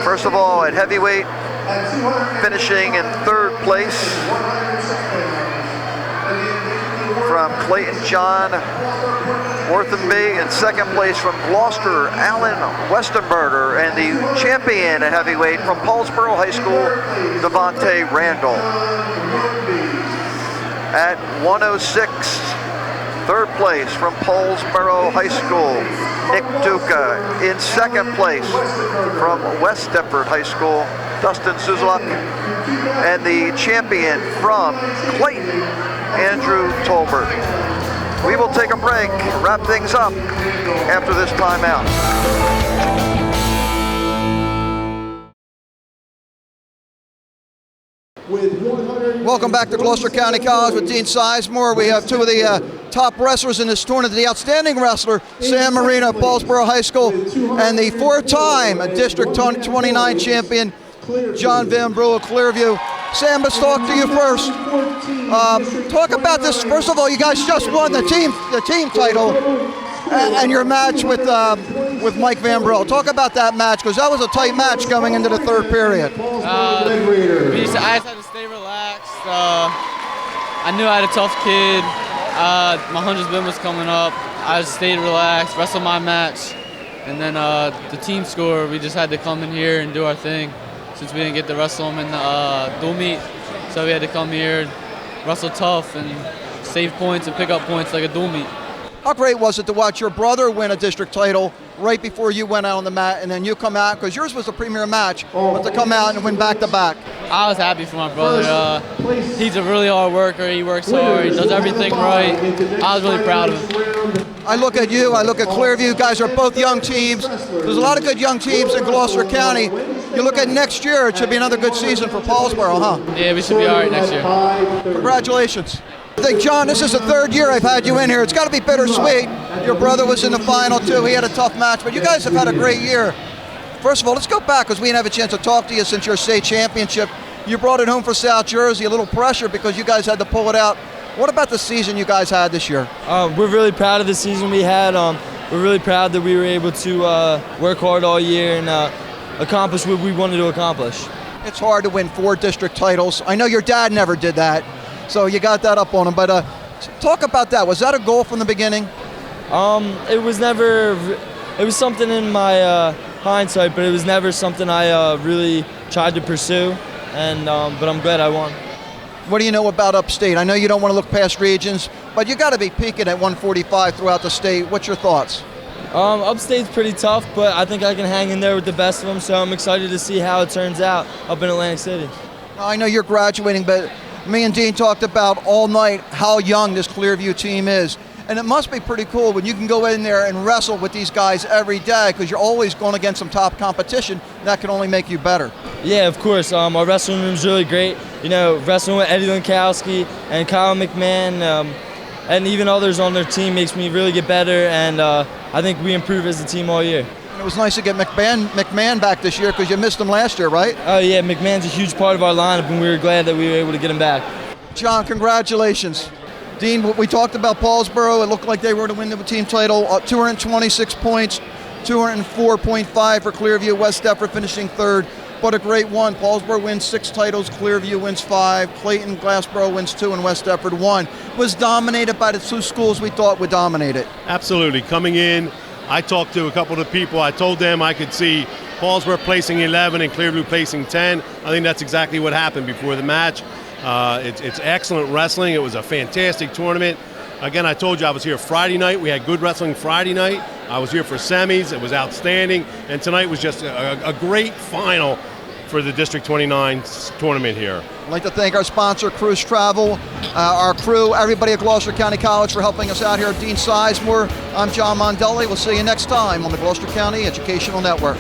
First of all, at heavyweight, finishing in 3rd place from Clayton John Worthenby, in 2nd place from Gloucester, Alan Westenberger, and the champion at heavyweight from Paulsboro High School, Devontae Randall. At 106, 3rd place from Paulsboro High School, Nick Duca. In 2nd place from West Deptford High School, Dustin Zuzulak. And the champion from Clayton, Andrew Tolbert. We will take a break, wrap things up after this timeout. Welcome back to Gloucester County College with Dean Sizemore. We have 2 of the top wrestlers in this tournament, the outstanding wrestler, Sam Marino, Paulsboro High School, and the 4-time District 29 champion, John Van Brugge, Clearview. Sam, let's talk to you first. Talk about this. First of all, you guys just won the team title and your match with Mike Van Brugge. Talk about that match, because that was a tight match coming into the 3rd period. I just had to stay relaxed. I knew I had a tough kid. My 100th win was coming up. I just stayed relaxed, wrestled my match, and then the team score, we just had to come in here and do our thing, since we didn't get to wrestle them in the dual meet. So we had to come here, wrestle tough, and save points and pick up points like a dual meet. How great was it to watch your brother win a district title right before you went out on the mat, and then you come out, because yours was the premier match, but to come out and win back-to-back? I was happy for my brother. He's a really hard worker. He works hard. He does everything right. I was really proud of him. I look at you, I look at Clearview. You guys are both young teams. There's a lot of good young teams in Gloucester County. You look at next year, it should be another good season for Paulsboro, huh? Yeah, we should be all right next year. Congratulations. I think, John, this is the third year I've had you in here. It's got to be bittersweet. Your brother was in the final, too. He had a tough match, but you guys have had a great year. First of all, let's go back, because we didn't have a chance to talk to you since your state championship. You brought it home for South Jersey, a little pressure because you guys had to pull it out. What about the season you guys had this year? We're really proud of the season we had. We're really proud that we were able to work hard all year and accomplish what we wanted to accomplish. It's hard to win 4 district titles. I know your dad never did that, so you got that up on him. But talk about that. Was that a goal from the beginning? It was never. It was something in my hindsight, but it was never something I really tried to pursue. And but I'm glad I won. What do you know about upstate? I know you don't want to look past regions, but you got to be peaking at 145 throughout the state. What's your thoughts? Upstate's pretty tough, but I think I can hang in there with the best of them, so I'm excited to see how it turns out up in Atlantic City. I know you're graduating, but me and Dean talked about all night how young this Clearview team is. And it must be pretty cool when you can go in there and wrestle with these guys every day, because you're always going against some top competition. That can only make you better. Yeah, of course. Our wrestling room's really great. You know, wrestling with Eddie Lankowski and Kyle McMahon and even others on their team makes me really get better, and I think we improve as a team all year. And it was nice to get McMahon back this year, because you missed him last year, right? Oh yeah, McMahon's a huge part of our lineup, and we were glad that we were able to get him back. John, congratulations. Dean, we talked about Paulsboro. It looked like they were to win the team title. 226 points, 204.5 for Clearview. West Deptford finishing third. But a great one. Paulsboro wins 6 titles, Clearview wins 5, Clayton Glassboro wins 2, and West Deptford 1. Was dominated by the 2 schools we thought would dominate it. Absolutely. Coming in, I talked to a couple of people. I told them I could see Paulsboro placing 11 and Clearview placing 10. I think that's exactly what happened before the match. It's excellent wrestling. It was a fantastic tournament. Again, I told you I was here Friday night. We had good wrestling Friday night. I was here for semis. It was outstanding. And tonight was just a great final for the District 29 tournament here. I'd like to thank our sponsor, Cruise Travel, our crew, everybody at Gloucester County College for helping us out here. Dean Sizemore, I'm John Mondelli. We'll see you next time on the Gloucester County Educational Network.